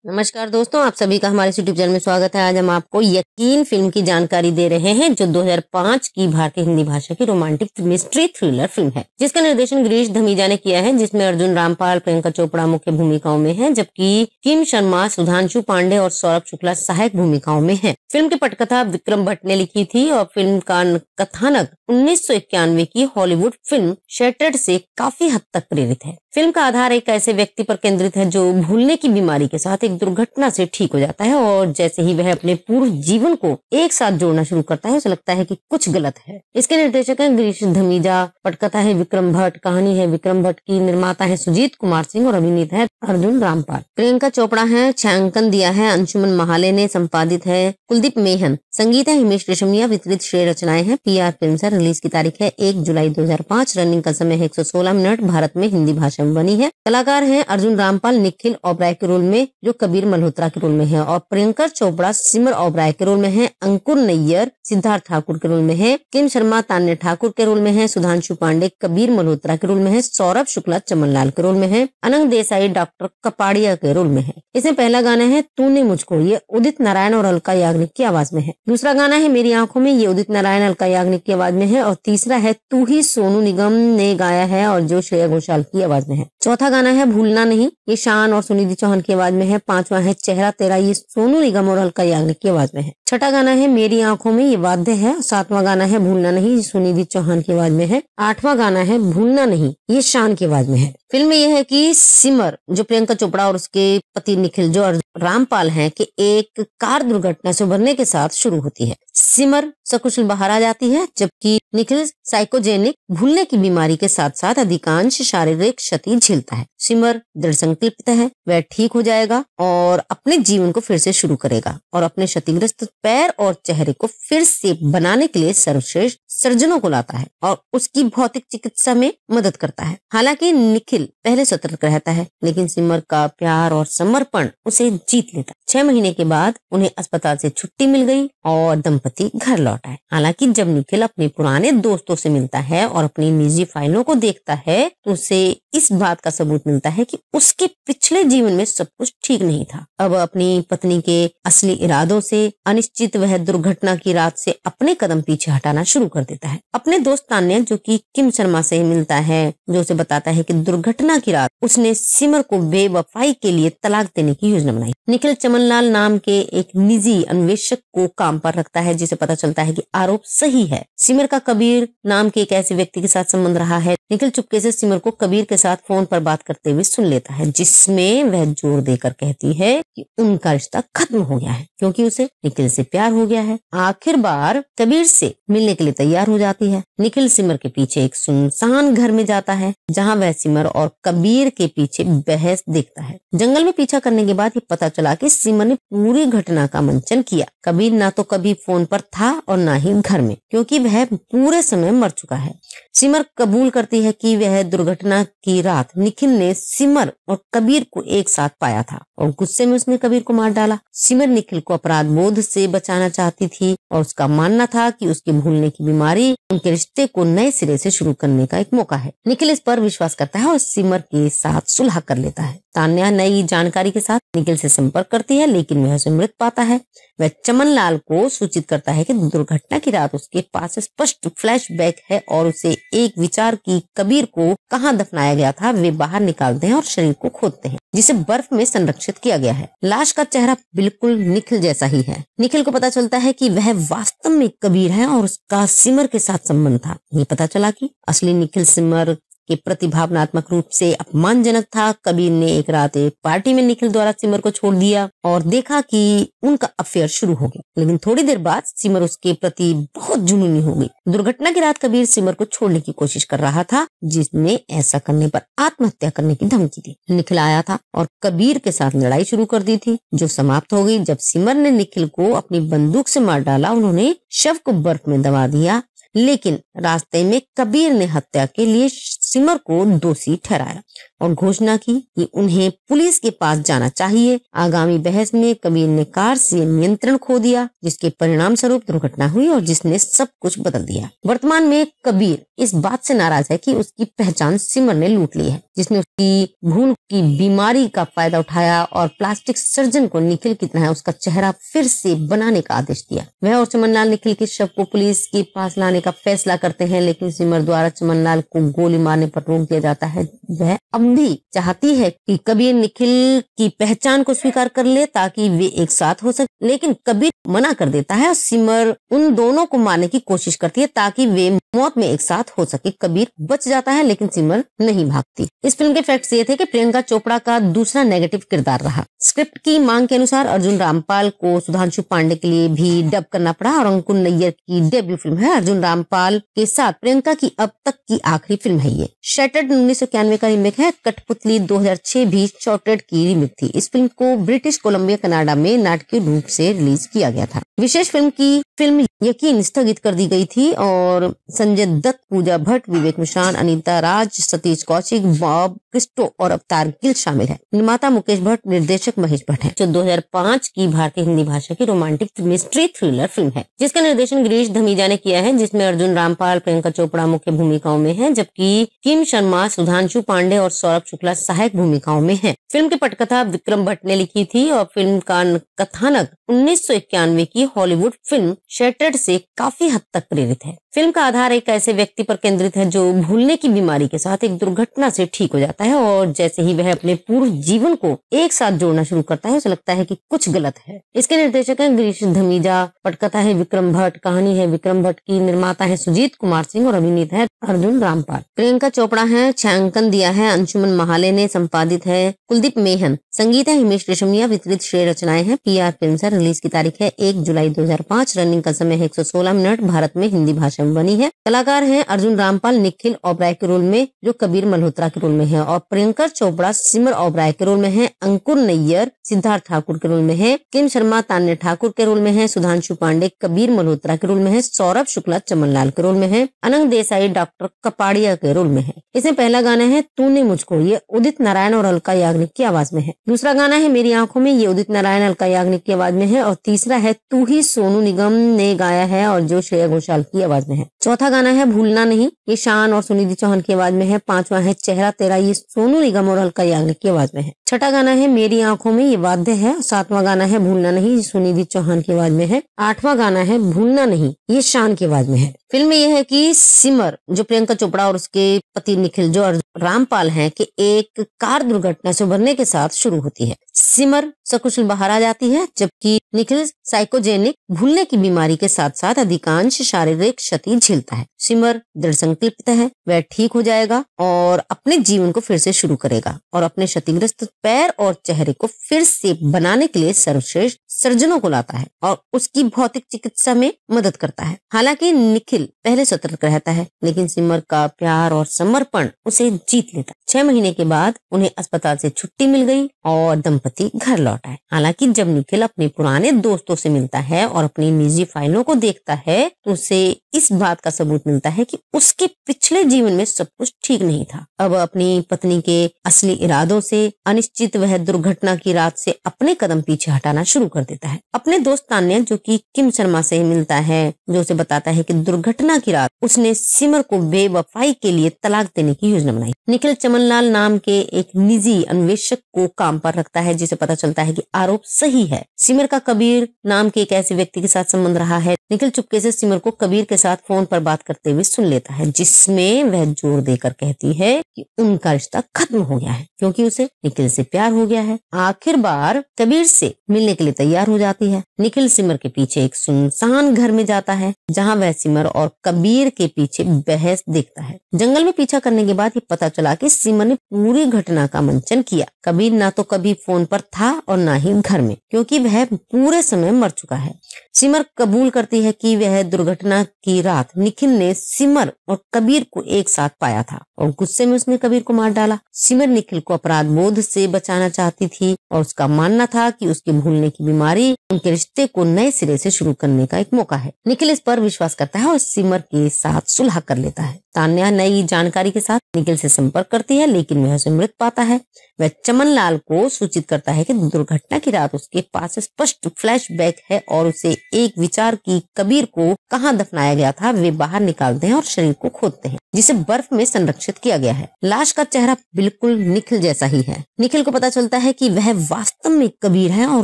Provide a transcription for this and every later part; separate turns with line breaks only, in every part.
नमस्कार दोस्तों, आप सभी का हमारे यूट्यूब चैनल में स्वागत है। आज हम आपको यकीन फिल्म की जानकारी दे रहे हैं, जो 2005 की भारतीय हिंदी भाषा की रोमांटिक मिस्ट्री थ्रिलर फिल्म है, जिसका निर्देशन गिरीश धमीजा ने किया है, जिसमें अर्जुन रामपाल, प्रियंका चोपड़ा मुख्य भूमिकाओं में है, जबकि किम शर्मा, सुधांशु पांडे और सौरभ शुक्ला सहायक भूमिकाओं में है। फिल्म की पटकथा विक्रम भट्ट ने लिखी थी और फिल्म का कथानक 1991 की हॉलीवुड फिल्म शैटर्ड से काफी हद तक प्रेरित है। फिल्म का आधार एक ऐसे व्यक्ति पर केंद्रित है जो भूलने की बीमारी के साथ एक दुर्घटना से ठीक हो जाता है, और जैसे ही वह अपने पूर्व जीवन को एक साथ जोड़ना शुरू करता है, उसे लगता है कि कुछ गलत है। इसके निर्देशक हैं गिरीश धमीजा, पटकथा है विक्रम भट्ट, कहानी है विक्रम भट्ट की, निर्माता है सुजीत कुमार सिंह और अभिनेता है अर्जुन रामपाल। प्रियंका चोपड़ा है, छायांकन दिया है अंशुमन महाले ने, संपादित है कुलदीप मेहन, संगीत है हिमेश रेशमिया, वितरित श्रेय रचनाएं हैं PR फिल्म्स है। रिलीज की तारीख है 1 जुलाई 2005, रनिंग का समय है 116 मिनट, भारत में हिंदी भाषा में बनी है। कलाकार हैं अर्जुन रामपाल निखिल ओबराय के रोल में, जो कबीर मल्होत्रा के रोल में है, और प्रियंका चोपड़ा सिमर ओबराय के रोल में है, अंकुर नैयर सिद्धार्थ ठाकुर के रोल में है, किम शर्मा तान्या ठाकुर के रोल में है, सुधांशु पांडे कबीर मल्होत्रा के रोल में है, सौरभ शुक्ला चमनलाल के रोल में है, अनंग देसाई डॉक्टर कपाड़िया के रोल में है। इसमें पहला गाना है तूने मुझको, ये उदित नारायण और अलका याग्निक की आवाज में है। दूसरा गाना है मेरी आंखों में, ये उदित नारायण अलका याग्निक की आवाज में है, और तीसरा है तू ही सोनू निगम ने गाया है और जो श्रेया घोषाल की आवाज में है। चौथा गाना है भूलना नहीं, ये शान और सुनिधि चौहान की आवाज में है। पांचवा है चेहरा तेरा, ये सोनू निगम और अलका याग्निक की आवाज में है। छठा गाना है मेरी आंखों में, ये वाद्य है। सातवां गाना है भूलना नहीं, ये सुनिधि चौहान की आवाज में है। आठवां गाना है भूलना नहीं, ये शान की आवाज में है। फिल्म में यह है कि सिमर, जो प्रियंका चोपड़ा और उसके पति निखिल जो रामपाल हैं, कि एक कार दुर्घटना से उभरने के साथ शुरू होती है। सिमर सकुशल बाहर आ जाती है, जबकि निखिल साइकोजेनिक भूलने की बीमारी के साथ साथ अधिकांश शारीरिक क्षति झेलता है। सिमर दृढ़ संकल्पित है, वह ठीक हो जाएगा और अपने जीवन को फिर से शुरू करेगा, और अपने क्षतिग्रस्त पैर और चेहरे को फिर से बनाने के लिए सर्वश्रेष्ठ सर्जनों को लाता है और उसकी भौतिक चिकित्सा में मदद करता है। हालांकि निखिल पहले सतर्क रहता है, लेकिन सिमर का प्यार और समर्पण उसे जीत लेता है। 6 महीने के बाद उन्हें अस्पताल से छुट्टी मिल गई और दंपति घर लौट आए। हालांकि जब निखिल अपने पुराने दोस्तों से मिलता है और अपनी निजी फाइलों को देखता है, तो उसे इस बात का सबूत मिलता है कि उसके पिछले जीवन में सब कुछ ठीक नहीं था। अब अपनी पत्नी के असली इरादों से अनिश्चित वह दुर्घटना की रात से अपने कदम पीछे हटाना शुरू कर देता है। अपने दोस्त तान्या, जो कि किम शर्मा से मिलता है, जो उसे बताता है कि दुर्घटना की रात उसने सिमर को बेवफाई के लिए तलाक देने की योजना बनाई। निखिल चमनलाल नाम के एक निजी अन्वेषक को काम पर रखता है, जिसे पता चलता है कि आरोप सही है। सिमर का कबीर नाम के एक ऐसे व्यक्ति के साथ संबंध रहा है। निखिल चुपके से सिमर को कबीर के साथ फोन पर बात करते हुए सुन लेता है, जिसमें वह जोर देकर कहती है कि उनका रिश्ता खत्म हो गया है, क्योंकि उसे निखिल से प्यार हो गया है। आखिर बार कबीर से मिलने के लिए तैयार हो जाती है। निखिल सिमर के पीछे एक सुनसान घर में जाता है, जहाँ वह सिमर और कबीर के पीछे बहस देखता है। जंगल में पीछा करने के बाद ये पता चला कि सिमर ने पूरी घटना का मंचन किया। कबीर ना तो कभी फोन पर था और ना ही घर में, क्योंकि वह पूरे समय मर चुका है। सिमर कबूल करती है कि वह दुर्घटना की रात निखिल ने सिमर और कबीर को एक साथ पाया था और गुस्से में उसने कबीर को मार डाला। सिमर निखिल को अपराध बोध से बचाना चाहती थी और उसका मानना था कि उसके भूलने की बीमारी उनके रिश्ते को नए सिरे से शुरू करने का एक मौका है। निखिल इस पर विश्वास करता है और सिमर के साथ सुलह कर लेता है। तान्या नई जानकारी के साथ निखिल से संपर्क करती है, लेकिन वह उसे मृत पाता है। वह चमनलाल को सूचित करता है कि दुर्घटना की रात उसके पास स्पष्ट फ्लैशबैक है और उसे एक विचार की कबीर को कहाँ दफनाया गया था वे बाहर निकालते हैं और शरीर को खोदते हैं, जिसे बर्फ में संरक्षित किया गया है। लाश का चेहरा बिल्कुल निखिल जैसा ही है। निखिल को पता चलता है कि वह वास्तव में कबीर है और उसका सिमर के साथ संबंध था। ये पता चला कि असली निखिल सिमर के प्रति भावनात्मक रूप से अपमानजनक था। कबीर ने एक रात एक पार्टी में निखिल द्वारा सिमर को छोड़ दिया और देखा कि उनका अफेयर शुरू हो गया, लेकिन थोड़ी देर बाद सिमर उसके प्रति बहुत जुनूनी हो गई। दुर्घटना की रात कबीर सिमर को छोड़ने की कोशिश कर रहा था, जिसने ऐसा करने पर आत्महत्या करने की धमकी दी। निखिल आया था और कबीर के साथ लड़ाई शुरू कर दी थी, जो समाप्त हो गई जब सिमर ने निखिल को अपनी बंदूक से मार डाला। उन्होंने शव को बर्फ में दबा दिया, लेकिन रास्ते में कबीर ने हत्या के लिए सिमर को दोषी ठहराया और घोषणा की कि उन्हें पुलिस के पास जाना चाहिए। आगामी बहस में कबीर ने कार से नियंत्रण खो दिया, जिसके परिणाम स्वरूप दुर्घटना हुई और जिसने सब कुछ बदल दिया। वर्तमान में कबीर इस बात से नाराज है कि उसकी पहचान सिमर ने लूट ली है। जिसने उसकी भूल की बीमारी का फायदा उठाया और प्लास्टिक सर्जन को निखिल की तरह उसका चेहरा फिर से बनाने का आदेश दिया। वह और चमनलाल निखिल के शव को पुलिस के पास लाने का फैसला करते हैं, लेकिन सिमर द्वारा चमनलाल को गोली मारने पर रोक दिया जाता है। वह अब भी चाहती है कि कबीर निखिल की पहचान को स्वीकार कर ले ताकि वे एक साथ हो सके, लेकिन कबीर मना कर देता है और सिमर उन दोनों को मारने की कोशिश करती है ताकि वे मौत में एक साथ हो सके। कबीर बच जाता है लेकिन सिमर नहीं भागती। इस फिल्म के फैक्ट्स ये थे कि प्रियंका चोपड़ा का दूसरा नेगेटिव किरदार रहा। स्क्रिप्ट की मांग के अनुसार अर्जुन रामपाल को सुधांशु पांडे के लिए भी डब करना पड़ा और अंकुर नैयर की डेब्यू फिल्म है। अर्जुन रामपाल के साथ प्रियंका की अब तक की आखिरी फिल्म है ये। शटर्ड 1991 का रीमेक है। कठपुतली 2006 भी शॉर्टेड की रीमेक थी। इस फिल्म को ब्रिटिश कोलंबिया कनाडा में नाटकीय रूप से रिलीज किया गया था। विशेष फिल्म यकीन स्थगित कर दी गई थी और संजय दत्त, पूजा भट्ट, विवेक मिश्रान, अनीता राज, सतीश कौशिक, बॉब क्रिस्टो और अवतार गिल शामिल है। निर्माता मुकेश भट्ट, निर्देशक महेश भट्ट है। जो 2005 की भारतीय हिंदी भाषा की रोमांटिक मिस्ट्री थ्रिलर फिल्म है, जिसका निर्देशन गिरीश धमीजा ने किया है, जिसमें अर्जुन रामपाल, प्रियंका चोपड़ा मुख्य भूमिकाओं में है, जबकि किम शर्मा, सुधांशु पांडे और सौरभ शुक्ला सहायक भूमिकाओं में है। फिल्म की पटकथा विक्रम भट्ट ने लिखी थी और फिल्म का कथानक 1991 की हॉलीवुड फिल्म शटर्ड से काफी हद तक प्रेरित है। फिल्म का आधार एक ऐसे व्यक्ति पर केंद्रित है जो भूलने की बीमारी के साथ एक दुर्घटना से ठीक हो जाता है और जैसे ही वह अपने पूर्व जीवन को एक साथ जोड़ना शुरू करता है उसे लगता है कि कुछ गलत है। इसके निर्देशक हैं गिरीश धमीजा, पटकथा है विक्रम भट्ट, कहानी है विक्रम भट्ट की, निर्माता है सुजीत कुमार सिंह और अभिनेता है अर्जुन रामपाल। प्रियंका चोपड़ा है, छायांकन दिया है अंशुमन महाले ने, संपादित है कुलदीप मेहन, संगीत है हिमेश रेशमिया, वितरित श्रेय रचनाएं हैं PR फिल्म्स है। रिलीज की तारीख है 1 जुलाई 2005। रनिंग का समय है 116 मिनट। भारत में हिंदी भाषा में बनी है। कलाकार हैं अर्जुन रामपाल निखिल ओबराय के रोल में, जो कबीर मल्होत्रा के रोल में है, और प्रियंका चोपड़ा सिमर ओबराय के रोल में है, अंकुर नैयर सिद्धार्थ ठाकुर के रोल में है, किम शर्मा तान्या ठाकुर के रोल में है, सुधांशु पांडे कबीर मल्होत्रा के रोल में है, सौरभ शुक्ला चमनलाल के रोल में है, अनंग देसाई डॉक्टर कपाड़िया के रोल में है। इसमें पहला गाना है तूने मुझको, ये उदित नारायण और अलका याग्निक की आवाज में है। दूसरा गाना है मेरी आंखों में, ये उदित नारायण अलका याग्निक की आवाज में है। और तीसरा है तू ही, सोनू निगम ने गाया है और जो श्रेया घोषाल की आवाज में है। चौथा गाना है भूलना नहीं, ये शान और सुनिधि चौहान की आवाज में है। पांचवा है चेहरा तेरा, ये सोनू निगम और अलका याग्निक की आवाज में है। छठा गाना है मेरी आंखों में, ये वाद्य है। सातवां गाना है भूलना नहीं, ये सुनिधि चौहान की आवाज में है। आठवां गाना है भूलना नहीं, ये शान की आवाज में है। फिल्म में यह है कि सिमर जो प्रियंका चोपड़ा और उसके पति निखिल जो रामपाल हैं कि एक कार दुर्घटना से उभरने के साथ शुरू होती है। सिमर सकुशल बाहर आ जाती है, जबकि निखिल साइकोजेनिक भूलने की बीमारी के साथ साथ अधिकांश शारीरिक क्षति झेलता है। सिमर दृढ़ संकल्पित है, वह ठीक हो जाएगा और अपने जीवन को फिर से शुरू करेगा और अपने क्षतिग्रस्त पैर और चेहरे को फिर से बनाने के लिए सर्वश्रेष्ठ सर्जनों को लाता है और उसकी भौतिक चिकित्सा में मदद करता है। हालांकि निखिल पहले सतर्क रहता है, लेकिन सिमर का प्यार और समर्पण उसे जीत लेता है। 6 महीने के बाद उन्हें अस्पताल से छुट्टी मिल गई और दंपति घर लौट आए। हालांकि जब निखिल अपने पुराने दोस्तों से मिलता है और अपनी निजी फाइलों को देखता है तो उसे इस बात का सबूत मिलता है कि उसके पिछले जीवन में सब कुछ ठीक नहीं था। अब अपनी पत्नी के असली इरादों से अनिश्चित वह दुर्घटना की रात से अपने कदम पीछे हटाना शुरू कर देता है। अपने दोस्त तान्या जो कि किम शर्मा से मिलता है, जो उसे बताता है कि दुर्घटना की रात उसने सिमर को बेवफाई के लिए तलाक देने की योजना बनाई। निखिल चमनलाल नाम के एक निजी अन्वेषक को काम पर रखता है, जिसे पता चलता है कि आरोप सही है। सिमर का कबीर नाम के एक ऐसे व्यक्ति के साथ संबंध रहा है। निखिल चुपके से सिमर को कबीर के साथ फोन पर बात करते हुए सुन लेता है, जिसमें वह जोर देकर कहती है कि उनका रिश्ता खत्म हो गया है क्योंकि उसे निखिल से प्यार हो गया है। आखिर बार कबीर से मिलने के लिए तैयार हो जाती है। निखिल सिमर के पीछे एक सुनसान घर में जाता है, जहां वह सिमर और कबीर के पीछे बहस देखता है। जंगल में पीछा करने के बाद ये पता चला कि सिमर ने पूरी घटना का मंचन किया। कबीर ना तो कभी फोन पर था और ना ही घर में, क्योंकि वह पूरे समय मर चुका है। सिमर कबूल करती है कि वह दुर्घटना की रात निखिल ने सिमर और कबीर को एक साथ पाया था और गुस्से में उसने कबीर को मार डाला। सिमर निखिल को अपराध बोध से बचाना चाहती थी और उसका मानना था कि उसके भूलने की बीमारी बीमारी उनके रिश्ते को नए सिरे से शुरू करने का एक मौका है। निखिल इस पर विश्वास करता है और सिमर के साथ सुलह कर लेता है। तान्या नई जानकारी के साथ निखिल से संपर्क करती है, लेकिन वह उसे मृत पाता है। वह चमन लाल को सूचित करता है कि दुर्घटना की रात उसके पास स्पष्ट फ्लैशबैक है और उसे एक विचार की कबीर को कहाँ दफनाया गया था वे बाहर निकालते हैं और शरीर को खोदते हैं, जिसे बर्फ में संरक्षित किया गया है। लाश का चेहरा बिल्कुल निखिल जैसा ही है। निखिल को पता चलता है कि वह वास्तव में कबीर है और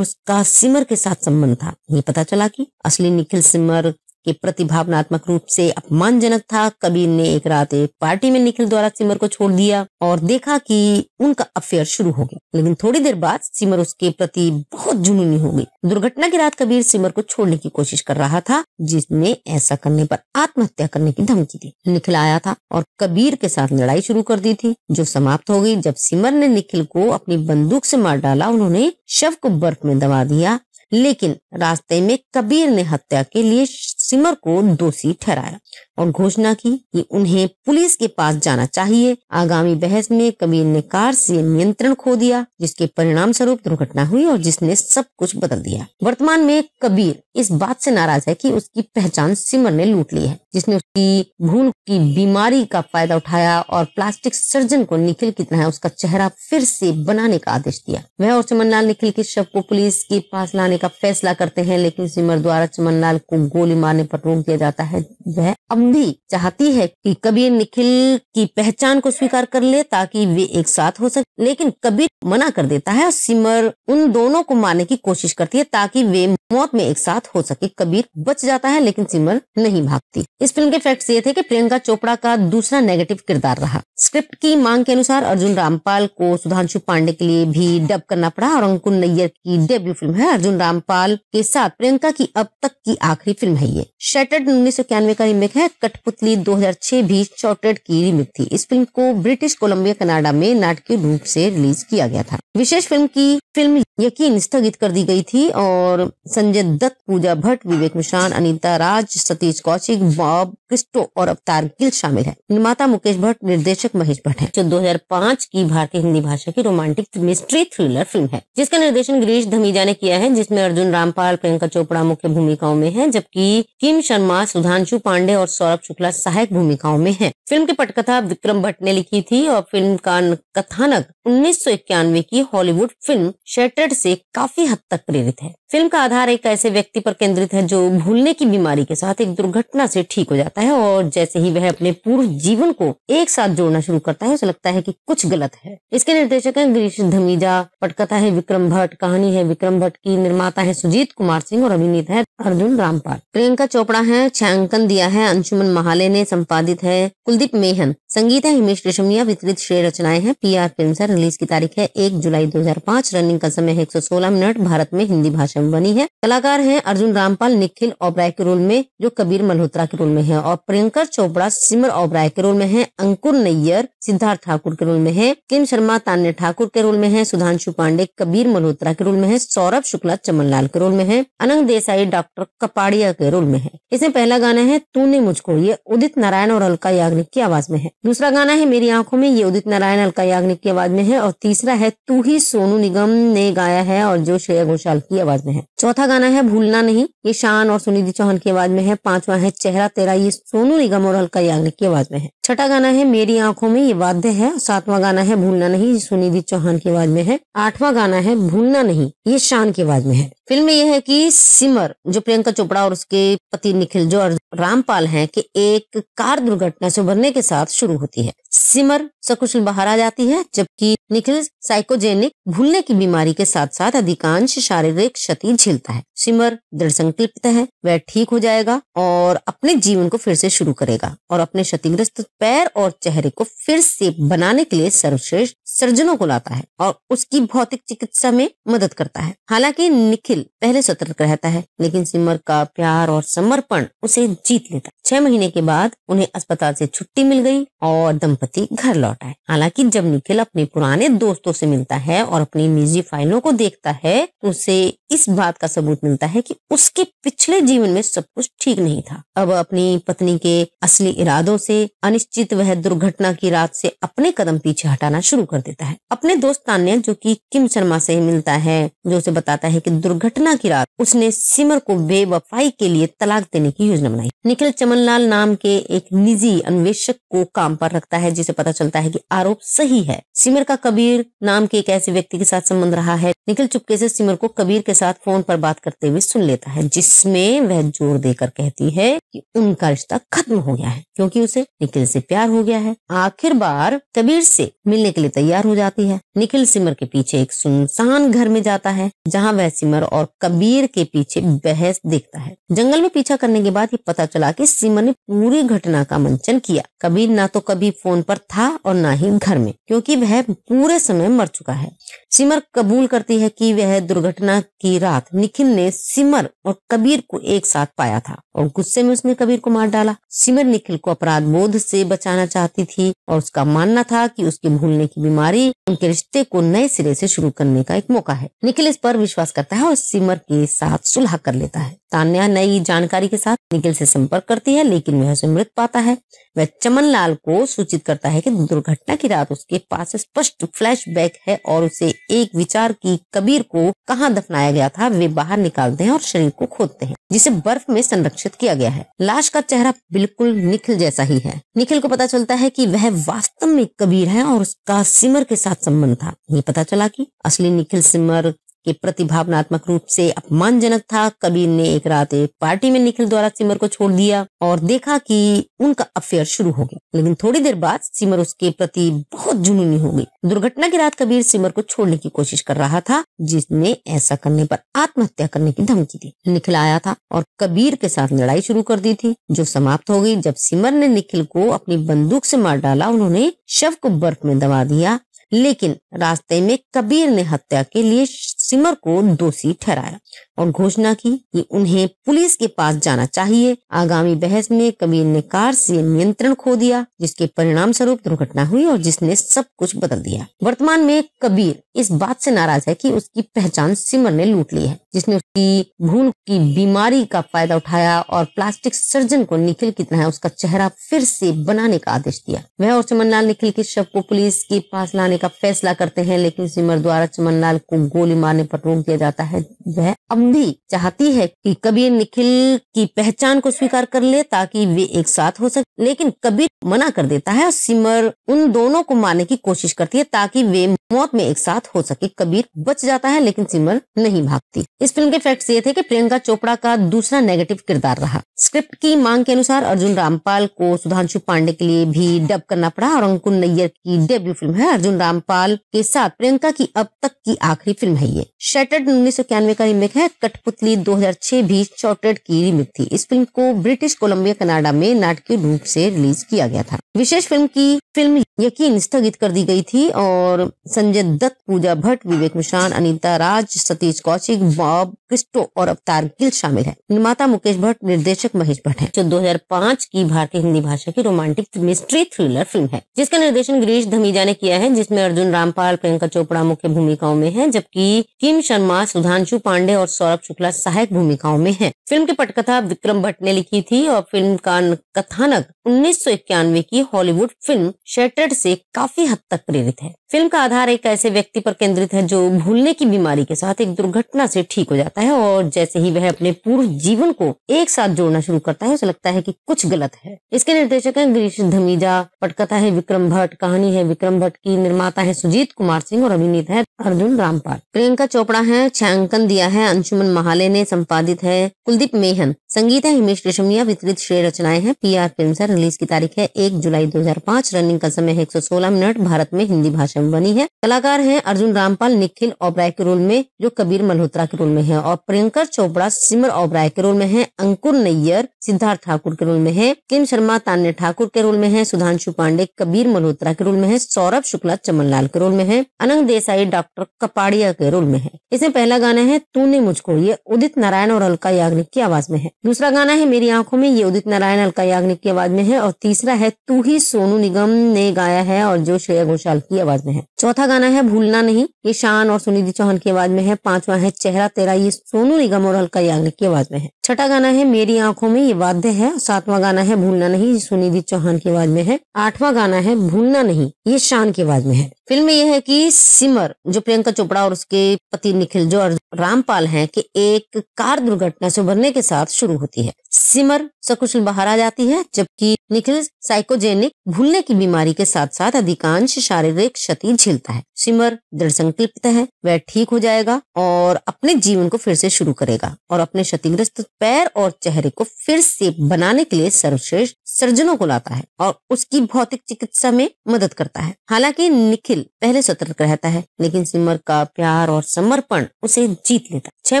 उसका सिमर के साथ संबंध था। ये पता चला कि असली निखिल सिमर के प्रति भावनात्मक रूप से अपमानजनक था। कबीर ने एक रात एक पार्टी में निखिल द्वारा सिमर को छोड़ दिया और देखा कि उनका अफेयर शुरू हो गया, लेकिन थोड़ी देर बाद सिमर उसके प्रति बहुत जुनूनी हो गई। दुर्घटना की रात कबीर सिमर को छोड़ने की कोशिश कर रहा था, जिसने ऐसा करने पर आत्महत्या करने की धमकी दी। निखिल आया था और कबीर के साथ लड़ाई शुरू कर दी थी, जो समाप्त हो गई जब सिमर ने निखिल को अपनी बंदूक से मार डाला। उन्होंने शव को बर्फ में दबा दिया, लेकिन रास्ते में कबीर ने हत्या के लिए सिमर को दोषी ठहराया और घोषणा की कि उन्हें पुलिस के पास जाना चाहिए। आगामी बहस में कबीर ने कार से नियंत्रण खो दिया, जिसके परिणाम स्वरूप दुर्घटना हुई और जिसने सब कुछ बदल दिया। वर्तमान में कबीर इस बात से नाराज है कि उसकी पहचान सिमर ने लूट ली है, जिसने उसकी भूल की बीमारी का फायदा उठाया और प्लास्टिक सर्जन को निखिल की तरह उसका चेहरा फिर से बनाने का आदेश दिया। वह और चमनलाल निखिल के शव को पुलिस के पास लाने का फैसला करते हैं, लेकिन सिमर द्वारा चमनलाल को गोली मारने पर रोक दिया जाता है। वह अब भी चाहती है कि कबीर निखिल की पहचान को स्वीकार कर ले ताकि वे एक साथ हो सके, लेकिन कबीर मना कर देता है और सिमर उन दोनों को मारने की कोशिश करती है ताकि वे मौत में एक साथ हो सके। कबीर बच जाता है, लेकिन सिमर नहीं भागती। इस फिल्म के फैक्ट्स ये थे कि प्रियंका चोपड़ा का दूसरा नेगेटिव किरदार रहा। स्क्रिप्ट की मांग के अनुसार अर्जुन रामपाल को सुधांशु पांडे के लिए भी डब करना पड़ा और अंकुर नैयर की डेब्यू फिल्म है। अर्जुन रामपाल के साथ प्रियंका की अब तक की आखिरी फिल्म है ये। शटर्ड 1991 का रीमेक है। कठपुतली 2006 भी शॉर्टेड की रीमेक थी। इस फिल्म को ब्रिटिश कोलंबिया कनाडा में नाटकीय रूप से रिलीज किया गया था। विशेष फिल्म यकीन स्थगित कर दी गई थी और संजय दत्त, पूजा भट्ट, विवेक मिश्रान, अनीता राज, सतीश कौशिक, बॉब क्रिस्टो और अवतार गिल शामिल है। निर्माता मुकेश भट्ट, निर्देशक महेश भट्ट है। जो 2005 की भारतीय हिंदी भाषा की रोमांटिक मिस्ट्री थ्रिलर फिल्म है, जिसका निर्देशन गिरीश धमीजा ने किया है, जिसमें अर्जुन रामपाल, प्रियंका चोपड़ा मुख्य भूमिकाओं में है, जबकि किम शर्मा, सुधांशु पांडे और सौरभ शुक्ला सहायक भूमिकाओं में है। फिल्म की पटकथा विक्रम भट्ट ने लिखी थी और फिल्म का कथानक 1991 की हॉलीवुड फिल्म शटर्ड से काफी हद तक प्रेरित है। फिल्म का आधार एक ऐसे व्यक्ति पर केंद्रित है जो भूलने की बीमारी के साथ एक दुर्घटना से ठीक हो जाता है और जैसे ही वह अपने पूर्व जीवन को एक साथ जोड़ना शुरू करता है, उसे लगता है कि कुछ गलत है। इसके निर्देशक हैं गिरीश धमीजा, पटकथा है विक्रम भट्ट, कहानी है विक्रम भट्ट की, निर्माता है सुजीत कुमार सिंह और अभिनेता है अर्जुन रामपाल। प्रियंका चोपड़ा है, छायांकन दिया है अंशुमन महाले ने, संपादित है कुलदीप मेहन, संगीत है हिमेश रेशमिया, वितरित श्रेय रचनाएं हैं PR फिल्म्स है। रिलीज की तारीख है 1 जुलाई 2005। रनिंग का समय है 116 मिनट। भारत में हिंदी भाषा में बनी है। कलाकार हैं अर्जुन रामपाल निखिल ओबराय के रोल में, जो कबीर मल्होत्रा के रोल में है, और प्रियंका चोपड़ा सिमर ओबराय के रोल में है। अंकुर नैयर सिद्धार्थ ठाकुर के रोल में है। किम शर्मा तान्या ठाकुर के रोल में है। सुधांशु पांडे कबीर मल्होत्रा के रोल में है। सौरभ शुक्ला चमनलाल के रोल में है। अनंग देसाई डॉक्टर कपाड़िया के रोल में है। इसमें पहला गाना है तूने मुझको, ये उदित नारायण और अलका याग्निक की आवाज में है। दूसरा गाना है मेरी आंखों में, ये उदित नारायण अलका याग्निक की आवाज में है। और तीसरा है तू ही, सोनू निगम ने गाया है और जो श्रेया घोषाल की आवाज में है। चौथा गाना है भूलना नहीं, ये शान और सुनिधि चौहान की आवाज में है। पांचवा है चेहरा तेरा, ये सोनू निगम और अलका याग्निक की आवाज में है। छठा गाना है मेरी आंखों में, ये वाद्य है। सातवां गाना है भूलना नहीं, ये सुनिधि चौहान की आवाज में है। आठवां गाना है भूलना नहीं, ये शान की आवाज में है। फिल्म में यह है कि सिमर जो प्रियंका चोपड़ा और उसके पति निखिल जो रामपाल हैं कि एक कार दुर्घटना से उभरने के साथ शुरू होती है। सिमर सकुशल बाहर आ जाती है, जबकि निखिल साइकोजेनिक भूलने की बीमारी के साथ साथ अधिकांश शारीरिक क्षति झेलता है। सिमर दृढ़ संकल्पित है, वह ठीक हो जाएगा और अपने जीवन को फिर से शुरू करेगा और अपने क्षतिग्रस्त पैर और चेहरे को फिर से बनाने के लिए सर्वश्रेष्ठ सर्जनों को लाता है और उसकी भौतिक चिकित्सा में मदद करता है। हालांकि निखिल पहले सतर्क रहता है, लेकिन सिमर का प्यार और समर्पण उसे जीत लेता है। 6 महीने के बाद उन्हें अस्पताल से छुट्टी मिल गई और दंपति घर लौट आए। हालांकि जब निखिल अपने पुराने दोस्तों से मिलता है और अपनी निजी फाइलों को देखता है, तो उसे इस बात का सबूत मिलता है कि उसके पिछले जीवन में सब कुछ ठीक नहीं था। अब अपनी पत्नी के असली इरादों से अनिश्चित वह दुर्घटना की रात से अपने कदम पीछे हटाना शुरू कर कर देता है। अपने दोस्त तान्या जो कि किम शर्मा से मिलता है, जो उसे बताता है कि दुर्घटना की रात उसने सिमर को बेवफाई के लिए तलाक देने की योजना बनाई। निखिल चमनलाल नाम के एक निजी अन्वेषक को काम पर रखता है, जिसे पता चलता है कि आरोप सही है। सिमर का कबीर नाम के एक ऐसे व्यक्ति के साथ संबंध रहा है। निखिल चुपके से सिमर को कबीर के साथ फोन पर बात करते हुए सुन लेता है, जिसमें वह जोर देकर कहती है कि उनका रिश्ता खत्म हो गया है क्योंकि उसे निखिल से प्यार हो गया है। आखिर बार कबीर से मिलने के लिए तैयार हो जाती है। निखिल सिमर के पीछे एक सुनसान घर में जाता है, जहां वह सिमर और कबीर के पीछे बहस देखता है। जंगल में पीछा करने के बाद ये पता चला कि सिमर ने पूरी घटना का मंचन किया। कबीर ना तो कभी फोन पर था और ना ही घर में, क्योंकि वह पूरे समय मर चुका है। सिमर कबूल करती है कि वह दुर्घटना की रात निखिल ने सिमर और कबीर को एक साथ पाया था और गुस्से में उसने कबीर को मार डाला। सिमर निखिल को अपराध बोध से बचाना चाहती थी और उसका मानना था कि उसके भूलने की बीमारी उनके रिश्ते को नए सिरे से शुरू करने का एक मौका है। निखिल इस पर विश्वास करता है और सिमर के साथ सुलह कर लेता है। तान्या नई जानकारी के साथ निखिल से संपर्क करती है, लेकिन वह उसे मृत पाता है। वह चमनलाल को सूचित करता है कि दुर्घटना की रात उसके पास स्पष्ट फ्लैशबैक है और उसे एक विचार की कबीर को कहां दफनाया गया था वे बाहर निकालते हैं और शरीर को खोदते हैं, जिसे बर्फ में संरक्षित किया गया है। लाश का चेहरा बिल्कुल निखिल जैसा ही है। निखिल को पता चलता है कि वह वास्तव में कबीर है और उसका सिमर के साथ संबंध था। ये पता चला कि असली निखिल सिमर के प्रति भावनात्मक रूप से अपमानजनक था। कबीर ने एक रात एक पार्टी में निखिल द्वारा सिमर को छोड़ दिया और देखा कि उनका अफेयर शुरू हो गया, लेकिन थोड़ी देर बाद सिमर उसके प्रति बहुत जुनूनी हो गई। दुर्घटना की रात कबीर सिमर को छोड़ने की कोशिश कर रहा था, जिसने ऐसा करने पर आत्महत्या करने की धमकी दी। निखिल आया था और कबीर के साथ लड़ाई शुरू कर दी थी, जो समाप्त हो गई जब सिमर ने निखिल को अपनी बंदूक से मार डाला। उन्होंने शव को बर्फ में दबा दिया, लेकिन रास्ते में कबीर ने हत्या के लिए सिमर को दोषी ठहराया और घोषणा की कि उन्हें पुलिस के पास जाना चाहिए। आगामी बहस में कबीर ने कार से नियंत्रण खो दिया, जिसके परिणाम स्वरूप दुर्घटना हुई और जिसने सब कुछ बदल दिया। वर्तमान में कबीर इस बात से नाराज है कि उसकी पहचान सिमर ने लूट ली है, जिसने उसकी भूल की बीमारी का फायदा उठाया और प्लास्टिक सर्जन को निखिल की तरह उसका चेहरा फिर से बनाने का आदेश दिया। वह और चमनलाल निखिल के शव को पुलिस के पास लाने का फैसला करते हैं, लेकिन सिमर द्वारा चमनलाल को गोली मारने पर रोक दिया जाता है। वह अब भी चाहती है कि कबीर निखिल की पहचान को स्वीकार कर ले ताकि वे एक साथ हो सके, लेकिन कबीर मना कर देता है और सिमर उन दोनों को मारने की कोशिश करती है ताकि वे मौत में एक साथ हो सके। कबीर बच जाता है, लेकिन सिमर नहीं भागती। इस फिल्म के फैक्ट्स ये थे कि प्रियंका चोपड़ा का दूसरा नेगेटिव किरदार रहा। स्क्रिप्ट की मांग के अनुसार अर्जुन रामपाल को सुधांशु पांडे के लिए भी डब करना पड़ा और अंकुर नैयर की डेब्यू फिल्म है। अर्जुन रामपाल के साथ प्रियंका की अब तक की आखिरी फिल्म है ये। शटर्ड 1991 का रीमेक है। कठपुतली 2006 भी शॉर्टेड की रीमेक थी। इस फिल्म को ब्रिटिश कोलंबिया कनाडा में नाटकीय रूप से रिलीज किया गया था। विशेष फिल्म यकीन स्थगित कर दी गई थी और संजय दत्त, पूजा भट्ट, विवेक मिश्रान, अनीता राज, सतीश कौशिक, बॉब क्रिस्टो और अवतार गिल शामिल है। निर्माता मुकेश भट्ट, निर्देशक महेश भट्ट है। जो 2005 की भारतीय हिंदी भाषा की रोमांटिक मिस्ट्री थ्रिलर फिल्म है, जिसका निर्देशन गिरीश धमीजा ने किया है, जिसमें अर्जुन रामपाल, प्रियंका चोपड़ा मुख्य भूमिकाओं में है, जबकि किम शर्मा, सुधांशु पांडे और सौरभ शुक्ला सहायक भूमिकाओं में है। फिल्म की पटकथा विक्रम भट्ट ने लिखी थी और फिल्म का कथानक 1991 की हॉलीवुड फिल्म शटर्ड से काफी हद तक प्रेरित है। फिल्म का आधार एक ऐसे व्यक्ति पर केंद्रित है जो भूलने की बीमारी के साथ एक दुर्घटना से ठीक हो जाता है और जैसे ही वह अपने पूर्व जीवन को एक साथ जोड़ना शुरू करता है, उसे लगता है कि कुछ गलत है। इसके निर्देशक हैं गिरीश धमीजा, पटकथा है विक्रम भट्ट, कहानी है विक्रम भट्ट की, निर्माता है सुजीत कुमार सिंह और अभिनेता है अर्जुन रामपाल। प्रियंका चोपड़ा है, छायांकन दिया है अंशुमन महाले ने, संपादित है कुलदीप मेहन, संगीत है हिमेश रेशमिया, वितरित श्रेय रचनाएं हैं PR फिल्म्स है। रिलीज की तारीख है 1 जुलाई 2005। रनिंग का समय है 116 मिनट। भारत में हिंदी भाषा में बनी है। कलाकार हैं अर्जुन रामपाल निखिल ओबराय के रोल में, जो कबीर मल्होत्रा के रोल में है, और प्रियंका चोपड़ा सिमर ओबराय के रोल में है। अंकुर नैयर सिद्धार्थ ठाकुर के रोल में है। किम शर्मा तान्या ठाकुर के रोल में है। सुधांशु पांडे कबीर मल्होत्रा के रोल में है। सौरभ शुक्ला चमनलाल के रोल में है। अनंग देसाई डॉक्टर कपाड़िया के रोल में है। इसमें पहला गाना है तूने मुझको, ये उदित नारायण और अलका याग्निक की आवाज में है। दूसरा गाना है मेरी आंखों में, ये उदित नारायण अलका याग्निक की आवाज में है। और तीसरा है तू ही, सोनू निगम ने गाया है और जो श्रेया घोषाल की आवाज में है। चौथा गाना है भूलना नहीं, ये शान और सुनिधि चौहान की आवाज में है। पांचवा है चेहरा तेरा, ये सोनू निगम और अलका याग्निक की आवाज में है। छठा गाना है मेरी आंखों में, ये वाद्य है। सातवां गाना है भूलना नहीं, ये सुनिधि चौहान की आवाज में है। आठवां गाना है भूलना नहीं, ये शान की आवाज में है। फिल्म में यह है कि सिमर जो प्रियंका चोपड़ा और उसके पति निखिल जो रामपाल हैं कि एक कार दुर्घटना से उभरने के साथ शुरू होती है। सिमर सकुशल बाहर आ जाती है, जबकि निखिल साइकोजेनिक भूलने की बीमारी के साथ साथ अधिकांश शारीरिक क्षति झेलता है। सिमर दृढ़ संकल्पित है, वह ठीक हो जाएगा और अपने जीवन को फिर से शुरू करेगा और अपने क्षतिग्रस्त पैर और चेहरे को फिर से बनाने के लिए सर्वश्रेष्ठ सर्जनों को लाता है और उसकी भौतिक चिकित्सा में मदद करता है। हालांकि निखिल पहले सतर्क रहता है, लेकिन सिमर का प्यार और समर्पण उसे जीत लेता है। 6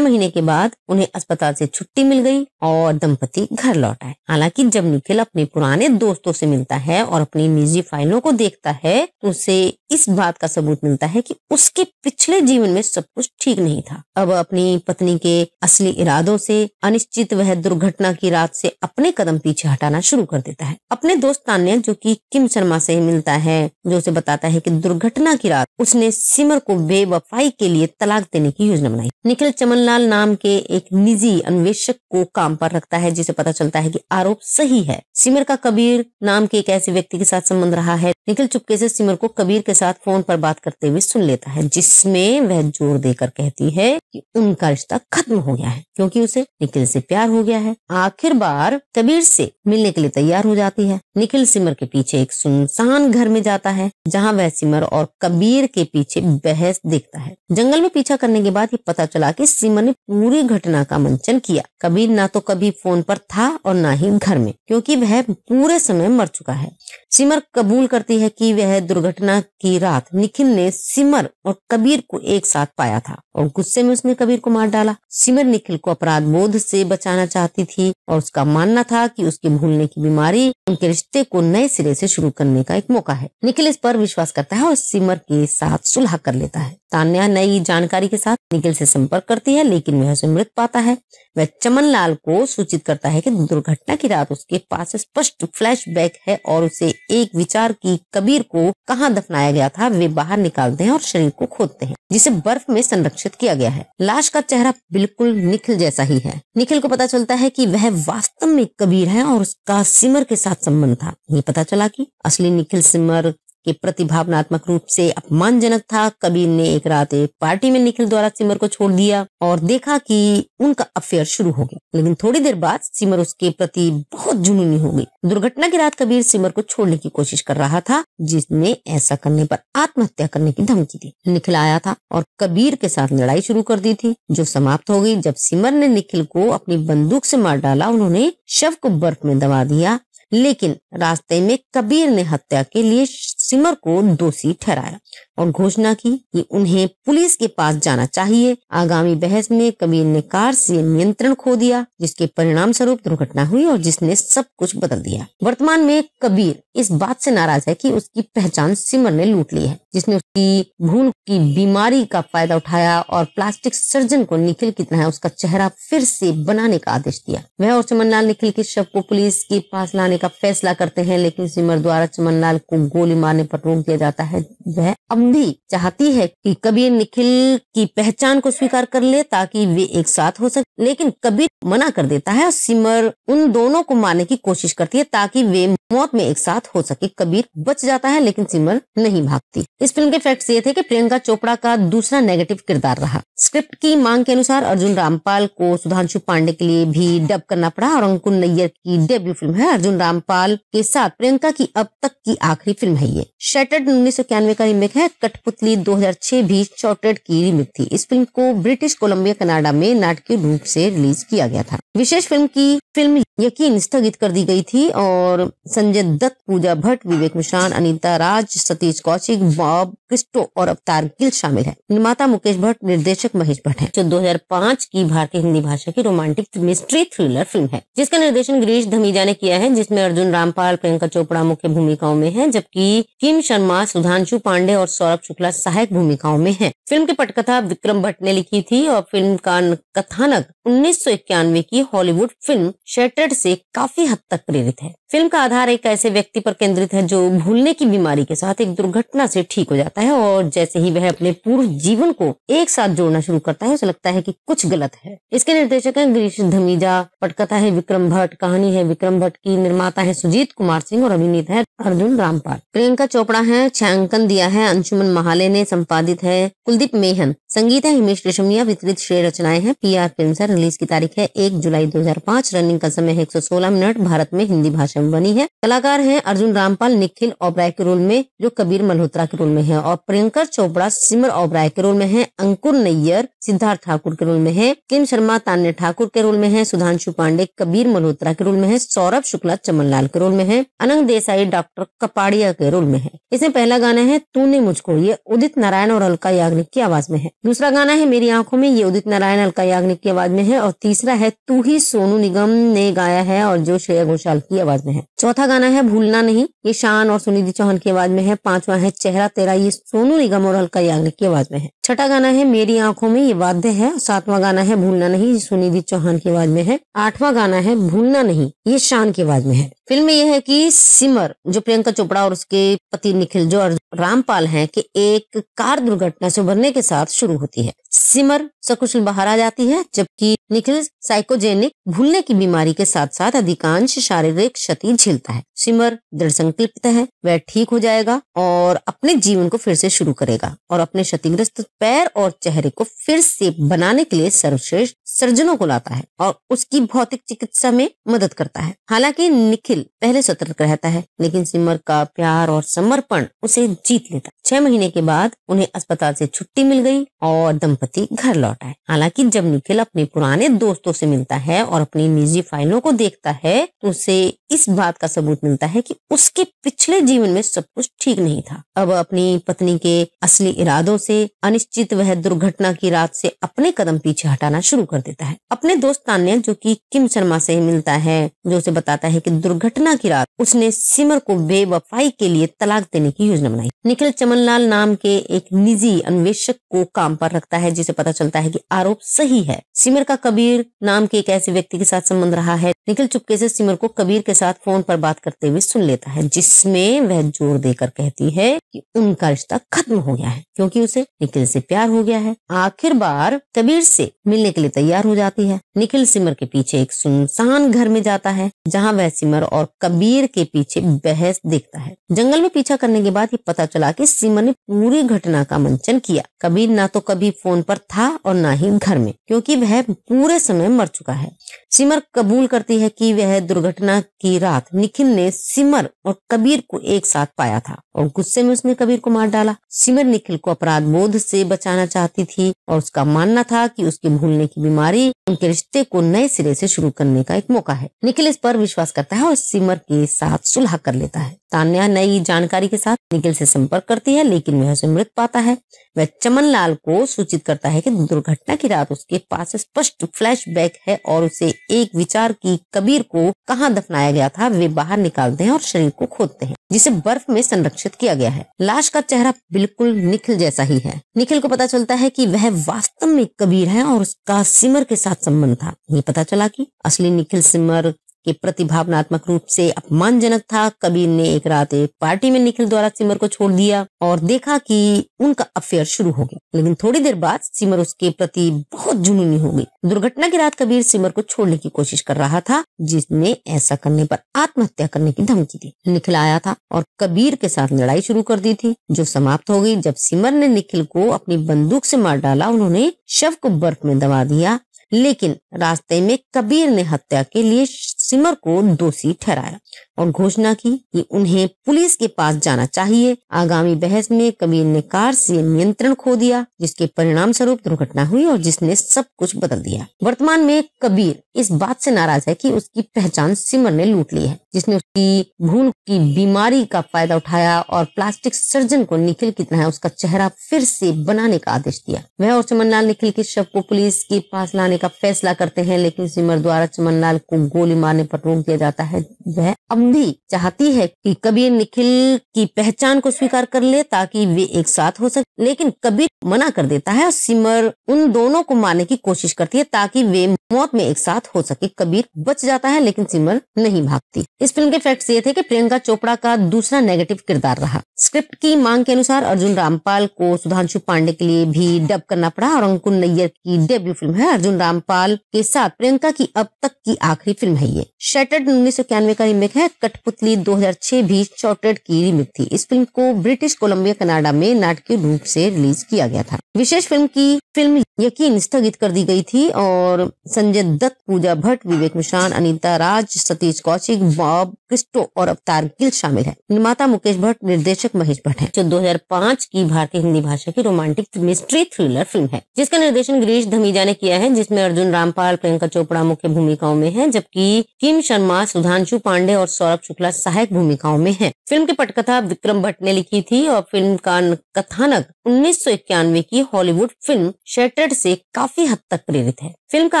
महीने के बाद उन्हें अस्पताल से छुट्टी मिल गई और दंपति घर लौट आए। हालांकि जब निखिल अपने पुराने दोस्तों से मिलता है और अपनी निजी फाइलों को देखता है तो उसे इस बात का सबूत मिलता है कि उसके पिछले जीवन में सब कुछ ठीक नहीं था। अब अपनी पत्नी के असली इरादों से अनिश्चित वह दुर्घटना की रात से अपने कदम पीछे हटाना शुरू कर देता है। अपने दोस्त तान्या जो कि किम शर्मा से मिलता है, जो उसे बताता है कि दुर्घटना की रात उसने सिमर को बेवफाई के लिए तलाक देने की योजना बनाई। निखिल चमनलाल नाम के एक निजी अन्वेषक को काम पर रखता है, जिसे पता चलता है कि आरोप सही है। सिमर का कबीर नाम के एक ऐसे व्यक्ति के साथ संबंध रहा है। निखिल चुपके से सिमर को कबीर के साथ फोन पर बात करते हुए सुन लेता है, जिसमें वह जोर देकर कहती है कि उनका रिश्ता खत्म हो गया है क्योंकि उसे निखिल से प्यार हो गया है। आखिर बार कबीर से मिलने के लिए तैयार हो जाती है। निखिल सिमर के पीछे एक सुनसान घर में जाता है, जहां वह सिमर और कबीर के पीछे बहस देखता है। जंगल में पीछा करने के बाद ये पता चला कि सिमर ने पूरी घटना का मंचन किया। कबीर ना तो कभी फोन पर था और ना ही घर में, क्योंकि वह पूरे समय मर चुका है। सिमर कबूल करती है कि वह दुर्घटना की रात निखिल ने सिमर और कबीर को एक साथ पाया था और गुस्से में उसने कबीर को मार डाला। सिमर निखिल को अपराध बोध से बचाना चाहती थी और उसका मानना था कि उसके भूलने की बीमारी उनके रिश्ते को नए सिरे से शुरू करने का एक मौका है। निखिल इस पर विश्वास करता है और सिमर के साथ सुलह कर लेता है। तान्या नई जानकारी के साथ निखिल से संपर्क करती है, लेकिन वह उसे मृत पाता है। वह चमनलाल को सूचित करता है कि दुर्घटना की रात उसके पास स्पष्ट फ्लैशबैक है और उसे एक विचार की कबीर को कहां दफनाया गया था वे बाहर निकालते हैं और शरीर को खोदते हैं, जिसे बर्फ में संरक्षित किया गया है। लाश का चेहरा बिल्कुल निखिल जैसा ही है। निखिल को पता चलता है कि वह वास्तव में कबीर है और उसका सिमर के साथ संबंध था। ये पता चला कि असली निखिल सिमर के प्रति भावनात्मक रूप से अपमानजनक था। कबीर ने एक रात एक पार्टी में निखिल द्वारा सिमर को छोड़ दिया और देखा कि उनका अफेयर शुरू हो गया, लेकिन थोड़ी देर बाद सिमर उसके प्रति बहुत जुनूनी हो गई। दुर्घटना की रात कबीर सिमर को छोड़ने की कोशिश कर रहा था, जिसने ऐसा करने पर आत्महत्या करने की धमकी दी। निखिल आया था और कबीर के साथ लड़ाई शुरू कर दी थी, जो समाप्त हो गई जब सिमर ने निखिल को अपनी बंदूक से मार डाला। उन्होंने शव को बर्फ में दबा दिया, लेकिन रास्ते में कबीर ने हत्या के लिए सिमर को दोषी ठहराया और घोषणा की कि उन्हें पुलिस के पास जाना चाहिए। आगामी बहस में कबीर ने कार से नियंत्रण खो दिया, जिसके परिणाम स्वरूप दुर्घटना हुई और जिसने सब कुछ बदल दिया। वर्तमान में कबीर इस बात से नाराज है कि उसकी पहचान सिमर ने लूट ली है, जिसने उसकी भूल की बीमारी का फायदा उठाया और प्लास्टिक सर्जन को निखिल की तरह उसका चेहरा फिर से बनाने का आदेश दिया। वह और चमनलाल निखिल के शव को पुलिस के पास लाने का फैसला करते हैं, लेकिन सिमर द्वारा चमनलाल को गोली मारने पर रोक दिया जाता है। वह अब भी चाहती है कि कबीर निखिल की पहचान को स्वीकार कर ले ताकि वे एक साथ हो सके, लेकिन कबीर मना कर देता है और सिमर उन दोनों को मारने की कोशिश करती है ताकि वे मौत में एक साथ हो सके। कबीर बच जाता है, लेकिन सिमर नहीं भागती। इस फिल्म के फैक्ट्स ये थे कि प्रियंका चोपड़ा का दूसरा नेगेटिव किरदार रहा। स्क्रिप्ट की मांग के अनुसार अर्जुन रामपाल को सुधांशु पांडे के लिए भी डब करना पड़ा और अंकुर नैयर की डेब्यू फिल्म है। अर्जुन रामपाल के साथ प्रियंका की अब तक की आखिरी फिल्म है ये। शटर्ड 1991 का रीमेक है। कठपुतली 2006 भी शॉर्टेड की रीमेक थी। इस फिल्म को ब्रिटिश कोलंबिया कनाडा में नाटकीय रूप से रिलीज किया गया था। विशेष फिल्म यकीन स्थगित कर दी गई थी और संजय दत्त, पूजा भट्ट, विवेक मिश्रान, अनीता राज, सतीश कौशिक, बॉब क्रिस्टो और अवतार गिल शामिल है। निर्माता मुकेश भट्ट, निर्देशक महेश भट्ट है। जो 2005 की भारतीय हिंदी भाषा की रोमांटिक मिस्ट्री थ्रिलर फिल्म है, जिसका निर्देशन गिरीश धमीजा ने किया है, जिसमें अर्जुन रामपाल, प्रियंका चोपड़ा मुख्य भूमिकाओं में है, जबकि किम शर्मा, सुधांशु पांडे और सौरभ शुक्ला सहायक भूमिकाओं में है। फिल्म की पटकथा विक्रम भट्ट ने लिखी थी और फिल्म का कथानक 1991 की हॉलीवुड फिल्म शटर्ड से काफी हद तक प्रेरित है। फिल्म का आधार एक ऐसे व्यक्ति पर केंद्रित है जो भूलने की बीमारी के साथ एक दुर्घटना से ठीक हो जाता है और जैसे ही वह अपने पूर्व जीवन को एक साथ जोड़ना शुरू करता है, उसे लगता है कि कुछ गलत है। इसके निर्देशक हैं गिरीश धमीजा, पटकथा है विक्रम भट्ट, कहानी है विक्रम भट्ट की, निर्माता है सुजीत कुमार सिंह और अभिनेता है अर्जुन रामपाल। प्रियंका चोपड़ा है छायांकन दिया है अंशुमन महाले ने, संपादित है कुलदीप मेहन, संगीत है हिमेश रेशमिया, वितरित श्रेय रचनाएं हैं PR फिल्म्स है। रिलीज की तारीख है 1 जुलाई 2005, रनिंग का समय है 116 मिनट, भारत में हिंदी भाषा में बनी है। कलाकार हैं अर्जुन रामपाल निखिल ओबराय के रोल में जो कबीर मल्होत्रा के रोल में है, और प्रियंकर चोपड़ा सिमर ओबराय के रोल में है, अंकुर नैयर सिद्धार्थ ठाकुर के रोल में है, किम शर्मा तान्या ठाकुर के रोल में है, सुधांशु पांडे कबीर मल्होत्रा के रोल में है, सौरभ शुक्ला चमनलाल के रोल में है, अनंग देसाई डॉक्टर कपाड़िया के रोल में है। इसमें पहला गाना है तूने मुझको, ये उदित नारायण और अलका याग्निक की आवाज में है। दूसरा गाना है मेरी आंखों में, ये उदित नारायण अलका याग्निक की आवाज में है, और तीसरा है तू ही सोनू निगम ने गाया है और जो श्रेया घोषाल की आवाज में है। चौथा गाना है भूलना नहीं, ये शान और सुनिधि चौहान की आवाज में है। पांचवा है चेहरा तेरा, ये सोनू निगम और अलका याग्निक की आवाज में है। छठा गाना है मेरी आंखों में, ये वाद्य है। सातवां गाना है भूलना नहीं, ये सुनिधि चौहान की आवाज में है। आठवां गाना है भूलना नहीं, ये शान की आवाज में है। फिल्म में यह है कि सिमर जो प्रियंका चोपड़ा और उसके पति निखिल जो रामपाल हैं कि एक कार दुर्घटना से उभरने के साथ शुरू होती है। सिमर सकुशल बाहर आ जाती है, जबकि निखिल साइकोजेनिक भूलने की बीमारी के साथ साथ अधिकांश शारीरिक क्षति झेलता है। सिमर दृढ़ संकल्पित है, वह ठीक हो जाएगा और अपने जीवन को फिर से शुरू करेगा और अपने क्षतिग्रस्त पैर और चेहरे को फिर से बनाने के लिए सर्वश्रेष्ठ सर्जनों को लाता है और उसकी भौतिक चिकित्सा में मदद करता है। हालांकि निखिल पहले सतर्क रहता है, लेकिन सिमर का प्यार और समर्पण उसे जीत लेता है। 6 महीने के बाद उन्हें अस्पताल से छुट्टी मिल गई और दंपति घर लौट आए। हालांकि जब निखिल अपने पुराने दोस्तों से मिलता है और अपनी निजी फाइलों को देखता है तो उसे इस बात का सबूत मिलता है कि उसके पिछले जीवन में सब कुछ ठीक नहीं था। अब अपनी पत्नी के असली इरादों से अनिश्चित वह दुर्घटना की रात से अपने कदम पीछे हटाना शुरू कर देता है। अपने दोस्त तान्या जो कि किम शर्मा से मिलता है, जो उसे बताता है कि दुर्घटना की रात उसने सिमर को बेवफाई के लिए तलाक देने की योजना बनाई। निखिल चमनलाल नाम के एक निजी अन्वेषक को काम पर रखता है, जिसे पता चलता है कि आरोप सही है। सिमर का कबीर नाम के एक ऐसे व्यक्ति के साथ संबंध रहा है। निखिल चुपके से सिमर को कबीर के साथ फोन पर बात करते हुए सुन लेता है, जिसमें वह जोर देकर कहती है कि उनका रिश्ता खत्म हो गया है क्योंकि उसे निखिल से प्यार हो गया है। आखिर बार कबीर से मिलने के लिए तैयार हो जाती है। निखिल सिमर के पीछे एक सुनसान घर में जाता है, जहां वह सिमर और कबीर के पीछे बहस देखता है। जंगल में पीछा करने के बाद ये पता चला कि सिमर ने पूरी घटना का मंचन किया। कबीर ना तो कभी फोन पर था और ना ही घर में, क्योंकि वह पूरे समय मर चुका है। सिमर कबूल करती है कि वह दुर्घटना की रात निखिल ने सिमर और कबीर को एक साथ पाया था और गुस्से में उसने कबीर को मार डाला। सिमर निखिल को अपराध बोध से बचाना चाहती थी और उसका मानना था कि उसके भूलने की बीमारी उनके रिश्ते को नए सिरे से शुरू करने का एक मौका है। निखिल इस पर विश्वास करता है और सिमर के साथ सुलह कर लेता है। तान्या नई जानकारी के साथ निखिल से संपर्क करती है, लेकिन वह उसे मृत पाता है। वह चमनलाल को सूचित करता है कि दुर्घटना की रात उसके पास स्पष्ट फ्लैशबैक है और उसे एक विचार की कबीर को कहां दफनाया गया था वे बाहर निकालते हैं और शरीर को खोदते हैं, जिसे बर्फ में संरक्षित किया गया है। लाश का चेहरा बिल्कुल निखिल जैसा ही है। निखिल को पता चलता है कि वह वास्तव में कबीर है और उसका सिमर के साथ संबंध था। ये पता चला कि असली निखिल सिमर के प्रति भावनात्मक रूप से अपमानजनक था। कबीर ने एक रात एक पार्टी में निखिल द्वारा सिमर को छोड़ दिया और देखा कि उनका अफेयर शुरू हो गया, लेकिन थोड़ी देर बाद सिमर उसके प्रति बहुत जुनूनी हो गई। दुर्घटना की रात कबीर सिमर को छोड़ने की कोशिश कर रहा था, जिसने ऐसा करने पर आत्महत्या करने की धमकी दी। निखिल आया था और कबीर के साथ लड़ाई शुरू कर दी थी, जो समाप्त हो गई जब सिमर ने निखिल को अपनी बंदूक से मार डाला। उन्होंने शव को बर्फ में दबा दिया, लेकिन रास्ते में कबीर ने हत्या के लिए सिमर को दोषी ठहराया और घोषणा की कि उन्हें पुलिस के पास जाना चाहिए। आगामी बहस में कबीर ने कार से नियंत्रण खो दिया, जिसके परिणाम स्वरूप दुर्घटना हुई और जिसने सब कुछ बदल दिया। वर्तमान में कबीर इस बात से नाराज है कि उसकी पहचान सिमर ने लूट ली है, जिसने उसकी भूल की बीमारी का फायदा उठाया और प्लास्टिक सर्जन को निखिल की तरह उसका चेहरा फिर से बनाने का आदेश दिया। वह और चमनलाल निखिल के शव को पुलिस के पास लाने का फैसला करते हैं, लेकिन सिमर द्वारा चमनलाल को गोली मारने पर रोक दिया जाता है। वह अब भी चाहती है कि कबीर निखिल की पहचान को स्वीकार कर ले ताकि वे एक साथ हो सके, लेकिन कबीर मना कर देता है और सिमर उन दोनों को मारने की कोशिश करती है ताकि वे मौत में एक साथ हो सके। कबीर बच जाता है, लेकिन सिमर नहीं भागती। इस फिल्म के फैक्ट्स ये थे कि प्रियंका चोपड़ा का दूसरा नेगेटिव किरदार रहा। स्क्रिप्ट की मांग के अनुसार अर्जुन रामपाल को सुधांशु पांडे के लिए भी डब करना पड़ा और अंकुर नैयर की डेब्यू फिल्म है। अर्जुन रामपाल के साथ प्रियंका की अब तक की आखिरी फिल्म है ये। शटर्ड 1991 का रीमेक है। कठपुतली 2006 भी शॉर्टेड की रीमेक थी। इस फिल्म को ब्रिटिश कोलंबिया कनाडा में नाटकीय रूप से रिलीज किया गया था। विशेष फिल्म यकीन स्थगित कर दी गई थी और संजय दत्त, पूजा भट्ट, विवेक मिश्रान, अनीता राज, सतीश कौशिक, बॉब क्रिस्टो और अवतार गिल शामिल है। निर्माता मुकेश भट्ट, निर्देशक महेश भट्ट है। जो 2005 की भारतीय हिंदी भाषा की रोमांटिक मिस्ट्री थ्रिलर फिल्म है जिसका निर्देशन गिरीश धमीजा ने किया है, जिसमें अर्जुन रामपाल, प्रियंका चोपड़ा मुख्य भूमिकाओं में है, जबकि किम शर्मा, सुधांशु पांडे और सौरभ शुक्ला सहायक भूमिकाओं में है। फिल्म की पटकथा विक्रम भट्ट ने लिखी थी और फिल्म का कथानक 1991 की हॉलीवुड फिल्म शटर्ड से काफी हद तक प्रेरित है। फिल्म का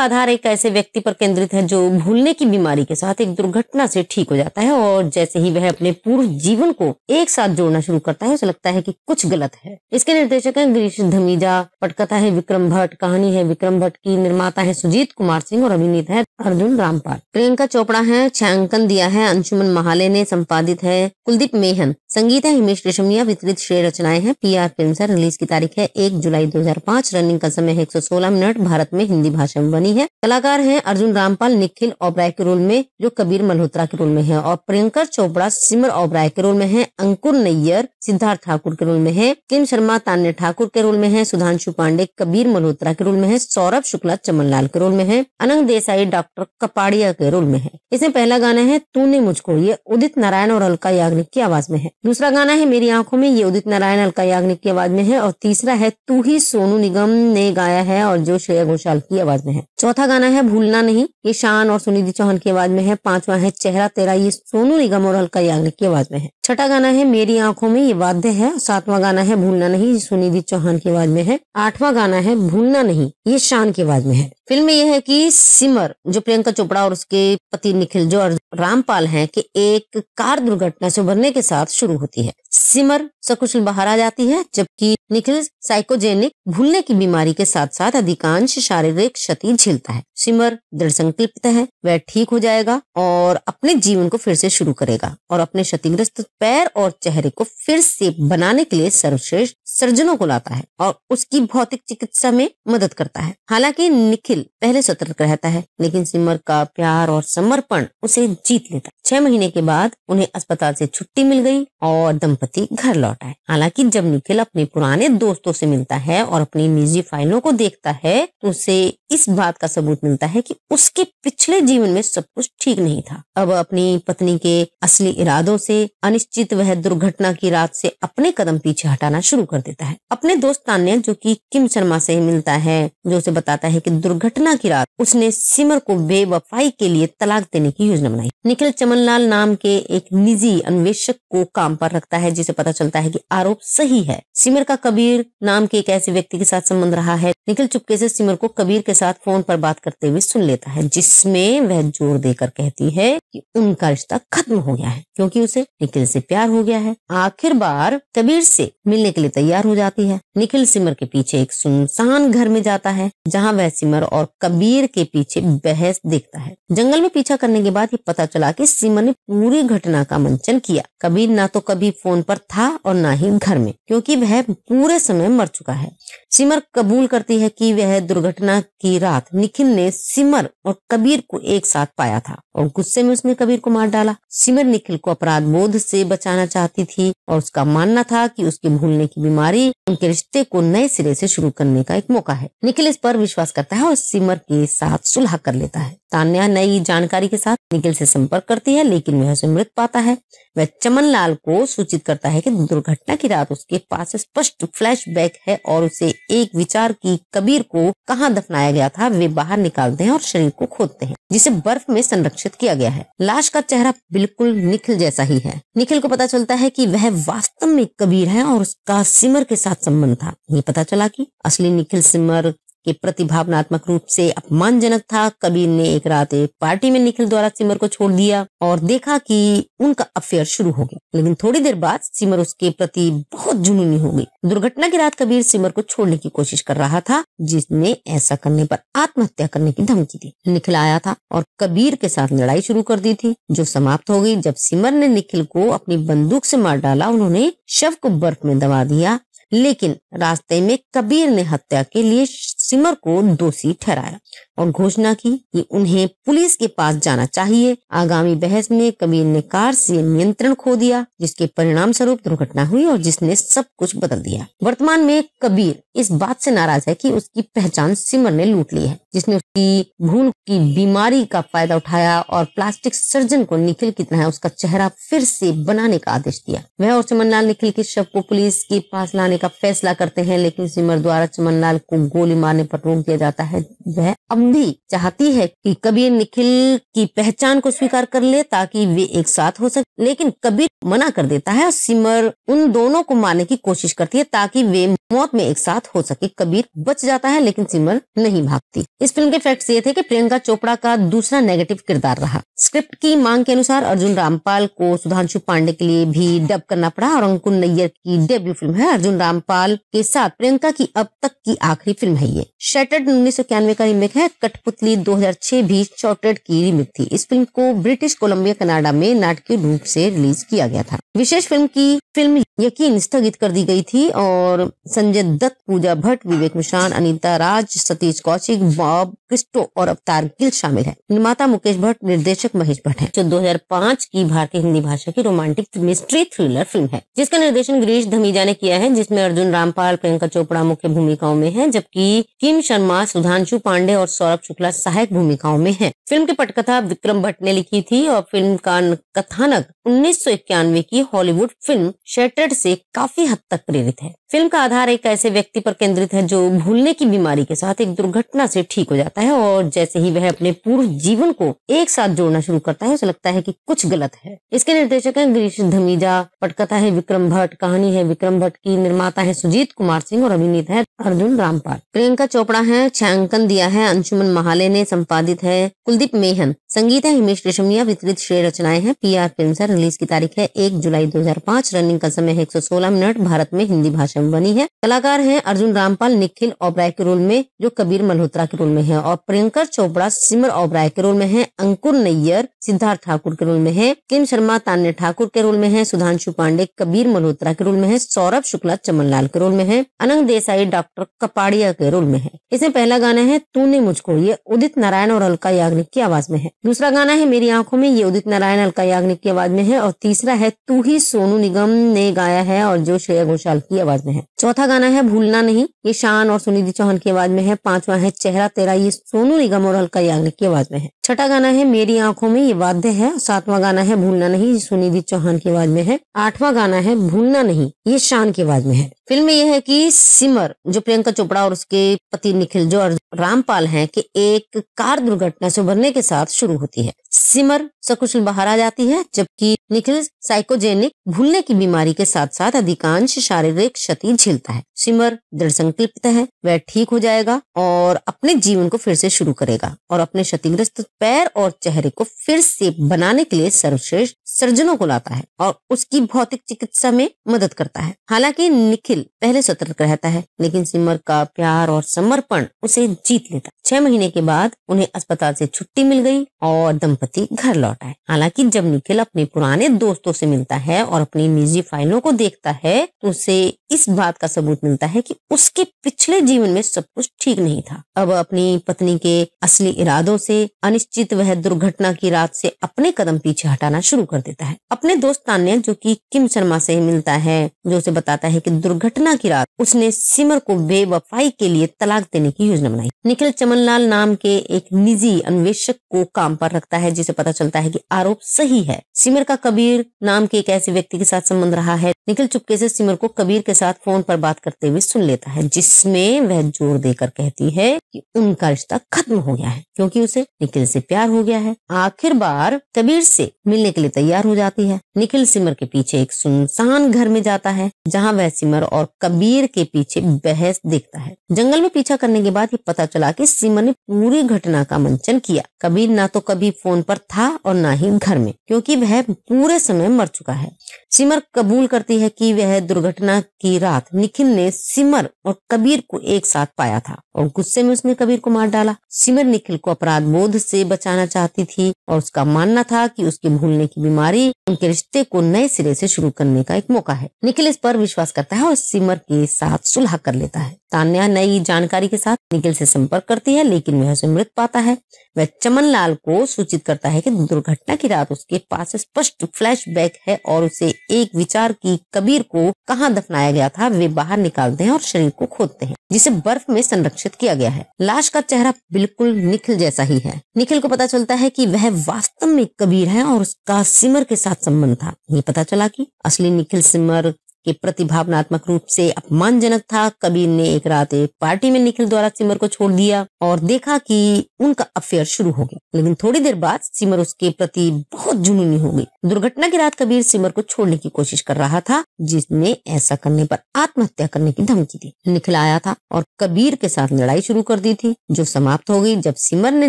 आधार एक ऐसे व्यक्ति पर केंद्रित है जो भूलने की बीमारी के साथ एक दुर्घटना से ठीक हो जाता है और जैसे ही वह अपने पूर्व जीवन को एक साथ जोड़ना शुरू करता है उसे लगता है कि कुछ गलत है। इसके निर्देशक हैं गिरीश धमीजा, पटकथा है विक्रम भट्ट, कहानी है विक्रम भट्ट की, निर्माता है सुजीत कुमार सिंह और अभिनेता है अर्जुन रामपाल। प्रियंका चोपड़ा है, छायांकन दिया है अंशुमन महाले ने, संपादित है कुलदीप मेहन, संगीत है हिमेश रेशमिया, वितरित श्रेय रचनाएं हैं PR फिल्म्स है। रिलीज की तारीख है 1 जुलाई 2005। रनिंग का समय है 116 मिनट। भारत में हिंदी भाषा में बनी है। कलाकार हैं अर्जुन रामपाल निखिल ओबराय के रोल में जो कबीर मल्होत्रा के रोल में है और प्रियंका चोपड़ा सिमर ओबराय के रोल में है, अंकुर नैयर सिद्धार्थ ठाकुर के रोल में है, किम शर्मा तान्या ठाकुर के रोल में है, सुधांशु पांडे कबीर मल्होत्रा के रोल में है, सौरभ शुक्ला चमनलाल के रोल में है, अनंग देसाई डॉक्टर कपाड़िया के रोल में है। इसमें पहला गाना है तूने मुझको, ये उदित नारायण और अलका याग्निक की आवाज में है। दूसरा गाना है मेरी आंखों में, ये उदित नारायण अलका याग्निक की आवाज में है और तीसरा है तू ही सोनू निगम ने गाया है और जो श्रेया घोषाल की आवाज में है। चौथा गाना है भूलना नहीं, ये शान और सुनिधि चौहान की आवाज में है। पांचवा है चेहरा तेरा, ये सोनू निगम और अलका याग्निक की आवाज में है। छठा गाना है मेरी आंखों में, ये वाद्य है। सातवां गाना है भूलना नहीं, ये सुनिधि चौहान की आवाज में है। आठवां गाना है भूलना नहीं, ये शान की आवाज में है। फिल्म में यह है कि सिमर जो प्रियंका चोपड़ा और उसके पति निखिल जो रामपाल हैं कि एक कार दुर्घटना से उभरने के साथ शुरू होती है। सिमर सकुशल बाहर आ जाती है जबकि निखिल साइकोजेनिक भूलने की बीमारी के साथ साथ अधिकांश शारीरिक क्षति झेलता है। सिमर दृढ़ संकल्पित है, वह ठीक हो जाएगा और अपने जीवन को फिर से शुरू करेगा और अपने क्षतिग्रस्त पैर और चेहरे को फिर से बनाने के लिए सर्वश्रेष्ठ सर्जनों को लाता है और उसकी भौतिक चिकित्सा में मदद करता है। हालांकि निखिल पहले सतर्क रहता है लेकिन सिमर का प्यार और समर्पण उसे जीत लेता है। 6 महीने के बाद उन्हें अस्पताल से छुट्टी मिल गई और दंपति घर लौट आए। हालांकि जब निखिल अपने पुराने दोस्तों से मिलता है और अपनी निजी फाइलों को देखता है तो उसे इस बात का सबूत मिलता है कि उसके पिछले जीवन में सब कुछ ठीक नहीं था। अब अपनी पत्नी के असली इरादों से अनिश्चित वह दुर्घटना की रात से अपने कदम पीछे हटाना शुरू कर देता है। अपने दोस्त तान्या जो कि किम शर्मा से मिलता है जो उसे बताता है कि दुर्घटना की रात उसने सिमर को बेवफाई के लिए तलाक देने की योजना बनाई। निखिल चमनलाल नाम के एक निजी अन्वेषक को काम पर रखता है जिसे पता चलता है कि आरोप सही है। सिमर का कबीर नाम के एक ऐसे व्यक्ति के साथ संबंध रहा है। निखिल चुपके से सिमर को कबीर के साथ फोन पर बात करते हुए सुन लेता है जिसमें वह जोर देकर कहती है कि उनका रिश्ता खत्म हो गया है क्योंकि उसे निखिल से प्यार हो गया है। आखिर बार कबीर से मिलने के लिए तैयार हो जाती है। निखिल सिमर के पीछे एक सुनसान घर में जाता है जहाँ वह सिमर और कबीर के पीछे बहस देखता है। जंगल में पीछा करने के बाद ये पता चला कि सिमर ने पूरी घटना का मंचन किया। कबीर ना तो कभी फोन पर था और ना ही घर में क्योंकि वह पूरे समय मर चुका है। सिमर कबूल करती है कि वह दुर्घटना की रात निखिल ने सिमर और कबीर को एक साथ पाया था और गुस्से में उसने कबीर को मार डाला। सिमर निखिल को अपराध बोध से बचाना चाहती थी और उसका मानना था कि उसके भूलने की बीमारी उनके रिश्ते को नए सिरे से शुरू करने का एक मौका है। निखिल इस पर विश्वास करता है और सिमर के साथ सुलह कर लेता है। तान्या नई जानकारी के साथ निखिल से संपर्क करती है लेकिन वह उसे मृत पाता है। वह चमनलाल को सूचित करता है कि दुर्घटना की रात उसके पास स्पष्ट फ्लैशबैक है और उसे एक विचार की कबीर को कहाँ दफनाया गया था वे बाहर निकालते हैं और शरीर को खोदते हैं जिसे बर्फ में संरक्षित किया गया है। लाश का चेहरा बिल्कुल निखिल जैसा ही है। निखिल को पता चलता है कि वह वास्तव में कबीर है और उसका सिमर के साथ संबंध था। ये पता चला कि असली निखिल सिमर के प्रति भावनात्मक रूप से अपमानजनक था। कबीर ने एक रात एक पार्टी में निखिल द्वारा सिमर को छोड़ दिया और देखा कि उनका अफेयर शुरू हो गया, लेकिन थोड़ी देर बाद सिमर उसके प्रति बहुत जुनूनी हो गई। दुर्घटना की रात कबीर सिमर को छोड़ने की कोशिश कर रहा था, जिसने ऐसा करने पर आत्महत्या करने की धमकी दी। निखिल आया था और कबीर के साथ लड़ाई शुरू कर दी थी, जो समाप्त हो गई जब सिमर ने निखिल को अपनी बंदूक से मार डाला। उन्होंने शव को बर्फ में दबा दिया, लेकिन रास्ते में कबीर ने हत्या के लिए सिमर को दोषी ठहराया और घोषणा की कि उन्हें पुलिस के पास जाना चाहिए। आगामी बहस में कबीर ने कार से नियंत्रण खो दिया, जिसके परिणाम स्वरूप दुर्घटना हुई और जिसने सब कुछ बदल दिया। वर्तमान में कबीर इस बात से नाराज है कि उसकी पहचान सिमर ने लूट ली है, जिसने उसकी भूल की बीमारी का फायदा उठाया और प्लास्टिक सर्जन को निखिल की तरह उसका चेहरा फिर से बनाने का आदेश दिया। वह और चमनलाल निखिल के शव को पुलिस के पास लाने का फैसला करते हैं, लेकिन सिमर द्वारा चमनलाल को गोली मारने पर रोक दिया जाता है। वह अब भी चाहती है कि कबीर निखिल की पहचान को स्वीकार कर ले ताकि वे एक साथ हो सके, लेकिन कबीर मना कर देता है और सिमर उन दोनों को मारने की कोशिश करती है ताकि वे मौत में एक साथ हो सके। कबीर बच जाता है, लेकिन सिमर नहीं भागती। इस फिल्म के फैक्ट्स ये थे कि प्रियंका चोपड़ा का दूसरा नेगेटिव किरदार रहा। स्क्रिप्ट की मांग के अनुसार अर्जुन रामपाल को सुधांशु पांडे के लिए भी डब करना पड़ा और अंकुर नैयर की डेब्यू फिल्म है। अर्जुन रामपाल के साथ प्रियंका की अब तक की आखिरी फिल्म है ये। शटर्ड 1991 का रीमेक है। कठपुतली 2006 भी शॉर्टेड की रीमेक थी। इस फिल्म को ब्रिटिश कोलंबिया कनाडा में नाटकीय रूप से रिलीज किया गया था। विशेष फिल्म यकीन स्थगित कर दी गई थी और संजय दत्त, पूजा भट्ट, विवेक मिश्रान, अनीता राज, सतीश कौशिक, बॉब क्रिस्टो और अवतार गिल शामिल है। निर्माता मुकेश भट्ट, निर्देशक महेश भट्ट है। जो 2005 की भारतीय हिंदी भाषा की रोमांटिक मिस्ट्री थ्रिलर फिल्म है, जिसका निर्देशन गिरीश धमीजा ने किया है, जिसमें अर्जुन रामपाल, प्रियंका चोपड़ा मुख्य भूमिकाओं में है, जबकि किम शर्मा, सुधांशु पांडे और सौरभ शुक्ला सहायक भूमिकाओं में है। फिल्म की पटकथा विक्रम भट्ट ने लिखी थी और फिल्म का कथानक 1991 की हॉलीवुड फिल्म शटर्ड से काफी हद तक प्रेरित है। फिल्म का आधार एक ऐसे व्यक्ति पर केंद्रित है जो भूलने की बीमारी के साथ एक दुर्घटना से ठीक हो जाता है और जैसे ही वह अपने पूर्व जीवन को एक साथ जोड़ना शुरू करता है, उसे लगता है कि कुछ गलत है। इसके निर्देशक हैं गिरीश धमीजा, पटकथा है विक्रम भट्ट, कहानी है विक्रम भट्ट की, निर्माता है सुजीत कुमार सिंह और अभिनेता है अर्जुन रामपाल। प्रियंका चोपड़ा है, छायांकन दिया है अंशुमन महाले ने, संपादित है कुलदीप मेहन, संगीत है हिमेश रेशमिया, वितरित श्रेय रचनाएं हैं PR फिल्म्स है। रिलीज की तारीख है 1 जुलाई 2005। रनिंग का समय है 116 मिनट। भारत में हिंदी भाषा में बनी है। कलाकार हैं अर्जुन रामपाल निखिल ओबराय के रोल में, जो कबीर मल्होत्रा के रोल में है, और प्रियंका चोपड़ा सिमर ओबराय के रोल में है, अंकुर नैयर सिद्धार्थ ठाकुर के रोल में है, किम शर्मा तान्या ठाकुर के रोल में है, सुधांशु पांडे कबीर मल्होत्रा के रोल में है, सौरभ शुक्ला चमनलाल के रोल में है, अनंग देसाई डॉक्टर कपाड़िया के रोल में है। इसमें पहला गाना है तूने मुझको, ये उदित नारायण और अलका याग्निक की आवाज में है। दूसरा गाना है मेरी आंखों में, ये उदित नारायण अलका याग्निक की आवाज में है, और तीसरा है तू ही सोनू निगम ने गाया है और जो श्रेया घोषाल की आवाज में है। चौथा गाना है भूलना नहीं, ये शान और सुनिधि चौहान की आवाज में है। पांचवा है चेहरा तेरा, ये सोनू निगम और अलका याग्निक की आवाज में है। छठा गाना है मेरी आंखों में, ये वाद्य है। सातवां गाना है भूलना नहीं, ये सुनिधि चौहान की आवाज में है। आठवां गाना है भूलना नहीं, ये शान की आवाज में है। फिल्म में यह है कि सिमर जो प्रियंका चोपड़ा और उसके पति निखिल जो रामपाल हैं कि एक कार दुर्घटना से उभरने के साथ शुरू होती है। सिमर सकुशल बाहर आ जाती है, जबकि निखिल साइकोजेनिक भूलने की बीमारी के साथ साथ अधिकांश शारीरिक क्षति झेलता है। सिमर दृढ़ संकल्पित है, वह ठीक हो जाएगा और अपने जीवन को फिर से शुरू करेगा और अपने क्षतिग्रस्त पैर और चेहरे को फिर से बनाने के लिए सर्वश्रेष्ठ सर्जनों को लाता है और उसकी भौतिक चिकित्सा में मदद करता है। हालांकि निखिल पहले सतर्क रहता है, लेकिन सिमर का प्यार और समर्पण उसे जीत लेता है। 6 महीने के बाद उन्हें अस्पताल से छुट्टी मिल गई और दंपति घर लौट आए। हालांकि जब निखिल अपने पुराने दोस्तों से मिलता है और अपनी निजी फाइलों को देखता है, तो उसे इस बात का सबूत मिलता है कि उसके पिछले जीवन में सब कुछ ठीक नहीं था। अब अपनी पत्नी के असली इरादों से अनिश्चित वह दुर्घटना की रात से अपने कदम पीछे हटाना शुरू कर देता है। अपने दोस्त तान्या जो कि किम शर्मा से मिलता है, जो उसे बताता है कि दुर्घटना की रात उसने सिमर को बेवफाई के लिए तलाक देने की योजना बनाई। निखिल चमनलाल नाम के एक निजी अन्वेषक को काम पर रखता है, जिसे पता चलता है कि आरोप सही है। सिमर का कबीर नाम के एक ऐसे व्यक्ति के साथ संबंध रहा है। निखिल चुपके से सिमर को कबीर के साथ फोन पर बात करते हुए सुन लेता है, जिसमें वह जोर देकर कहती है कि उनका रिश्ता खत्म हो गया है क्योंकि उसे निखिल से प्यार हो गया है। आखिर बार कबीर से मिलने के लिए तैयार तैयार हो जाती है। निखिल सिमर के पीछे एक सुनसान घर में जाता है, जहाँ वह सिमर और कबीर के पीछे बहस देखता है। जंगल में पीछा करने के बाद ये पता चला कि सिमर ने पूरी घटना का मंचन किया। कबीर ना तो कभी फोन पर था और ना ही घर में, क्योंकि वह पूरे समय मर चुका है। सिमर कबूल करती है कि वह दुर्घटना की रात निखिल ने सिमर और कबीर को एक साथ पाया था और गुस्से में उसने कबीर को मार डाला। सिमर निखिल को अपराध बोध से बचाना चाहती थी और उसका मानना था कि उसके भूलने की बीमारी उनके रिश्ते को नए सिरे से शुरू करने का एक मौका है। निखिल इस पर विश्वास करता है और सिमर के साथ सुलह कर लेता है। तान्या नई जानकारी के साथ निखिल से संपर्क करती है, लेकिन वह उसे मृत पाता है। वह चमनलाल को सूचित करता है कि दुर्घटना की रात उसके पास स्पष्ट फ्लैशबैक है और उसे एक विचार की कबीर को कहाँ दफनाया गया था वे बाहर निकालते हैं और शरीर को खोदते हैं, जिसे बर्फ में संरक्षित किया गया है। लाश का चेहरा बिल्कुल निखिल जैसा ही है। निखिल को पता चलता है कि वह वास्तव में कबीर है और उसका सिमर के साथ संबंध था। ये पता चला कि असली निखिल सिमर के प्रति भावनात्मक रूप से अपमानजनक था। कबीर ने एक रात एक पार्टी में निखिल द्वारा सिमर को छोड़ दिया और देखा कि उनका अफेयर शुरू हो गया, लेकिन थोड़ी देर बाद सिमर उसके प्रति बहुत जुनूनी हो गई। दुर्घटना की रात कबीर सिमर को छोड़ने की कोशिश कर रहा था, जिसने ऐसा करने पर आत्महत्या करने की धमकी दी। निखिल आया था और कबीर के साथ लड़ाई शुरू कर दी थी, जो समाप्त हो गई जब सिमर ने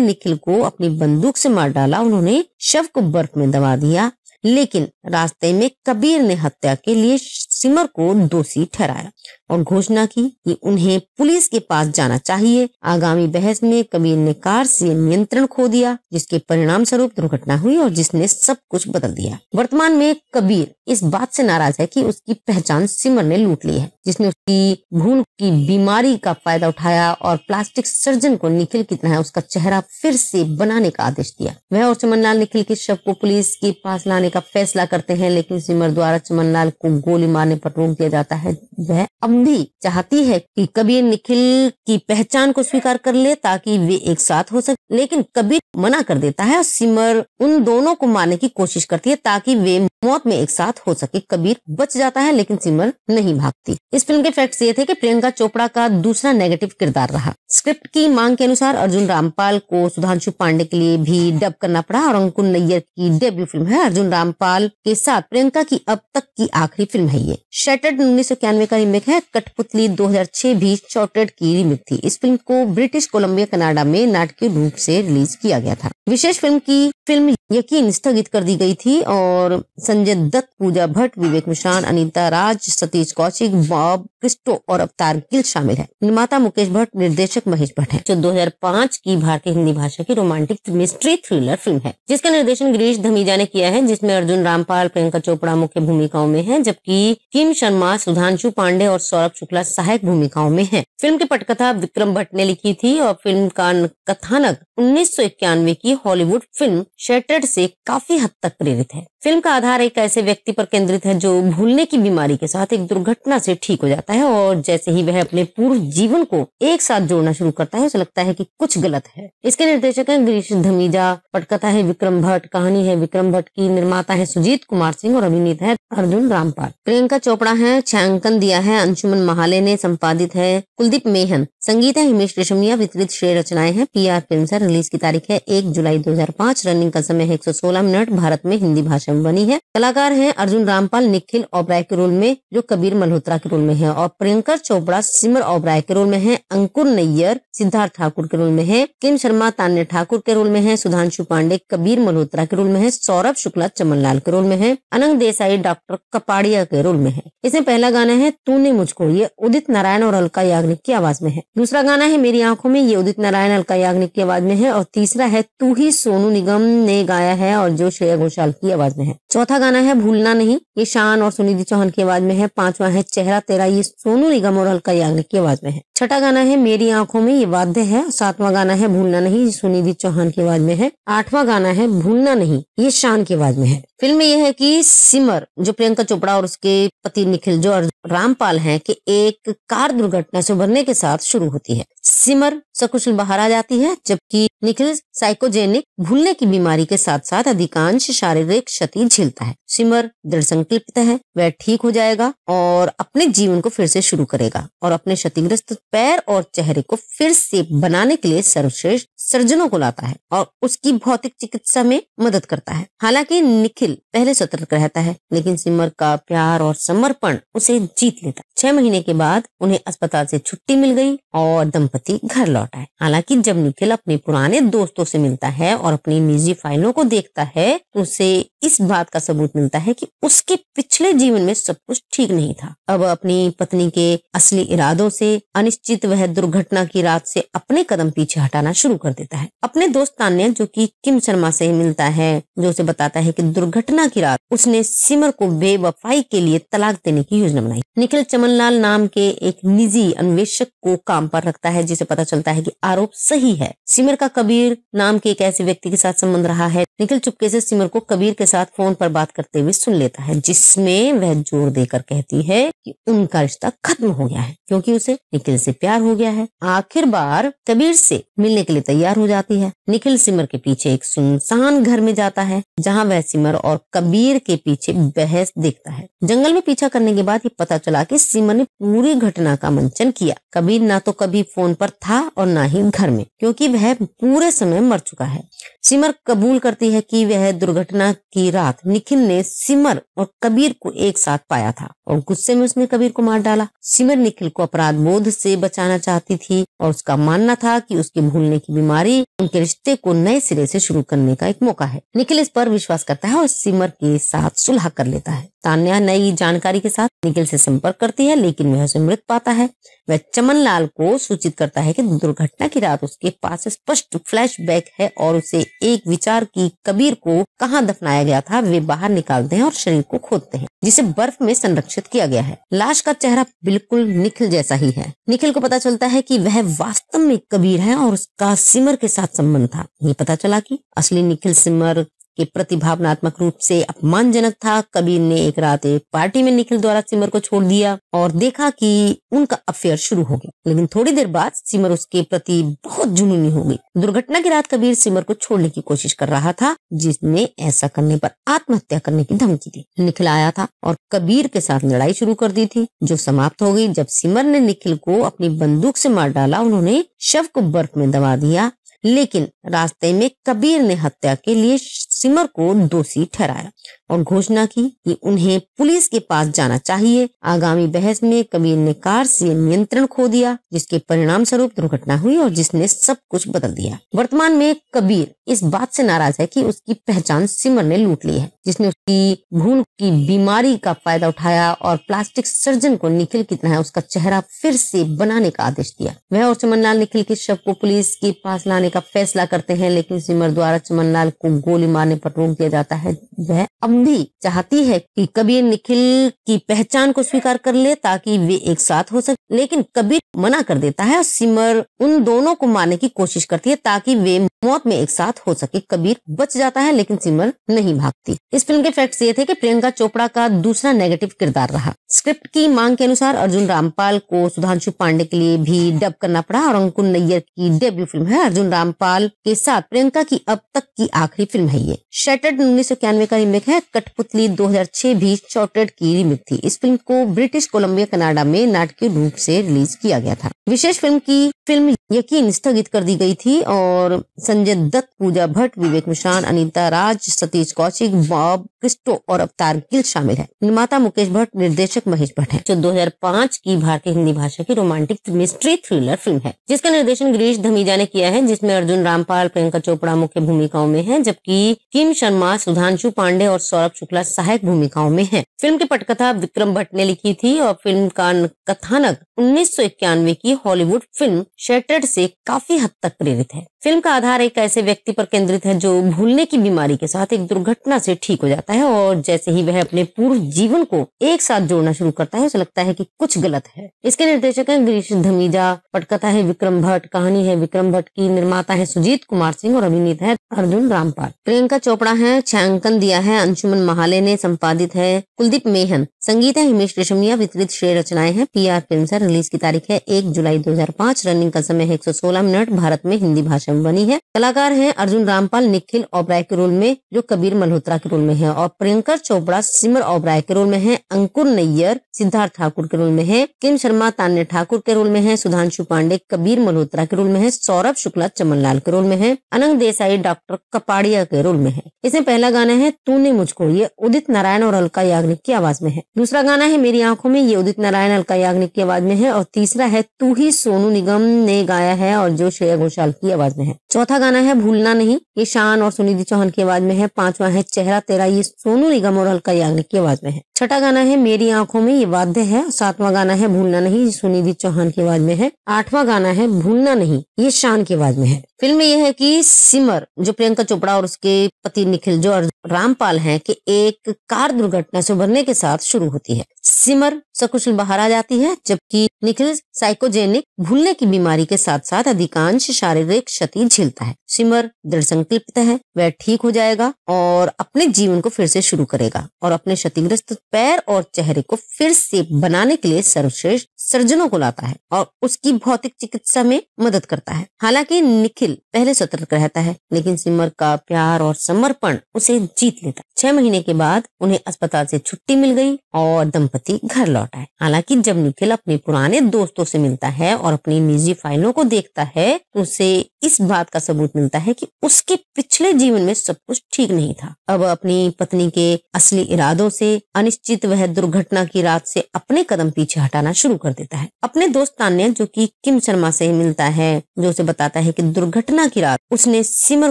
निखिल को अपनी बंदूक से मार डाला। उन्होंने शव को बर्फ में दबा दिया, लेकिन रास्ते में कबीर ने हत्या के लिए सिमर को दोषी ठहराया और घोषणा की कि उन्हें पुलिस के पास जाना चाहिए। आगामी बहस में कबीर ने कार से नियंत्रण खो दिया, जिसके परिणाम स्वरूप दुर्घटना हुई और जिसने सब कुछ बदल दिया। वर्तमान में कबीर इस बात से नाराज है कि उसकी पहचान सिमर ने लूट ली है, जिसने उसकी भूल की बीमारी का फायदा उठाया और प्लास्टिक सर्जन को निखिल की तरह उसका चेहरा फिर से बनाने का आदेश दिया। वह और चमनलाल निखिल के शव को पुलिस के पास लाने का फैसला करते हैं, लेकिन सिमर द्वारा चमनलाल को गोली मारने पर रोक दिया जाता है। वह अब भी चाहती है कि कबीर निखिल की पहचान को स्वीकार कर ले ताकि वे एक साथ हो सके, लेकिन कबीर मना कर देता है और सिमर उन दोनों को मारने की कोशिश करती है ताकि वे मौत में एक साथ हो सके। कबीर बच जाता है, लेकिन सिमर नहीं भागती। इस फिल्म के फैक्ट्स ये थे कि प्रियंका चोपड़ा का दूसरा नेगेटिव किरदार रहा। स्क्रिप्ट की मांग के अनुसार अर्जुन रामपाल को सुधांशु पांडे के लिए भी डब करना पड़ा और अंकुर नैयर की डेब्यू फिल्म है। अर्जुन रामपाल के साथ प्रियंका की अब तक की आखिरी फिल्म है ये। शटर्ड 1991 का रीमेक है। कठपुतली 2006 भी शॉर्टेड की रीमेक थी। इस फिल्म को ब्रिटिश कोलंबिया कनाडा में नाटकीय रूप से रिलीज किया गया था। विशेष फिल्म यकीन स्थगित कर दी गई थी और संजय दत्त, पूजा भट्ट, विवेक मिश्रान, अनीता राज, सतीश कौशिक, बॉब क्रिस्टो और अवतार गिल शामिल है। निर्माता मुकेश भट्ट, निर्देशक महेश भट्ट है। जो 2005 की भारतीय हिंदी भाषा की रोमांटिक मिस्ट्री थ्रिलर फिल्म है, जिसका निर्देशन गिरीश धमीजा ने किया है, जिसमें अर्जुन रामपाल, प्रियंका चोपड़ा मुख्य भूमिकाओं में है, जबकि किम शर्मा, सुधांशु पांडे और सौरभ शुक्ला सहायक भूमिकाओं में है। फिल्म की पटकथा विक्रम भट्ट ने लिखी थी और फिल्म का कथानक 1991 की हॉलीवुड फिल्म शटर्ड से काफी हद तक प्रेरित है। फिल्म का आधार एक ऐसे व्यक्ति पर केंद्रित है जो भूलने की बीमारी के साथ एक दुर्घटना से ठीक हो जाता है और जैसे ही वह अपने पूर्व जीवन को एक साथ जोड़ना शुरू करता है, उसे लगता है कि कुछ गलत है। इसके निर्देशक हैं गिरीश धमीजा, पटकथा है विक्रम भट्ट, कहानी है विक्रम भट्ट की, निर्माता है सुजीत कुमार सिंह और अभिनेता है अर्जुन रामपाल। प्रियंका चोपड़ा है, छायांकन दिया है अंशुमन महाले ने, संपादित है कुलदीप मेहन, संगीत है हिमेश रेशमिया, वितरित श्रेय रचनाएं हैं PR फिल्म्स है। रिलीज की तारीख है 1 जुलाई 2005। रनिंग का समय है 116 मिनट। भारत में हिंदी भाषा में बनी है। कलाकार हैं अर्जुन रामपाल निखिल ओबराय के रोल में, जो कबीर मल्होत्रा के रोल में है, और प्रियंका चोपड़ा सिमर ओबराय के रोल में है। अंकुर नैयर सिद्धार्थ ठाकुर के रोल में है। किम शर्मा तान्या ठाकुर के रोल में है। सुधांशु पांडे कबीर मल्होत्रा के रोल में है। सौरभ शुक्ला चमनलाल के रोल में है। अनंग देसाई डॉक्टर कपाड़िया के रोल में है। इसमें पहला गाना है तूने मुझको, ये उदित नारायण और अलका याग्निक की आवाज में है। दूसरा गाना है मेरी आंखों में, ये उदित नारायण अलका याग्निक की आवाज में है। और तीसरा है तू ही, सोनू निगम ने गाया है और जो श्रेया घोषाल की आवाज में है। चौथा गाना है भूलना नहीं, ये शान और सुनिधि चौहान की आवाज में है। पांचवा है चेहरा तेरा, ये सोनू निगम और अलका याग्निक की आवाज में है। छठा गाना है मेरी आंखों में, ये वाद्य है। सातवां गाना है भूलना नहीं, ये सुनिधि चौहान की आवाज में है। आठवां गाना है भूलना नहीं, ये शान की आवाज में है। फिल्म में यह है कि सिमर जो प्रियंका चोपड़ा और उसके पति निखिल जो रामपाल हैं कि एक कार दुर्घटना से उभरने के साथ शुरू होती है। सिमर सकुशल बाहर आ जाती है, जबकि निखिल साइकोजेनिक भूलने की बीमारी के साथ साथ अधिकांश शारीरिक क्षति झेलता है। सिमर दृढ़ संकल्पित है, वह ठीक हो जाएगा और अपने जीवन को फिर से शुरू करेगा और अपने क्षतिग्रस्त पैर और चेहरे को फिर से बनाने के लिए सर्वश्रेष्ठ सर्जनों को लाता है और उसकी भौतिक चिकित्सा में मदद करता है। हालांकि निखिल पहले सतर्क रहता है, लेकिन सिमर का प्यार और समर्पण उसे जीत लेता है। 6 महीने के बाद उन्हें अस्पताल से छुट्टी मिल गई और दंपति घर लौट आए। हालांकि जब निखिल अपने पुराने दोस्तों से मिलता है और अपनी निजी फाइलों को देखता है तो उसे इस बात का सबूत मिलता है कि उसके पिछले जीवन में सब कुछ ठीक नहीं था। अब अपनी पत्नी के असली इरादों से अनिश्चित वह दुर्घटना की रात से अपने कदम पीछे हटाना शुरू कर देता है। अपने दोस्त तान्या, जो कि किम शर्मा से मिलता है, जो उसे बताता है कि दुर्घटना की रात उसने सिमर को बेवफाई के लिए तलाक देने की योजना बनाई। निखिल चमनलाल नाम के एक निजी अन्वेषक को काम पर रखता है, जिसे पता चलता है कि आरोप सही है। सिमर का कबीर नाम के एक ऐसे व्यक्ति के साथ संबंध रहा है। निखिल चुपके से सिमर को कबीर के साथ फोन पर बात करते हुए सुन लेता है, जिसमें वह जोर देकर कहती है कि उनका रिश्ता खत्म हो गया है क्योंकि उसे निखिल से प्यार हो गया है। आखिर बार कबीर से मिलने के लिए तैयार हो जाती है। निखिल सिमर के पीछे एक सुनसान घर में जाता है, जहां वह सिमर और कबीर के पीछे बहस देखता है। जंगल में पीछा करने के बाद ये पता चला कि सिमर ने पूरी घटना का मंचन किया। कबीर ना तो कभी फोन पर था और ना ही घर में, क्योंकि वह पूरे समय मर चुका है। सिमर कबूल करती है कि वह दुर्घटना की रात निखिल ने सिमर और कबीर को एक साथ पाया था और गुस्से में उसने कबीर को मार डाला। सिमर निखिल को अपराध बोध से बचाना चाहती थी और उसका मानना था कि उसके भूलने की बीमारी उनके रिश्ते को नए सिरे से शुरू करने का एक मौका है। निखिल इस पर विश्वास करता है और सिमर के साथ सुलह कर लेता है। तान्या नई जानकारी के साथ निखिल से संपर्क करती है, लेकिन वह उसे मृत पाता है। वह चमनलाल को सूचित करता है कि दुर्घटना की रात उसके पास स्पष्ट फ्लैशबैक है और उसे एक विचार की कबीर को कहां दफनाया गया था वे बाहर निकालते हैं और शरीर को खोदते हैं, जिसे बर्फ में संरक्षित किया गया है। लाश का चेहरा बिल्कुल निखिल जैसा ही है। निखिल को पता चलता है कि वह वास्तव में कबीर है और उसका सिमर के साथ संबंध था। ये पता चला कि असली निखिल सिमर के प्रति भावनात्मक रूप से अपमानजनक था। कबीर ने एक रात एक पार्टी में निखिल द्वारा सिमर को छोड़ दिया और देखा कि उनका अफेयर शुरू हो गया, लेकिन थोड़ी देर बाद सिमर उसके प्रति बहुत जुनूनी हो गई। दुर्घटना की रात कबीर सिमर को छोड़ने की कोशिश कर रहा था, जिसने ऐसा करने पर आत्महत्या करने की धमकी दी। निखिल आया था और कबीर के साथ लड़ाई शुरू कर दी थी, जो समाप्त हो गई जब सिमर ने निखिल को अपनी बंदूक से मार डाला। उन्होंने शव को बर्फ में दबा दिया, लेकिन रास्ते में कबीर ने हत्या के लिए सिमर को दोषी ठहराया और घोषणा की कि उन्हें पुलिस के पास जाना चाहिए। आगामी बहस में कबीर ने कार से नियंत्रण खो दिया, जिसके परिणाम स्वरूप दुर्घटना हुई और जिसने सब कुछ बदल दिया। वर्तमान में कबीर इस बात से नाराज है कि उसकी पहचान सिमर ने लूट ली है, जिसने उसकी भूल की बीमारी का फायदा उठाया और प्लास्टिक सर्जन को निखिल की तरह उसका चेहरा फिर से बनाने का आदेश दिया। वह और चमनलाल निखिल के शव को पुलिस के पास लाने का फैसला करते हैं, लेकिन सिमर द्वारा चमनलाल को गोली मारने पर रोक दिया जाता है। वह अब भी चाहती है कि कबीर निखिल की पहचान को स्वीकार कर ले ताकि वे एक साथ हो सके, लेकिन कबीर मना कर देता है और सिमर उन दोनों को मारने की कोशिश करती है ताकि वे मौत में एक साथ हो सके। कबीर बच जाता है, लेकिन सिमर नहीं भागती। इस फिल्म के फैक्ट्स ये थे कि प्रियंका चोपड़ा का दूसरा नेगेटिव किरदार रहा। स्क्रिप्ट की मांग के अनुसार अर्जुन रामपाल को सुधांशु पांडे के लिए भी डब करना पड़ा और अंकुर नैयर की डेब्यू फिल्म है। अर्जुन रामपाल के साथ प्रियंका की अब तक की आखिरी फिल्म है ये। शटर्ड 1991 का रीमेक है। कठपुतली 2006 भी शॉर्टेड की रीमेक थी। इस फिल्म को ब्रिटिश कोलंबिया कनाडा में नाटकीय रूप से रिलीज किया गया था। विशेष फिल्म यकीन स्थगित कर दी गई थी और संजय दत्त, पूजा भट्ट, विवेक मिश्रान, अनीता राज, सतीश कौशिक, बॉब क्रिस्टो और अवतार गिल शामिल है। निर्माता मुकेश भट्ट, निर्देशक महेश भट्ट है। जो 2005 की भारतीय हिंदी भाषा की रोमांटिक मिस्ट्री थ्रिलर फिल्म है, जिसका निर्देशन गिरीश धमीजा ने किया है, जिसमें अर्जुन रामपाल, प्रियंका चोपड़ा मुख्य भूमिकाओं में है, जबकि किम शर्मा, सुधांशु पांडे और सौरभ शुक्ला सहायक भूमिकाओं में है। फिल्म की पटकथा विक्रम भट्ट ने लिखी थी और फिल्म का कथानक 1991 की हॉलीवुड फिल्म शटर्ड से काफी हद तक प्रेरित है। फिल्म का आधार एक ऐसे व्यक्ति पर केंद्रित है जो भूलने की बीमारी के साथ एक दुर्घटना से ठीक हो जाता है और जैसे ही वह अपने पूर्व जीवन को एक साथ जोड़ना शुरू करता है, उसे लगता है कि कुछ गलत है। इसके निर्देशक हैं गिरीश धमीजा, पटकथा है विक्रम भट्ट, कहानी है विक्रम भट्ट की, निर्माता है सुजीत कुमार सिंह और अभिनेता है अर्जुन रामपाल। प्रियंका चोपड़ा है, छायांकन दिया है अंशुमन महाले ने, संपादित है कुलदीप मेहन, संगीत है हिमेश रेशमिया, वितरित श्रेय रचनाएं हैं PR फिल्म्स है। रिलीज की तारीख है 1 जुलाई 2005, रनिंग का समय है 116 मिनट, भारत में हिंदी भाषा में बनी है। कलाकार हैं अर्जुन रामपाल निखिल ओबराय के रोल में जो कबीर मल्होत्रा के रोल में है, और प्रियंकर चोपड़ा सिमर ओबराय के रोल में है, अंकुर नैयर सिद्धार्थ ठाकुर के रोल में है, किम शर्मा तान्या ठाकुर के रोल में है, सुधांशु पांडे कबीर मल्होत्रा के रोल में है, सौरभ शुक्ला चमनलाल के रोल में है, अनंग देसाई डॉक्टर कपाड़िया के रोल में है। इसमें पहला गाना है तूने मुझको, ये उदित नारायण और अलका याग्निक की आवाज में है। दूसरा गाना है मेरी आंखों में, ये उदित नारायण अलका याग्निक की आवाज में है, और तीसरा है तू ही सोनू निगम ने गाया है और जो श्रेया घोषाल की आवाज में है। चौथा गाना है भूलना नहीं, ये शान और सुनिधि चौहान की आवाज में है। पांचवा है चेहरा तेरा, ये सोनू निगम और अलका याग्निक की आवाज में है। छठा गाना है मेरी आंखों में, ये वाद्य है। सातवां गाना है भूलना नहीं, ये सुनिधि चौहान की आवाज में है। आठवां गाना है भूलना नहीं, ये शान की आवाज में है। फिल्म में यह है कि सिमर जो प्रियंका चोपड़ा और उसके पति निखिल जो रामपाल हैं कि एक कार दुर्घटना से उभरने के साथ शुरू होती है। सिमर सकुशल बाहर आ जाती है, जबकि निखिल साइकोजेनिक भूलने की बीमारी के साथ साथ अधिकांश शारीरिक क्षति झेलता है। सिमर दृढ़ संकल्पित है, वह ठीक हो जाएगा और अपने जीवन को फिर से शुरू करेगा और अपने क्षतिग्रस्त पैर और चेहरे को फिर से बनाने के लिए सर्वश्रेष्ठ सर्जनों को लाता है और उसकी भौतिक चिकित्सा में मदद करता है। हालांकि निखिल पहले सतर्क रहता है, लेकिन सिमर का प्यार और समर्पण उसे जीत लेता है। 6 महीने के बाद उन्हें अस्पताल से छुट्टी मिल गई और दंपति घर लौट आए। हालांकि जब निखिल अपने पुराने दोस्तों से मिलता है और अपनी निजी फाइलों को देखता है तो उसे इस बात का सबूत मिलता है कि उसके पिछले जीवन में सब कुछ ठीक नहीं था। अब अपनी पत्नी के असली इरादों से अनिश्चित वह दुर्घटना की रात से अपने कदम पीछे हटाना शुरू कर देता है। अपने दोस्त तान्या जो कि किम शर्मा से मिलता है, जो उसे बताता है कि दुर्घटना की रात उसने सिमर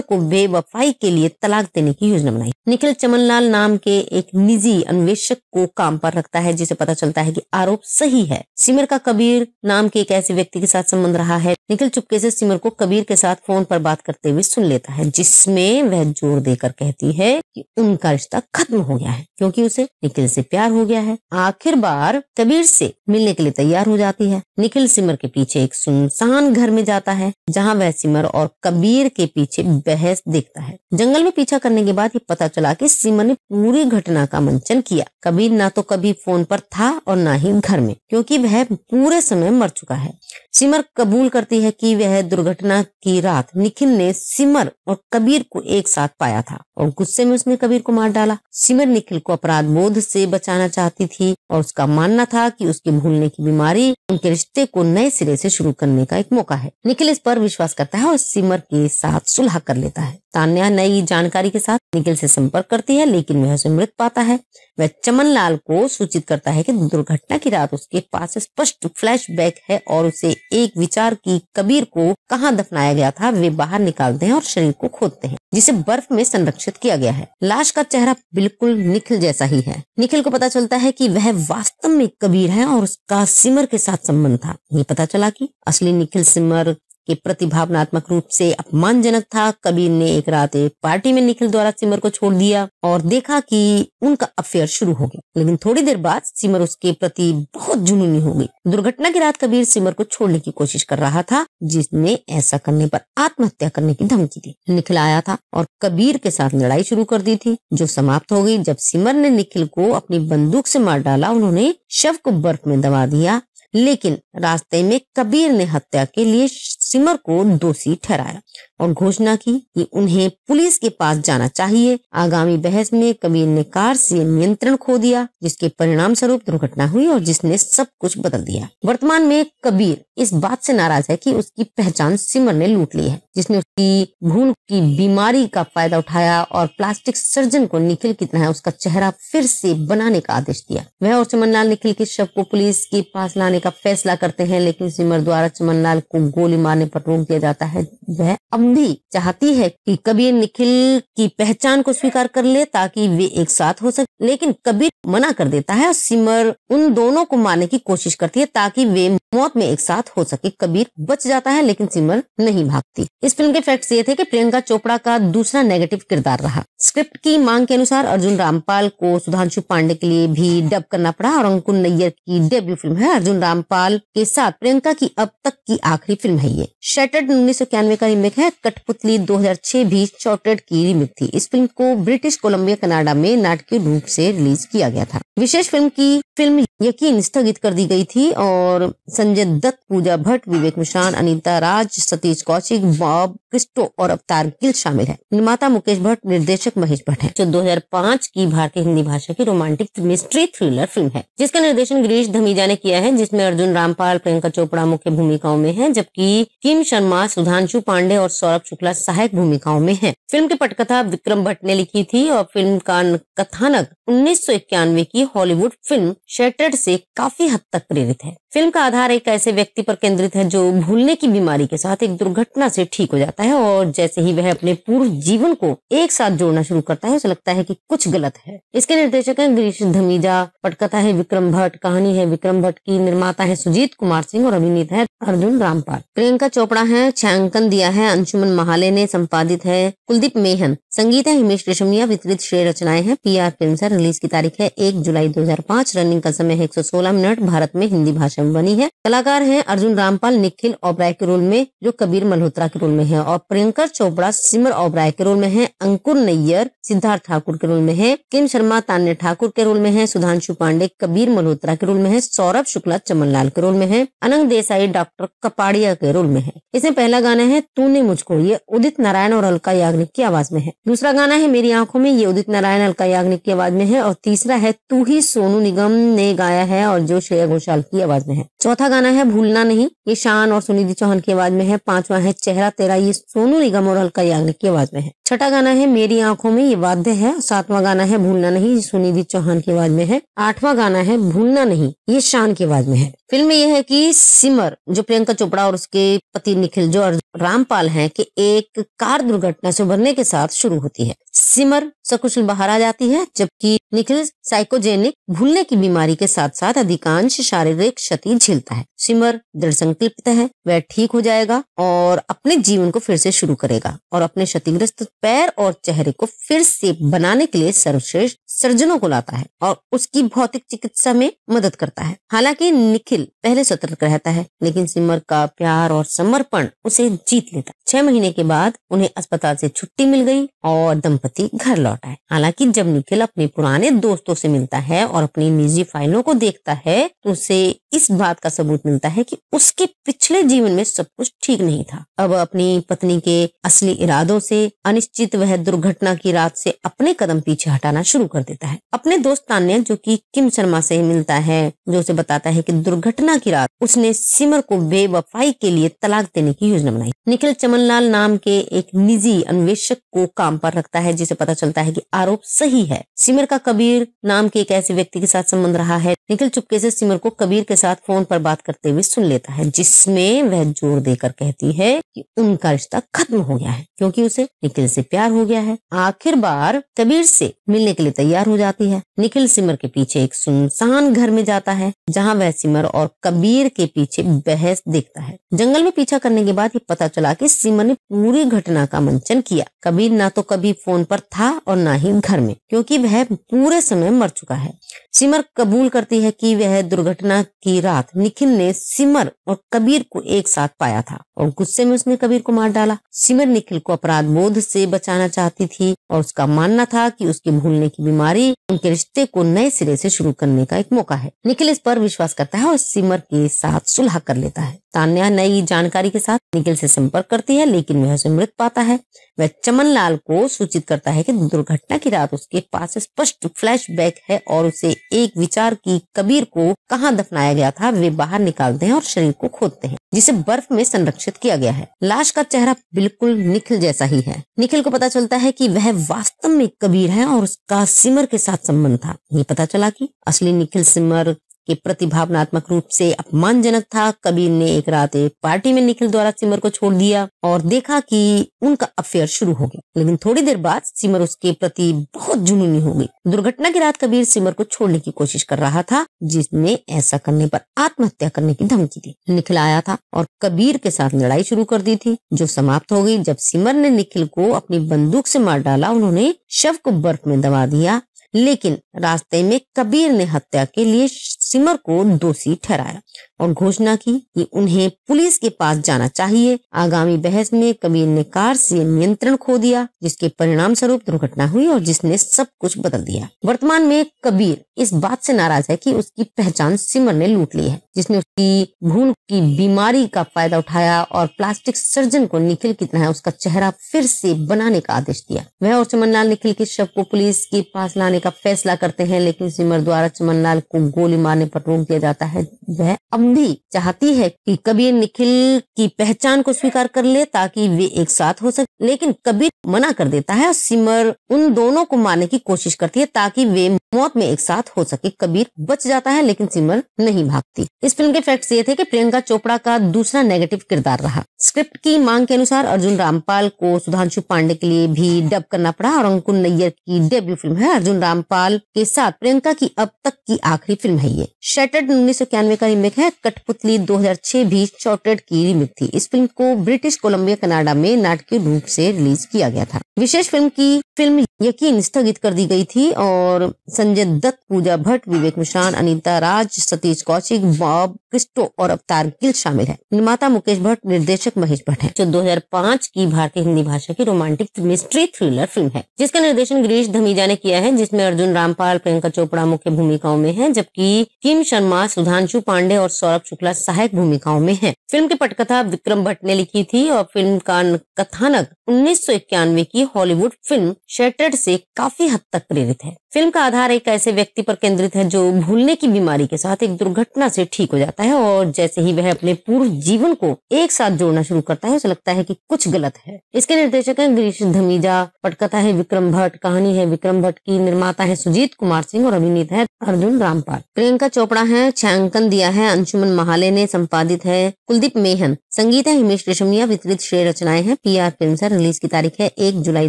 को बेवफाई के लिए तलाक देने की योजना बनाई। निखिल चमनलाल नाम के एक निजी अन्वेषक को काम पर रखता है, जिसे पता चलता है कि आरोप सही है। सिमर का कबीर नाम के एक ऐसे व्यक्ति के साथ संबंध रहा है। निखिल चुपके से सिमर को कबीर के साथ फोन पर बात करते हुए सुन लेता है, जिसमें वह जोर देकर कहती है कि उनका रिश्ता खत्म हो गया है क्योंकि उसे निखिल से प्यार हो गया है। आखिर बार कबीर से मिलने के लिए तैयार हो जाती है। निखिल सिमर के पीछे एक सुनसान घर में जाता है, जहां वह सिमर और कबीर के पीछे बहस देखता है। जंगल में पीछा करने के बाद ये पता चला कि सिमर ने पूरी घटना का मंचन किया। कबीर ना तो कभी फोन पर था और ना ही घर में, क्योंकि वह पूरे समय मर चुका है। सिमर कबूल करती है कि वह दुर्घटना की रात निखिल ने सिमर और कबीर को एक साथ पाया था और गुस्से में उसने कबीर को मार डाला। सिमर निखिल को अपराध बोध से बचाना चाहती थी और उसका मानना था कि उसके भूलने की बीमारी उनके रिश्ते को नए सिरे से शुरू करने का एक मौका है। निखिल इस पर विश्वास करता है और सिमर के साथ सुलह कर लेता है। तान्या नई जानकारी के साथ निखिल से संपर्क करती है, लेकिन वह उसे मृत पाता है। वह चमनलाल को सूचित करता है कि दुर्घटना की रात उसके पास स्पष्ट फ्लैशबैक है और उसे एक विचार की कबीर को कहां दफनाया गया था वे बाहर निकालते हैं और शरीर को खोदते हैं, जिसे बर्फ में संरक्षित किया गया है। लाश का चेहरा बिल्कुल निखिल जैसा ही है। निखिल को पता चलता है कि वह वास्तव में कबीर है और उसका सिमर के साथ संबंध था। ये पता चला कि असली निखिल सिमर के प्रति भावनात्मक रूप से अपमानजनक था। कबीर ने एक रात एक पार्टी में निखिल द्वारा सिमर को छोड़ दिया और देखा कि उनका अफेयर शुरू हो गया, लेकिन थोड़ी देर बाद सिमर उसके प्रति बहुत जुनूनी हो गई। दुर्घटना की रात कबीर सिमर को छोड़ने की कोशिश कर रहा था, जिसने ऐसा करने पर आत्महत्या करने की धमकी दी। निखिल आया था और कबीर के साथ लड़ाई शुरू कर दी थी, जो समाप्त हो गई जब सिमर ने निखिल को अपनी बंदूक से मार डाला। उन्होंने शव को बर्फ में दबा दिया, लेकिन रास्ते में कबीर ने हत्या के लिए सिमर को दोषी ठहराया और घोषणा की कि उन्हें पुलिस के पास जाना चाहिए। आगामी बहस में कबीर ने कार से नियंत्रण खो दिया, जिसके परिणाम स्वरूप दुर्घटना हुई और जिसने सब कुछ बदल दिया। वर्तमान में कबीर इस बात से नाराज है कि उसकी पहचान सिमर ने लूट ली है, जिसने उसकी भूल की बीमारी का फायदा उठाया और प्लास्टिक सर्जन को निखिल की तरह उसका चेहरा फिर से बनाने का आदेश दिया। वह और चमनलाल निखिल के शव को पुलिस के पास लाने का फैसला करते हैं, लेकिन सिमर द्वारा चमनलाल को गोली मारने पर रोक दिया जाता है। वह अब भी चाहती है कि कबीर निखिल की पहचान को स्वीकार कर ले ताकि वे एक साथ हो सके, लेकिन कबीर मना कर देता है और सिमर उन दोनों को मारने की कोशिश करती है ताकि वे मौत में एक साथ हो सके। कबीर बच जाता है, लेकिन सिमर नहीं भागती। इस फिल्म के फैक्ट्स ये थे कि प्रियंका चोपड़ा का दूसरा नेगेटिव किरदार रहा। स्क्रिप्ट की मांग के अनुसार अर्जुन रामपाल को सुधांशु पांडे के लिए भी डब करना पड़ा और अंकुर नैयर की डेब्यू फिल्म है। अर्जुन रामपाल के साथ प्रियंका की अब तक की आखिरी फिल्म है ये। शैटर्ड 1991 का रीमेक है। कठपुतली 2006 भी शॉर्टेड की रीमेक थी। इस फिल्म को ब्रिटिश कोलंबिया कनाडा में नाटकीय रूप से रिलीज किया गया था। विशेष फिल्म यकीन स्थगित कर दी गई थी और संजय दत्त, पूजा भट्ट, विवेक मिश्रान, अनीता राज, सतीश कौशिक, बॉब क्रिस्टो और अवतार गिल शामिल है। निर्माता मुकेश भट्ट, निर्देशक महेश भट्ट है। जो 2005 की भारतीय हिंदी भाषा की रोमांटिक मिस्ट्री थ्रिलर फिल्म है जिसका निर्देशन गिरीश धमीजा ने किया है, जिसमें अर्जुन रामपाल, प्रियंका चोपड़ा मुख्य भूमिकाओं में है, जबकि किम शर्मा, सुधांशु पांडे और सौरभ शुक्ला सहायक भूमिकाओं में है। फिल्म की पटकथा विक्रम भट्ट ने लिखी थी और फिल्म का कथानक 1991 की हॉलीवुड फिल्म शैटर्ड से काफी हद तक प्रेरित है। फिल्म का आधार एक ऐसे व्यक्ति पर केंद्रित है जो भूलने की बीमारी के साथ एक दुर्घटना से ठीक हो जाता है और जैसे ही वह अपने पूर्व जीवन को एक साथ जोड़ना शुरू करता है उसे लगता है कि कुछ गलत है। इसके निर्देशक हैं गिरीश धमीजा, पटकथा है विक्रम भट्ट, कहानी है विक्रम भट्ट की, निर्माता है सुजीत कुमार सिंह और अभिनेता है अर्जुन रामपाल। प्रियंका चोपड़ा है, छायांकन दिया है अंशुमन महाले ने, संपादित है कुलदीप मेहन, संगीत है हिमेश रेशमिया, वितरित श्रेय रचनाएं हैं PR फिल्म्स है। रिलीज की तारीख है 1 जुलाई 2005। रनिंग का समय है 116 मिनट। भारत में हिंदी भाषा में बनी है। कलाकार हैं अर्जुन रामपाल निखिल ओबराय के रोल में जो कबीर मल्होत्रा के रोल में है और प्रियंका चोपड़ा सिमर ओबराय के रोल में है, अंकुर नैयर सिद्धार्थ ठाकुर के रोल में है, किम शर्मा तान्या ठाकुर के रोल में है, सुधांशु पांडे कबीर मल्होत्रा के रोल में है, सौरभ शुक्ला चमनलाल के रोल में है, अनंग देसाई डॉक्टर कपाड़िया के रोल में है। इसमें पहला गाना है तूने मुझको, ये उदित नारायण और अलका याग्निक की आवाज में है। दूसरा गाना है मेरी आंखों में, ये उदित नारायण अलका याग्निक की आवाज में है और तीसरा है तू ही सोनू निगम ने गाया है और जो श्रेया घोषाल की आवाज में है। चौथा गाना है भूलना नहीं, ये शान और सुनिधि चौहान की आवाज में है। पांचवा है चेहरा तेरा, ये सोनू निगम और अलका याग्निक की आवाज में है। छठा गाना है मेरी आंखों में, ये वाद्य है। सातवां गाना है भूलना नहीं, ये सुनिधि चौहान की आवाज में है। आठवां गाना है भूलना नहीं, ये शान की आवाज में है। फिल्म में यह है कि सिमर जो प्रियंका चोपड़ा और उसके पति निखिल जो रामपाल हैं कि एक कार दुर्घटना से उभरने के साथ शुरू होती है। सिमर सकुशल बाहर आ जाती है जबकि निखिल साइकोजेनिक भूलने की बीमारी के साथ साथ अधिकांश शारीरिक क्षति झेलता है। सिमर दृढ़ संकल्पित है, वह ठीक हो जाएगा और अपने जीवन को फिर से शुरू करेगा और अपने क्षतिग्रस्त पैर और चेहरे को फिर से बनाने के लिए सर्वश्रेष्ठ सर्जनों को लाता है और उसकी भौतिक चिकित्सा में मदद करता है। हालांकि निखिल पहले सतर्क रहता है लेकिन सिमर का प्यार और समर्पण उसे जीत लेता है। 6 महीने के बाद उन्हें अस्पताल से छुट्टी मिल गई और दंपति घर लौट आए। हालांकि जब निखिल अपने पुराने दोस्तों से मिलता है और अपनी निजी फाइलों को देखता है तो उसे इस बात का सबूत मिलता है कि उसके पिछले जीवन में सब कुछ ठीक नहीं था। अब अपनी पत्नी के असली इरादों से अनिश्चित वह दुर्घटना की रात से अपने कदम पीछे हटाना शुरू कर देता है। अपने दोस्त तान्या जो कि किम शर्मा से मिलता है जो उसे बताता है कि दुर्घटना की रात उसने सिमर को बेवफाई के लिए तलाक देने की योजना बनाई। निखिल चमनलाल नाम के एक निजी अन्वेषक को काम पर रखता है जिसे पता चलता है कि आरोप सही है। सिमर का कबीर नाम के एक ऐसे व्यक्ति के साथ संबंध रहा है। निखिल चुपके से सिमर को कबीर के साथ फोन पर बात करते हुए सुन लेता है जिसमें वह जोर देकर कहती है कि उनका रिश्ता खत्म हो गया है क्योंकि उसे निखिल से प्यार हो गया है। आखिर बार कबीर से मिलने के लिए तैयार हो जाती है। निखिल सिमर के पीछे एक सुनसान घर में जाता है जहां वह सिमर और कबीर के पीछे बहस देखता है। जंगल में पीछा करने के बाद ये पता चला कि सिमर ने पूरी घटना का मंचन किया। कबीर ना तो कभी फोन पर था और ना ही घर में क्योंकि वह पूरे समय मर चुका है। सिमर कबूल करती है कि वह दुर्घटना की रात निखिल ने सिमर और कबीर को एक साथ पाया था और गुस्से में उसने कबीर को मार डाला। सिमर निखिल को अपराध बोध से बचाना चाहती थी और उसका मानना था कि उसके भूलने की बीमारी उनके रिश्ते को नए सिरे से शुरू करने का एक मौका है। निखिल इस पर विश्वास करता है और सिमर के साथ सुलह कर लेता है। तान्या नई जानकारी के साथ निखिल से संपर्क करती है लेकिन वह उसे मृत पाता है। वह चमनलाल को सूचित करता है कि दुर्घटना की रात उसके पास स्पष्ट फ्लैशबैक है और उसे एक विचार की कबीर को कहां दफनाया गया था वे बाहर निकालते हैं और शरीर को खोदते हैं जिसे बर्फ में संरक्षित किया गया है। लाश का चेहरा बिल्कुल निखिल जैसा ही है। निखिल को पता चलता है कि वह वास्तव में कबीर है और उसका सिमर के साथ संबंध था। ये पता चला कि असली निखिल सिमर के प्रति भावनात्मक रूप से अपमानजनक था। कबीर ने एक रात एक पार्टी में निखिल द्वारा सिमर को छोड़ दिया और देखा कि उनका अफेयर शुरू हो गया, लेकिन थोड़ी देर बाद सिमर उसके प्रति बहुत जुनूनी हो गई। दुर्घटना की रात कबीर सिमर को छोड़ने की कोशिश कर रहा था, जिसने ऐसा करने पर आत्महत्या करने की धमकी दी। निखिल आया था और कबीर के साथ लड़ाई शुरू कर दी थी, जो समाप्त हो गई जब सिमर ने निखिल को अपनी बंदूक से मार डाला। उन्होंने शव को बर्फ में दबा दिया, लेकिन रास्ते में कबीर ने हत्या के लिए सिमर को दोषी ठहराया और घोषणा की कि उन्हें पुलिस के पास जाना चाहिए। आगामी बहस में कबीर ने कार से नियंत्रण खो दिया, जिसके परिणाम स्वरूप दुर्घटना हुई और जिसने सब कुछ बदल दिया। वर्तमान में कबीर इस बात से नाराज है कि उसकी पहचान सिमर ने लूट ली है, जिसने उसकी भूल की बीमारी का फायदा उठाया और प्लास्टिक सर्जन को निखिल की तरह उसका चेहरा फिर से बनाने का आदेश दिया। वह और चमनलाल निखिल के शव को पुलिस के पास लाने का फैसला करते हैं, लेकिन सिमर द्वारा चमनलाल को गोली मारने पर रोक दिया जाता है। वह अब भी चाहती है कि कबीर निखिल की पहचान को स्वीकार कर ले ताकि वे एक साथ हो सके, लेकिन कबीर मना कर देता है और सिमर उन दोनों को मारने की कोशिश करती है ताकि वे मौत में एक साथ हो सके। कबीर बच जाता है, लेकिन सिमर नहीं भागती। इस फिल्म के फैक्ट्स ये थे कि प्रियंका चोपड़ा का दूसरा नेगेटिव किरदार रहा। स्क्रिप्ट की मांग के अनुसार अर्जुन रामपाल को सुधांशु पांडे के लिए भी डब करना पड़ा और अंकुर नैयर की डेब्यू फिल्म है। अर्जुन रामपाल के साथ प्रियंका की अब तक की आखिरी फिल्म है ये। शटर्ड 1991 का रीमेक है। कठपुतली 2006 भी शॉर्टेड की रीमेक थी। इस फिल्म को ब्रिटिश कोलंबिया कनाडा में नाटकीय रूप से रिलीज किया गया था। विशेष फिल्म यकीन स्थगित कर दी गई थी और संजय दत्त, पूजा भट्ट, विवेक मिश्रान, अनीता राज, सतीश कौशिक, बॉब क्रिस्टो और अवतार गिल शामिल है। निर्माता मुकेश भट्ट, निर्देशक महेश भट्ट है। जो 2005 की भारतीय हिंदी भाषा की रोमांटिक मिस्ट्री थ्रिलर फिल्म है, जिसका निर्देशन गिरीश धमीजा ने किया है, जिसमें अर्जुन रामपाल, प्रियंका चोपड़ा मुख्य भूमिकाओं में है, जबकि किम शर्मा, सुधांशु पांडे और सौरभ शुक्ला सहायक भूमिकाओं में है। फिल्म की पटकथा विक्रम भट्ट ने लिखी थी और फिल्म का कथानक 1991 की हॉलीवुड फिल्म शटर्ड से काफी हद तक प्रेरित है। फिल्म का आधार एक ऐसे व्यक्ति पर केंद्रित है जो भूलने की बीमारी के साथ एक दुर्घटना से ठीक हो जाता है और जैसे ही वह अपने पूर्व जीवन को एक साथ जोड़ना शुरू करता है, उसे लगता है कि कुछ गलत है। इसके निर्देशक हैं गिरीश धमीजा, पटकथा है विक्रम भट्ट, कहानी है विक्रम भट्ट की, निर्माता है सुजीत कुमार सिंह और अभिनेता है अर्जुन रामपाल। प्रियंका चोपड़ा है, छायांकन दिया है अंशुमन महाले ने, संपादित है कुलदीप मेहन, संगीत है हिमेश रेशमिया, वितरित श्रेय रचनाएं हैं PR फिल्म्स है। रिलीज की तारीख है 1 जुलाई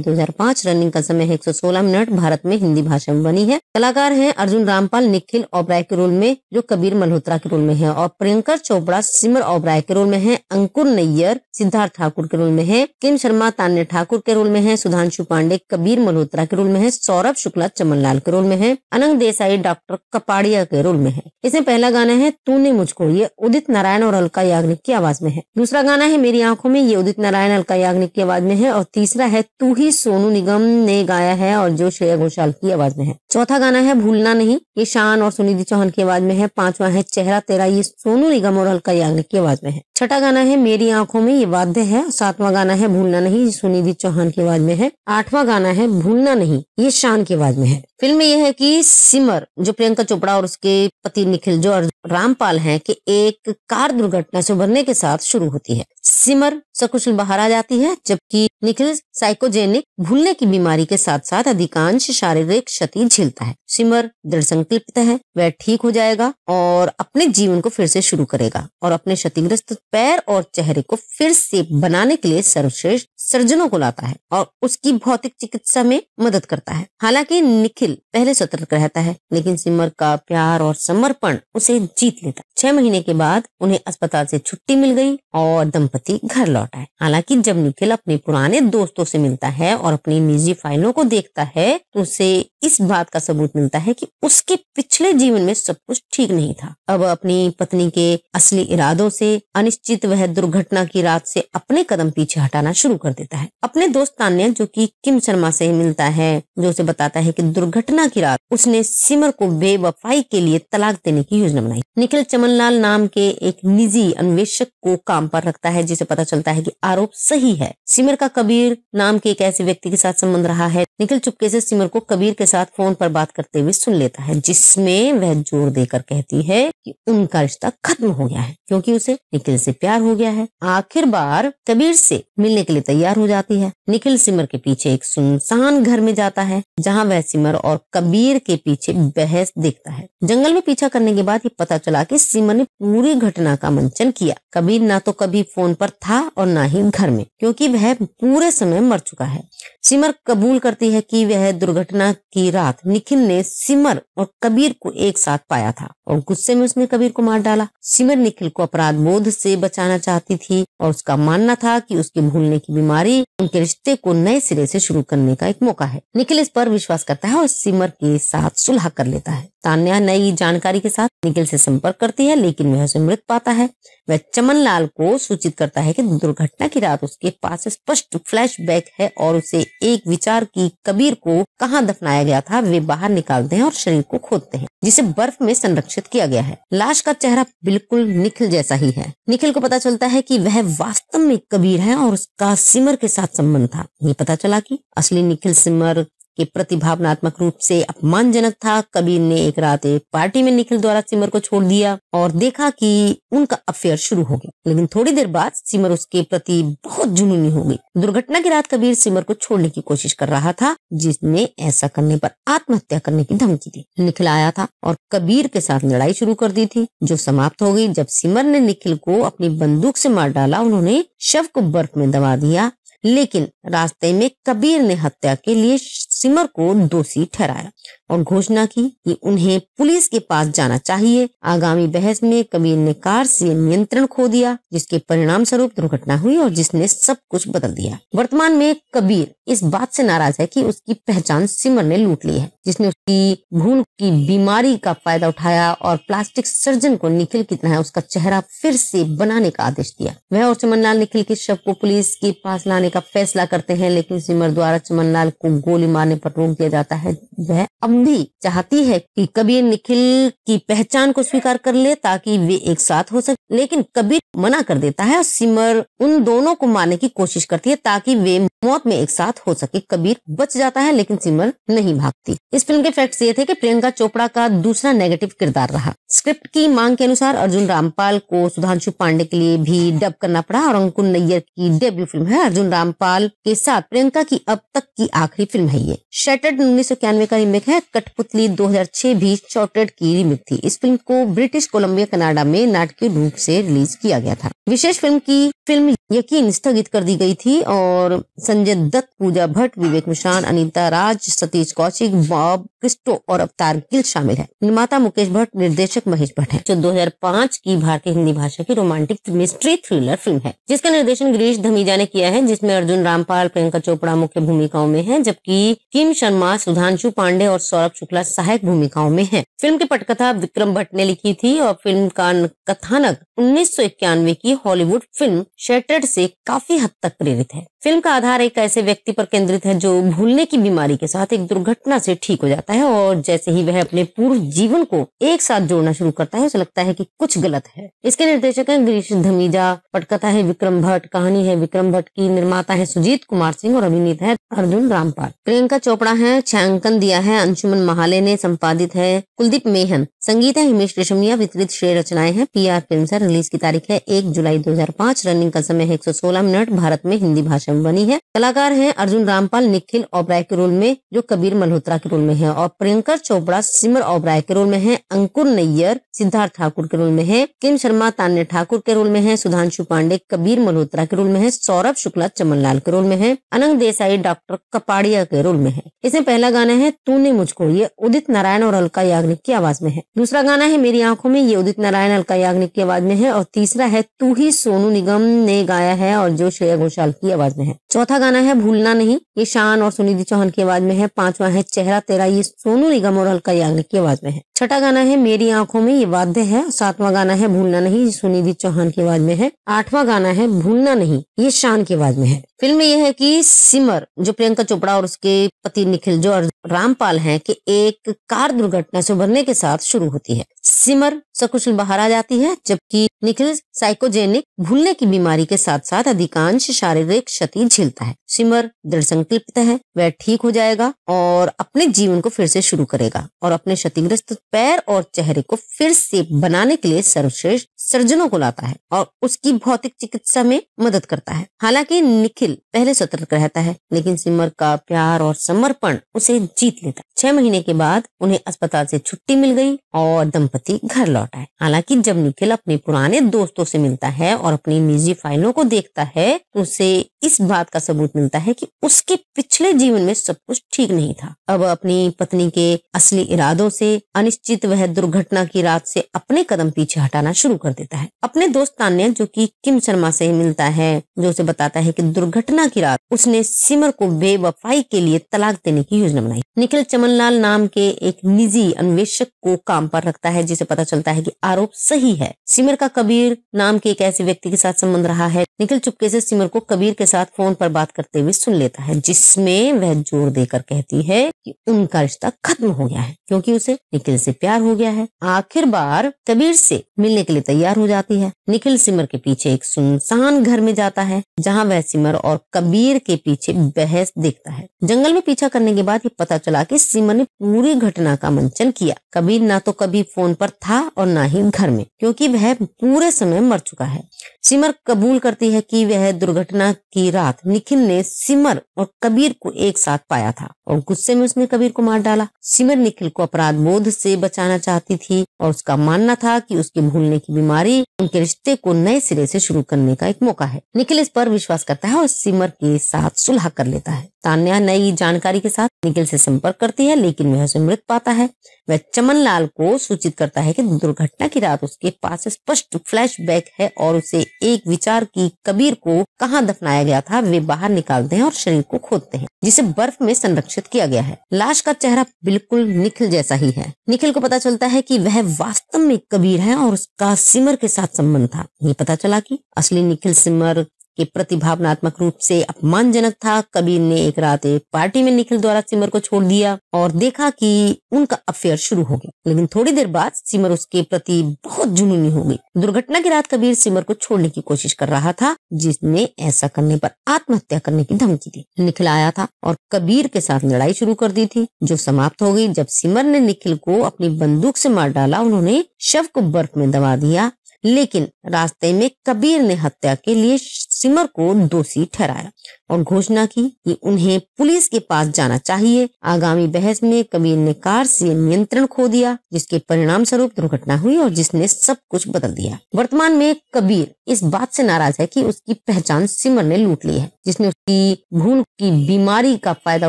2005। रनिंग का समय है 116 मिनट। भारत में हिंदी भाषा में बनी है। कलाकार हैं अर्जुन रामपाल निखिल ओबराय के रोल में, जो कबीर मल्होत्रा के रोल में है, और प्रियंका चोपड़ा सिमर ओबराय के रोल में है, अंकुर नैयर सिद्धार्थ ठाकुर के रोल में है, किम शर्मा तान्या ठाकुर के रोल में है, सुधांशु पांडे कबीर मल्होत्रा के रोल में है, सौरभ शुक्ला चमनलाल के रोल में है, अनंग देसाई डॉक्टर कपाड़िया के रोल में है। इसमें पहला गाना है तूने मुझको, ये उदित नारायण और अलका याग्निक की आवाज में है। दूसरा गाना है मेरी आंखों में, ये उदित नारायण अलका याग्निक की आवाज में है, और तीसरा है तू ही सोनू निगम ने गाया है और जो श्रेया घोषाल की आवाज में है। चौथा गाना है भूलना नहीं, ये शान और सुनिधि चौहान की आवाज में है। पांचवा है चेहरा तेरा, ये सोनू निगम और अलका याग्निक की आवाज में है। छठा गाना है मेरी आंखों में, ये वाद्य है। सातवां गाना है भूलना नहीं, ये सुनिधि चौहान की आवाज में है। आठवां गाना है भूलना नहीं, ये शान की आवाज में है। फिल्म में यह है कि सिमर जो प्रियंका चोपड़ा और उसके पति निखिल जो रामपाल हैं कि एक कार दुर्घटना से उभरने के साथ शुरू होती है। सिमर सकुशल बाहर आ जाती है, जबकि निखिल साइकोजेनिक भूलने की बीमारी के साथ साथ अधिकांश शारीरिक क्षति झेलता है। सिमर दृढ़ संकल्पित है, वह ठीक हो जाएगा और अपने जीवन को फिर से शुरू करेगा और अपने क्षतिग्रस्त पैर और चेहरे को फिर से बनाने के लिए सर्वश्रेष्ठ सर्जनों को लाता है और उसकी भौतिक चिकित्सा में मदद करता है। हालांकि निखिल पहले सतर्क रहता है, लेकिन सिमर का प्यार और समर्पण उसे जीत लेता है। 6 महीने के बाद उन्हें अस्पताल से छुट्टी मिल गई और दंपति घर लौट आए। हालांकि जब निखिल अपने पुराने दोस्तों से मिलता है और अपनी निजी फाइलों को देखता है, तो उसे इस बात का सबूत मिलता है कि उसके पिछले जीवन में सब कुछ ठीक नहीं था। अब अपनी पत्नी के असली इरादों से अनिश्चित वह दुर्घटना की रात से अपने कदम पीछे हटाना शुरू कर देता है। अपने दोस्त तान्या जो कि किम शर्मा से मिलता है, जो उसे बताता है कि दुर्घटना की रात उसने सिमर को बेवफाई के लिए तलाक देने की योजना बनाई। निखिल चमनलाल नाम के एक निजी अन्वेषक को काम पर रखता है, जिसे पता चलता है कि आरोप सही है। सिमर का कबीर नाम के एक ऐसे व्यक्ति के साथ संबंध रहा है। निखिल चुपके से सिमर को कबीर के साथ फोन पर बात करते हुए सुन लेता है, जिसमें वह जोर देकर कहती है कि उनका रिश्ता खत्म हो गया है क्योंकि उसे निखिल से प्यार हो गया है। आखिर बार कबीर से मिलने के लिए तैयार हो जाती है। निखिल सिमर के पीछे एक सुनसान घर में जाता है, जहाँ वह सिमर और कबीर के पीछे बहस देखता है। जंगल में पीछा करने के बाद ये पता चला कि सिमर ने पूरी घटना का मंचन किया। कबीर ना तो कभी फोन पर था और ना ही घर में, क्योंकि वह पूरे समय मर चुका है। सिमर कबूल करती है कि वह दुर्घटना की रात निखिल ने सिमर और कबीर को एक साथ पाया था और गुस्से में उसने कबीर को मार डाला। सिमर निखिल को अपराध बोध से बचाना चाहती थी और उसका मानना था कि उसके भूलने की बीमारी उनके रिश्ते को नए सिरे से शुरू करने का एक मौका है। निखिल इस पर विश्वास करता है और सिमर के साथ सुलह कर लेता है। तान्या नई जानकारी के साथ निखिल से संपर्क करती है, लेकिन वह उसे मृत पाता है। वह चमन लाल को सूचित करता है कि दुर्घटना की रात उसके पास स्पष्ट फ्लैशबैक है और उसे एक विचार की कबीर को कहां दफनाया गया था वे बाहर निकालते हैं और शरीर को खोदते हैं, जिसे बर्फ में संरक्षित किया गया है। लाश का चेहरा बिल्कुल निखिल जैसा ही है। निखिल को पता चलता है कि वह वास्तव में कबीर है और उसका सिमर के साथ संबंध था। ये पता चला कि असली निखिल सिमर के प्रति भावनात्मक रूप से अपमानजनक था। कबीर ने एक रात एक पार्टी में निखिल द्वारा सिमर को छोड़ दिया और देखा कि उनका अफेयर शुरू हो गया, लेकिन थोड़ी देर बाद सिमर उसके प्रति बहुत जुनूनी हो गई। दुर्घटना की रात कबीर सिमर को छोड़ने की कोशिश कर रहा था, जिसने ऐसा करने पर आत्महत्या करने की धमकी दी। निखिल आया था और कबीर के साथ लड़ाई शुरू कर दी थी, जो समाप्त हो गई जब सिमर ने निखिल को अपनी बंदूक से मार डाला। उन्होंने शव को बर्फ में दबा दिया, लेकिन रास्ते में कबीर ने हत्या के लिए सिमर को दोषी ठहराया और घोषणा की कि उन्हें पुलिस के पास जाना चाहिए। आगामी बहस में कबीर ने कार से नियंत्रण खो दिया, जिसके परिणाम स्वरूप दुर्घटना हुई और जिसने सब कुछ बदल दिया। वर्तमान में कबीर इस बात से नाराज है कि उसकी पहचान सिमर ने लूट ली है, जिसने उसकी भूल की बीमारी का फायदा उठाया और प्लास्टिक सर्जन को निखिल की तरह उसका चेहरा फिर से बनाने का आदेश दिया। वह और चमनलाल निखिल के शव को पुलिस के पास लाने का फैसला करते हैं, लेकिन सिमर द्वारा चमनलाल को गोली मारने पर रोक दिया जाता है। वह अब भी चाहती है कि कबीर निखिल की पहचान को स्वीकार कर ले ताकि वे एक साथ हो सके, लेकिन कबीर मना कर देता है और सिमर उन दोनों को मारने की कोशिश करती है ताकि वे मौत में एक साथ हो सके। कबीर बच जाता है, लेकिन सिमर नहीं भागती। इस फिल्म के फैक्ट्स ये थे कि प्रियंका चोपड़ा का दूसरा नेगेटिव किरदार रहा। स्क्रिप्ट की मांग के अनुसार अर्जुन रामपाल को सुधांशु पांडे के लिए भी डब करना पड़ा और अंकुर नैयर की डेब्यू फिल्म है। अर्जुन रामपाल के साथ प्रियंका की अब तक की आखिरी फिल्म है ये। शटर्ड 1991 का रीमेक है। कठपुतली 2006 भी शॉर्टेड की रीमेक थी। इस फिल्म को ब्रिटिश कोलंबिया कनाडा में नाटकीय रूप से रिलीज किया गया था। विशेष फिल्म यकीन स्थगित कर दी गई थी और संजय दत्त, पूजा भट्ट, विवेक मिश्रान, अनीता राज, सतीश कौशिक, बॉब क्रिस्टो और अवतार गिल शामिल है। निर्माता मुकेश भट्ट, निर्देशक महेश भट्ट है। जो 2005 की भारतीय हिंदी भाषा की रोमांटिक मिस्ट्री थ्रिलर फिल्म है, जिसका निर्देशन गिरीश धमीजा ने किया है, जिसमें अर्जुन रामपाल, प्रियंका चोपड़ा मुख्य भूमिकाओं में है, जबकि किम शर्मा, सुधांशु पांडे और सौरभ शुक्ला सहायक भूमिकाओं में है। फिल्म की पटकथा विक्रम भट्ट ने लिखी थी और फिल्म का कथानक 1991 की हॉलीवुड फिल्म शटर्ड से काफी हद तक प्रेरित है। फिल्म का आधार एक ऐसे व्यक्ति पर केंद्रित है जो भूलने की बीमारी के साथ एक दुर्घटना से ठीक हो जाता है और जैसे ही वह अपने पूर्व जीवन को एक साथ जोड़ना शुरू करता है, उसे लगता है कि कुछ गलत है। इसके निर्देशक हैं गिरीश धमीजा, पटकथा है विक्रम भट्ट, कहानी है विक्रम भट्ट की, निर्माता है सुजीत कुमार सिंह और अभिनेता है अर्जुन रामपाल। प्रियंका चोपड़ा है, छायांकन दिया है अंशुमन महाले ने, संपादित है कुलदीप मेहन, संगीत है हिमेश रेशमिया, वितरित श्रेय रचनाएं हैं PR फिल्म्स है। रिलीज की तारीख है 1 जुलाई 2005। रनिंग का समय है 116 मिनट। भारत में हिंदी भाषा में बनी है। कलाकार हैं अर्जुन रामपाल निखिल ओबराय के रोल में, जो कबीर मल्होत्रा के रोल में है, और प्रियंका चोपड़ा सिमर ओबराय के रोल में है। अंकुर नैयर सिद्धार्थ ठाकुर के रोल में है। किम शर्मा तान्या ठाकुर के रोल में है। सुधांशु पांडे कबीर मल्होत्रा के रोल में है। सौरभ शुक्ला चमनलाल के रोल में है। अनंग देसाई डॉक्टर कपाड़िया के रोल में है। इसमें पहला गाना है तूने मुझको, ये उदित नारायण और अलका याग्निक की आवाज में है। दूसरा गाना है मेरी आंखों में, ये उदित नारायण अलका याग्निक की आवाज में है। और तीसरा है तू ही, सोनू निगम ने गाया है और जो श्रेया घोषाल की आवाज में है। चौथा गाना है भूलना नहीं, ये शान और सुनिधि चौहान की आवाज में है। पांचवा है चेहरा तेरा, ये सोनू निगम और अलका याग्निक की आवाज में है। छठा गाना है मेरी आंखों में, ये वाद्य है। सातवां गाना है भूलना नहीं, ये सुनिधि चौहान की आवाज में है। आठवां गाना है भूलना नहीं, ये शान की आवाज में है। फिल्म में यह है कि सिमर जो प्रियंका चोपड़ा और उसके पति निखिल जो रामपाल हैं कि एक कार दुर्घटना से उभरने के साथ शुरू होती है। सिमर सकुशल बाहर आ जाती है, जबकि निखिल साइकोजेनिक भूलने की बीमारी के साथ साथ अधिकांश शारीरिक क्षति झेलता है। सिमर दृढ़ संकल्पित है, वह ठीक हो जाएगा और अपने जीवन को फिर से शुरू करेगा और अपने क्षतिग्रस्त पैर और चेहरे को फिर से बनाने के लिए सर्वश्रेष्ठ सर्जनों को लाता है और उसकी भौतिक चिकित्सा में मदद करता है। हालांकि निखिल पहले सतर्क रहता है, लेकिन सिमर का प्यार और समर्पण उसे जीत लेता है। 6 महीने के बाद उन्हें अस्पताल से छुट्टी मिल गई और दंपति घर लौट आए। हालांकि जब निखिल अपने पुराने दोस्तों से मिलता है और अपनी निजी फाइलों को देखता है तो उसे इस बात का सबूत मिलता है कि उसके पिछले जीवन में सब कुछ ठीक नहीं था। अब अपनी पत्नी के असली इरादों से अनिश्चित वह दुर्घटना की रात से अपने कदम पीछे हटाना शुरू कर देता है। अपने दोस्त तान्या जो कि किम शर्मा से मिलता है, जो उसे बताता है कि दुर्घटना की रात उसने सिमर को बेवफाई के लिए तलाक देने की योजना बनाई। निखिल चमनलाल नाम के एक निजी अन्वेषक को काम पर रखता है जिसे पता चलता है कि आरोप सही है। सिमर का कबीर नाम के एक ऐसे व्यक्ति के साथ संबंध रहा है। निखिल चुपके से सिमर को कबीर के साथ फोन पर बात करते हुए सुन लेता है, जिसमें वह जोर देकर कहती है कि उनका रिश्ता खत्म हो गया है क्योंकि उसे निखिल से प्यार हो गया है। आखिर बार कबीर से मिलने के लिए तैयार हो जाती है। निखिल सिमर के पीछे एक सुनसान घर में जाता है जहां वह सिमर और कबीर के पीछे बहस देखता है। जंगल में पीछा करने के बाद ये पता चला कि सिमर ने पूरी घटना का मंचन किया। कबीर ना तो कभी फोन पर था और ना ही घर में, क्योंकि वह पूरे समय मर चुका है। सिमर कबूल करती है कि वह दुर्घटना की रात निखिल ने सिमर और कबीर को एक साथ पाया था और गुस्से में उसने कबीर को मार डाला। सिमर निखिल को अपराध बोध से बचाना चाहती थी और उसका मानना था कि उसके भूलने की बीमारी उनके रिश्ते को नए सिरे से शुरू करने का एक मौका है। निखिल इस पर विश्वास करता है और सिमर के साथ सुलह कर लेता है। तान्या नई जानकारी के साथ निखिल से संपर्क करती है, लेकिन वह उसे मृत पाता है। वह चमनलाल को सूचित करता है कि दुर्घटना की रात उसके पास स्पष्ट फ्लैशबैक है और उसे एक विचार की कबीर को कहां दफनाया गया था वे बाहर निकालते हैं और शरीर को खोदते हैं, जिसे बर्फ में संरक्षित किया गया है। लाश का चेहरा बिल्कुल निखिल जैसा ही है। निखिल को पता चलता है कि वह वास्तव में कबीर है और उसका सिमर के साथ संबंध था। ये पता चला कि असली निखिल सिमर के प्रति भावनात्मक रूप से अपमानजनक था। कबीर ने एक रात एक पार्टी में निखिल द्वारा सिमर को छोड़ दिया और देखा कि उनका अफेयर शुरू हो गया, लेकिन थोड़ी देर बाद सिमर उसके प्रति बहुत जुनूनी हो गई। दुर्घटना की रात कबीर सिमर को छोड़ने की कोशिश कर रहा था, जिसने ऐसा करने पर आत्महत्या करने की धमकी दी। निखिल आया था और कबीर के साथ लड़ाई शुरू कर दी थी, जो समाप्त हो गई जब सिमर ने निखिल को अपनी बंदूक से मार डाला। उन्होंने शव को बर्फ में दबा दिया, लेकिन रास्ते में कबीर ने हत्या के लिए सिमर को दोषी ठहराया और घोषणा की कि उन्हें पुलिस के पास जाना चाहिए। आगामी बहस में कबीर ने कार से नियंत्रण खो दिया, जिसके परिणाम स्वरूप दुर्घटना हुई और जिसने सब कुछ बदल दिया। वर्तमान में कबीर इस बात से नाराज है कि उसकी पहचान सिमर ने लूट ली है, जिसने उसकी भूल की बीमारी का फायदा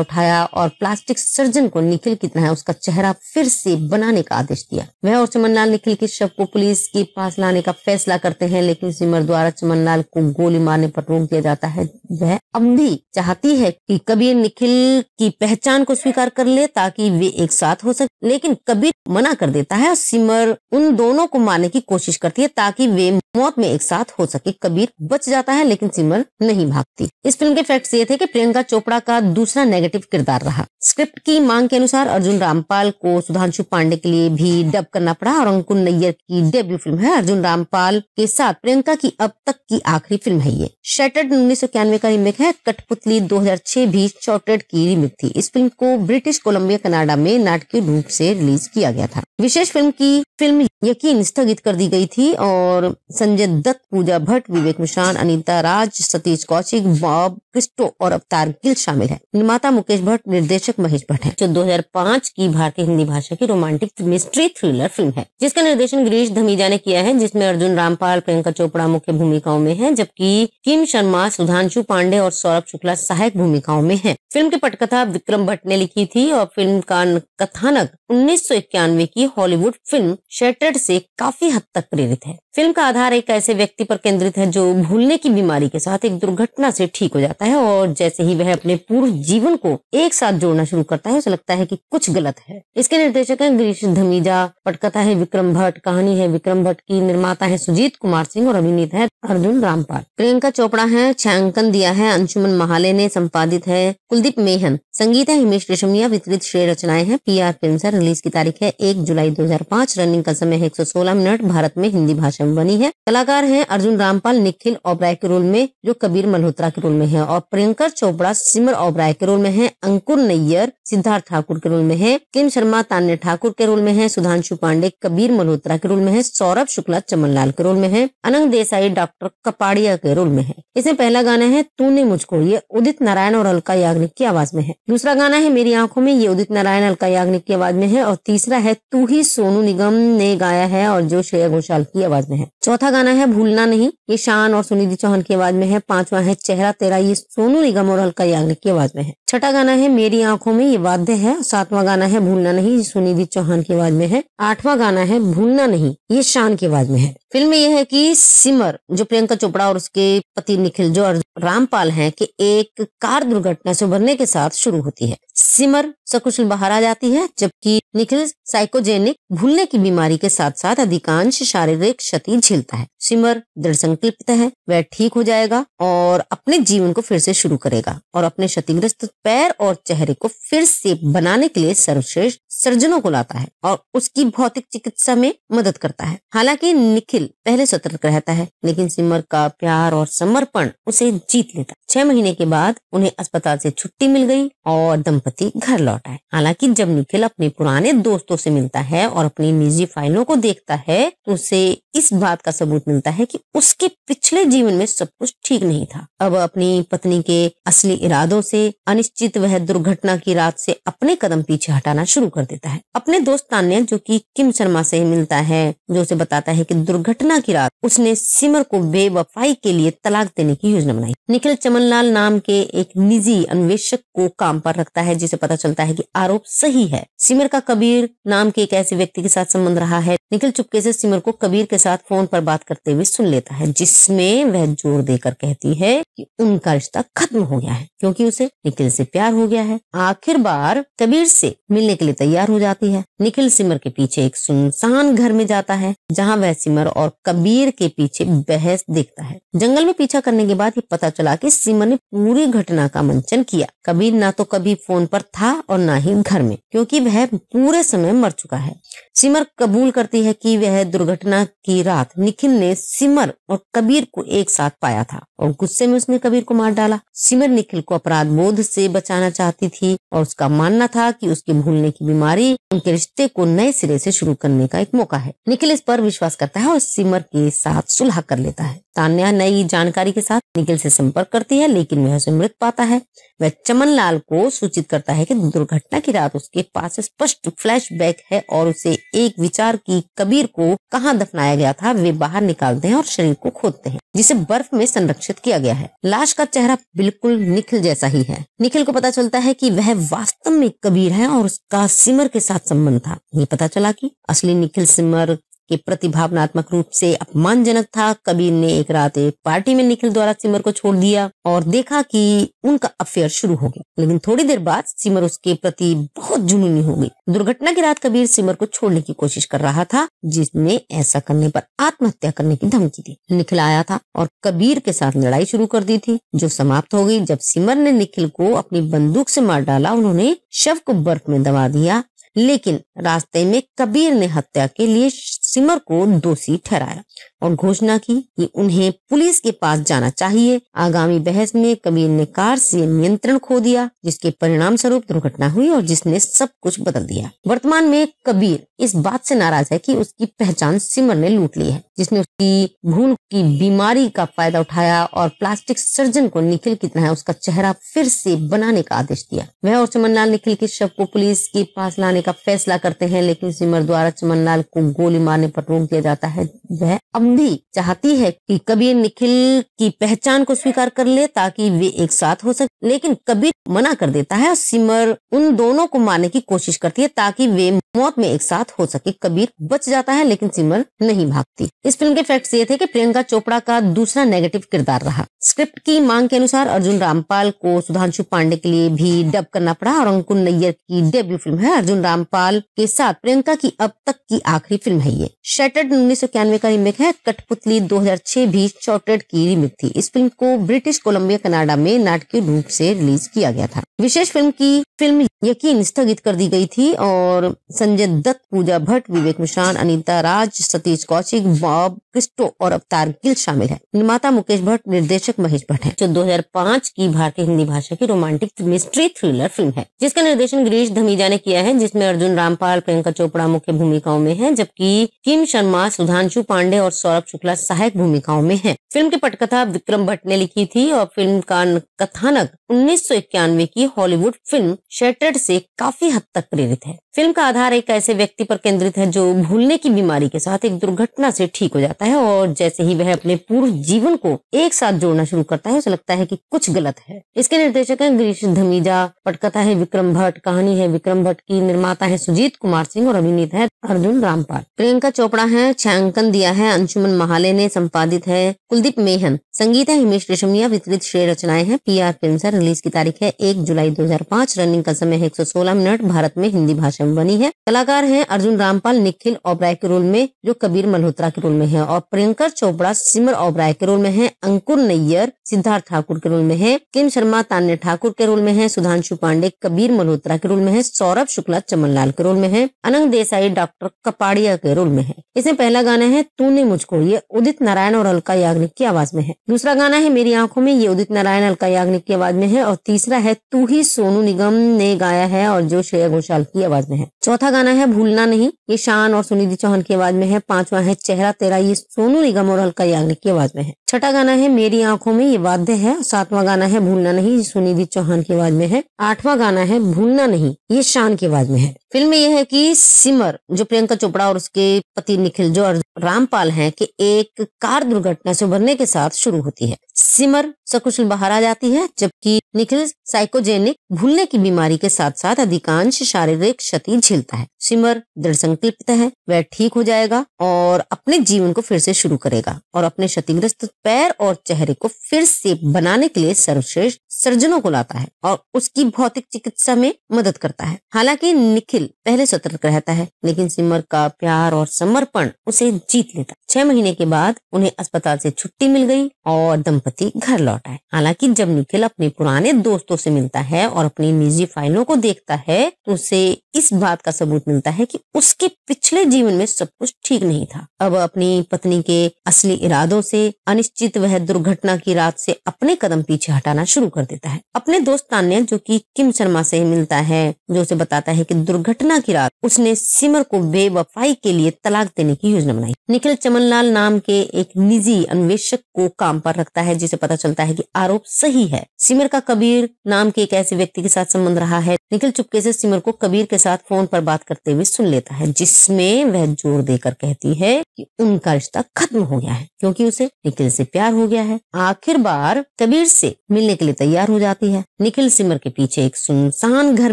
उठाया और प्लास्टिक सर्जन को निखिल की तरह उसका चेहरा फिर से बनाने का आदेश दिया। वह और चमनलाल निखिल के शव को पुलिस के पास लाने का फैसला करते हैं, लेकिन सिमर द्वारा चमनलाल को गोली मारने पर रोक दिया जाता है। वह अब भी चाहती है कि कबीर निखिल की पहचान को स्वीकार कर ले ताकि वे एक साथ हो सके, लेकिन कबीर मना कर देता है और सिमर उन दोनों को मारने की कोशिश करती है ताकि वे मौत में एक साथ हो सके। कबीर बच जाता है, लेकिन सिमर नहीं भागती। इस फिल्म के फैक्ट्स ये थे कि प्रियंका चोपड़ा का दूसरा नेगेटिव किरदार रहा। स्क्रिप्ट की मांग के अनुसार अर्जुन रामपाल को सुधांशु पांडे के लिए भी डब करना पड़ा और अंकुर नैयर की डेब्यू फिल्म है। अर्जुन रामपाल के साथ प्रियंका की अब तक की आखिरी फिल्म है ये। शटर्ड 1991 का रीमेक है। कठपुतली 2006 भी शॉर्टेड की रीमेक थी। इस फिल्म को ब्रिटिश कोलंबिया कनाडा में नाटकीय रूप से रिलीज किया गया था। विशेष फिल्म यकीन स्थगित कर दी गई थी और संजय दत्त, पूजा भट्ट, विवेक मिश्रान, अनीता राज, सतीश कौशिक, बॉब क्रिस्टो और अवतार गिल शामिल है। निर्माता मुकेश भट्ट, निर्देशक महेश भट्ट है। जो 2005 की भारतीय हिंदी भाषा की रोमांटिक मिस्ट्री थ्रिलर फिल्म है, जिसका निर्देशन गिरीश धमीजा ने किया है, जिसमें अर्जुन रामपाल, प्रियंका चोपड़ा मुख्य भूमिकाओं में है, जबकि किम शर्मा, सुधांशु पांडे और सौरभ शुक्ला सहायक भूमिकाओं में है। फिल्म की पटकथा विक्रम भट्ट ने लिखी थी और फिल्म का कथानक 1991 की हॉलीवुड फिल्म शटर्ड से काफी हद तक प्रेरित है। फिल्म का आधार एक ऐसे व्यक्ति पर केंद्रित है जो भूलने की बीमारी के साथ एक दुर्घटना से ठीक हो जाता है और जैसे ही वह अपने पूर्व जीवन को एक साथ जोड़ना शुरू करता है, उसे लगता है कि कुछ गलत है। इसके निर्देशक हैं गिरीश धमीजा, पटकथा है विक्रम भट्ट, कहानी है विक्रम भट्ट की, निर्माता है सुजीत कुमार सिंह और अभिनेता है अर्जुन रामपाल। प्रियंका चोपड़ा है, छायांकन दिया है अंशुमन महाले ने, संपादित है कुलदीप मेहन, संगीत है हिमेश रेशमिया, वितरित श्रेय रचनाएं हैं PR फिल्म्स है। रिलीज की तारीख है 1 जुलाई 2005। रनिंग का समय है 116 मिनट। भारत में हिंदी भाषा में बनी है। कलाकार हैं अर्जुन रामपाल निखिल ओबराय के रोल में, जो कबीर मल्होत्रा के रोल में है, और प्रियंका चोपड़ा सिमर ओबराय के रोल में है। अंकुर नैयर सिद्धार्थ ठाकुर के रोल में है। किम शर्मा तान्या ठाकुर के रोल में है। सुधांशु पांडे कबीर मल्होत्रा के रोल में है। सौरभ शुक्ला चमनलाल के रोल में है। अनंग देसाई डॉक्टर डॉक्टर कपाड़िया के रोल में है। इसमें पहला गाना है तूने मुझको, ये उदित नारायण और अलका याग्निक की आवाज में है। दूसरा गाना है मेरी आंखों में, ये उदित नारायण अलका याग्निक की आवाज में है। और तीसरा है तू ही, सोनू निगम ने गाया है और जो श्रेया घोषाल की आवाज में है। चौथा गाना है भूलना नहीं, ये शान और सुनिधि चौहान की आवाज में है। पांचवा है चेहरा तेरा, ये सोनू निगम और अलका याग्निक की आवाज में है। छठा गाना है मेरी आंखों में, ये वाद्य है। सातवां गाना है भूलना नहीं, ये सुनिधि चौहान की आवाज में है। आठवां गाना है भूलना नहीं, ये शान की आवाज में है। फिल्म में यह है कि सिमर जो प्रियंका चोपड़ा और उसके पति निखिल जो रामपाल हैं कि एक कार दुर्घटना से उभरने के साथ शुरू होती है। सिमर सकुशल बाहर आ जाती है, जबकि निखिल साइकोजेनिक भूलने की बीमारी के साथ साथ अधिकांश शारीरिक क्षति झेलता है। सिमर दृढ़ संकल्पित है, वह ठीक हो जाएगा और अपने जीवन को फिर से शुरू करेगा और अपने क्षतिग्रस्त पैर और चेहरे को फिर से बनाने के लिए सर्वश्रेष्ठ सर्जनों को लाता है और उसकी भौतिक चिकित्सा में मदद करता है। हालांकि निखिल पहले सतर्क रहता है, लेकिन सिमर का प्यार और समर्पण उसे जीत लेता है। 6 महीने के बाद उन्हें अस्पताल से छुट्टी मिल गई और दंपति घर लौट आए। हालांकि जब निखिल अपने पुराने दोस्तों से मिलता है और अपनी निजी फाइलों को देखता है तो उसे इस बात का सबूत मिलता है कि उसके पिछले जीवन में सब कुछ ठीक नहीं था। अब अपनी पत्नी के असली इरादों से अनिश्चित वह दुर्घटना की रात से अपने कदम पीछे हटाना शुरू कर देता है। अपने दोस्त तान्या जो कि किम शर्मा से मिलता है, जो उसे बताता है कि दुर्घटना की रात उसने सिमर को बेवफाई के लिए तलाक देने की योजना बनाई। निखिल चमनलाल नाम के एक निजी अन्वेषक को काम पर रखता है, जिसे पता चलता है कि आरोप सही है। सिमर का कबीर नाम के एक ऐसे व्यक्ति के साथ संबंध रहा है। निखिल चुपके से सिमर को कबीर के साथ फोन पर बात करते हुए सुन लेता है, जिसमें वह जोर देकर कहती है कि उनका रिश्ता खत्म हो गया है क्योंकि उसे निखिल से प्यार हो गया है। आखिर बार कबीर से मिलने के लिए तैयार हो जाती है। निखिल सिमर के पीछे एक सुनसान घर में जाता है, जहां वह सिमर और कबीर के पीछे बहस देखता है। जंगल में पीछा करने के बाद ये पता चला कि सिमर ने पूरी घटना का मंचन किया। कबीर ना तो कभी फोन पर था और ना ही घर में, क्योंकि वह पूरे समय मर चुका है। सिमर कबूल करती है कि वह दुर्घटना की रात निखिल ने सिमर और कबीर को एक साथ पाया था और गुस्से में उसने कबीर को मार डाला। सिमर निखिल को अपराध बोध से बचाना चाहती थी और उसका मानना था कि उसके भूलने की बीमारी उनके रिश्ते को नए सिरे से शुरू करने का एक मौका है। निखिल इस पर विश्वास करता है और सिमर के साथ सुलह कर लेता है। तान्या नई जानकारी के साथ निखिल से संपर्क करती है, लेकिन वह उसे मृत पाता है। वह चमनलाल को सूचित करता है कि दुर्घटना की रात उसके पास स्पष्ट फ्लैशबैक है और उसे एक विचार की कबीर को कहां दफनाया गया था वे बाहर निकालते हैं और शरीर को खोदते हैं, जिसे बर्फ में संरक्षित किया गया है। लाश का चेहरा बिल्कुल निखिल जैसा ही है। निखिल को पता चलता है कि वह वास्तव में कबीर है और उसका सिमर के साथ संबंध था। ये पता चला कि असली निखिल सिमर के प्रति भावनात्मक रूप से अपमानजनक था। कबीर ने एक रात एक पार्टी में निखिल द्वारा सिमर को छोड़ दिया और देखा कि उनका अफेयर शुरू हो गया, लेकिन थोड़ी देर बाद सिमर उसके प्रति बहुत जुनूनी हो गई। दुर्घटना की रात कबीर सिमर को छोड़ने की कोशिश कर रहा था, जिसने ऐसा करने पर आत्महत्या करने की धमकी दी। निखिल आया था और कबीर के साथ लड़ाई शुरू कर दी थी, जो समाप्त हो गई जब सिमर ने निखिल को अपनी बंदूक से मार डाला। उन्होंने शव को बर्फ में दबा दिया, लेकिन रास्ते में कबीर ने हत्या के लिए सिमर को दोषी ठहराया और घोषणा की कि उन्हें पुलिस के पास जाना चाहिए। आगामी बहस में कबीर ने कार से नियंत्रण खो दिया, जिसके परिणाम स्वरूप दुर्घटना हुई और जिसने सब कुछ बदल दिया। वर्तमान में कबीर इस बात से नाराज है कि उसकी पहचान सिमर ने लूट ली है, जिसने उसकी भूल की बीमारी का फायदा उठाया और प्लास्टिक सर्जन को निखिल की तरह उसका चेहरा फिर से बनाने का आदेश दिया। वह और चमनलाल निखिल के शव को पुलिस के पास लाने का फैसला करते हैं, लेकिन सिमर द्वारा चमनलाल को गोली मारने पर रोक दिया जाता है। वह अब भी चाहती है कि कबीर निखिल की पहचान को स्वीकार कर ले ताकि वे एक साथ हो सके, लेकिन कबीर मना कर देता है और सिमर उन दोनों को मारने की कोशिश करती है ताकि वे मौत में एक साथ हो सके। कबीर बच जाता है, लेकिन सिमर नहीं भागती। इस फिल्म के फैक्ट्स ये थे कि प्रियंका चोपड़ा का दूसरा नेगेटिव किरदार रहा। स्क्रिप्ट की मांग के अनुसार अर्जुन रामपाल को सुधांशु पांडे के लिए भी डब करना पड़ा और अंकुर नैयर की डेब्यू फिल्म है। अर्जुन रामपाल के साथ प्रियंका की अब तक की आखिरी फिल्म है ये। शटर्ड 1991 का रीमेक है। कठपुतली 2006 भी शॉर्टेड की रीमेक थी। इस फिल्म को ब्रिटिश कोलंबिया कनाडा में नाटकीय रूप से रिलीज किया गया था। विशेष फिल्म यकीन स्थगित कर दी गई थी और संजय दत्त, पूजा भट्ट, विवेक मिश्रान, अनीता राज, सतीश कौशिक, बॉब क्रिस्टो और अवतार गिल शामिल है। निर्माता मुकेश भट्ट, निर्देशक महेश भट्ट है। जो 2005 की भारतीय हिंदी भाषा की रोमांटिक मिस्ट्री थ्रिलर फिल्म है, जिसका निर्देशन गिरीश धमीजा ने किया है, जिसमें में अर्जुन रामपाल, प्रियंका चोपड़ा मुख्य भूमिकाओं में हैं, जबकि किम शर्मा, सुधांशु पांडे और सौरभ शुक्ला सहायक भूमिकाओं में हैं। फिल्म की पटकथा विक्रम भट्ट ने लिखी थी और फिल्म का कथानक 1991 की हॉलीवुड फिल्म शैटर्ड से काफी हद तक प्रेरित है। फिल्म का आधार एक ऐसे व्यक्ति पर केंद्रित है जो भूलने की बीमारी के साथ एक दुर्घटना से ठीक हो जाता है और जैसे ही वह अपने पूर्व जीवन को एक साथ जोड़ना शुरू करता है उसे लगता है कि कुछ गलत है। इसके निर्देशक हैं गिरीश धमीजा, पटकथा है विक्रम भट्ट, कहानी है विक्रम भट्ट की, निर्माता है सुजीत कुमार सिंह और अभिनेता है अर्जुन रामपाल। प्रियंका चोपड़ा है, छायांकन दिया है अंशुमन महाले ने, संपादित है कुलदीप मेहन, संगीत है हिमेश रेशमिया, वितरित श्रेय रचनाएं हैं PR फिल्म्स। रिलीज की तारीख है 1 जुलाई 2005, रनिंग का समय है 116 मिनट, भारत में हिंदी भाषा में बनी है। कलाकार हैं अर्जुन रामपाल निखिल ओबराय के रोल में जो कबीर मल्होत्रा के रोल में है और प्रियंका चोपड़ा सिमर ओबराय के रोल में है, अंकुर नैयर सिद्धार्थ ठाकुर के रोल में है, किम शर्मा तान्या ठाकुर के रोल में है, सुधांशु पांडे कबीर मल्होत्रा के रोल में है, सौरभ शुक्ला चमनलाल के रोल में है, अनंग देसाई डॉक्टर कपाड़िया के रोल में है। इसमें पहला गाना है तूने मुझको, ये उदित नारायण और अलका याग्निक की आवाज में है। दूसरा गाना है मेरी आंखों में, ये उदित नारायण अलका याग्निक की आवाज में है और तीसरा है तू ही सोनू निगम ने गाया है और जो श्रेया घोषाल की आवाज में है। चौथा गाना है भूलना नहीं, ये शान और सुनिधि चौहान की आवाज में है। पांचवा है चेहरा तेरा, ये सोनू निगम और अलका याग्निक की आवाज में है। छठा गाना है मेरी आंखों में, ये वाद्य है। सातवां गाना है भूलना नहीं, ये सुनिधि चौहान की आवाज में है। आठवां गाना है भूलना नहीं, ये शान की आवाज में है। फिल्म में यह है कि सिमर जो प्रियंका चोपड़ा और उसके पति निखिल जो रामपाल हैं कि एक कार दुर्घटना से उभरने के साथ शुरू होती है। सिमर सकुशल बाहर आ जाती है जबकि निखिल साइकोजेनिक भूलने की बीमारी के साथ साथ अधिकांश शारीरिक क्षति झेलता है। सिमर दृढ़ संकल्पित है, वह ठीक हो जाएगा और अपने जीवन को फिर से शुरू करेगा और अपने क्षतिग्रस्त पैर और चेहरे को फिर से बनाने के लिए सर्वश्रेष्ठ सर्जनों को लाता है और उसकी भौतिक चिकित्सा में मदद करता है। हालांकि निखिल पहले सतर्क रहता है लेकिन सिमर का प्यार और समर्पण उसे जीत लेता है। 6 महीने के बाद उन्हें अस्पताल से छुट्टी मिल गई और दंपति घर लौट आए। हालांकि जब निखिल अपने पुराने दोस्तों से मिलता है और अपनी निजी फाइलों को देखता है तो उसे इस बात का सबूत मिलता है कि उसके पिछले जीवन में सब कुछ ठीक नहीं था। अब अपनी पत्नी के असली इरादों से अनिश्चित वह दुर्घटना की रात से अपने कदम पीछे हटाना शुरू कर देता है। अपने दोस्त तान्या जो कि किम शर्मा से मिलता है जो उसे बताता है कि दुर्घटना की रात उसने सिमर को बेवफाई के लिए तलाक देने की योजना बनाई। निखिल चमनलाल नाम के एक निजी अन्वेषक को काम पर रखता है जिसे पता चलता है कि आरोप सही है। सिमर का कबीर नाम के एक ऐसे व्यक्ति के साथ संबंध रहा है। निखिल चुपके से सिमर को कबीर के साथ फोन पर बात करते हुए सुन लेता है जिसमें वह जोर देकर कहती है कि उनका रिश्ता खत्म हो गया है क्योंकि उसे निखिल से प्यार हो गया है। आखिर बार कबीर से मिलने के लिए तैयार हो जाती है। निखिल सिमर के पीछे एक सुनसान घर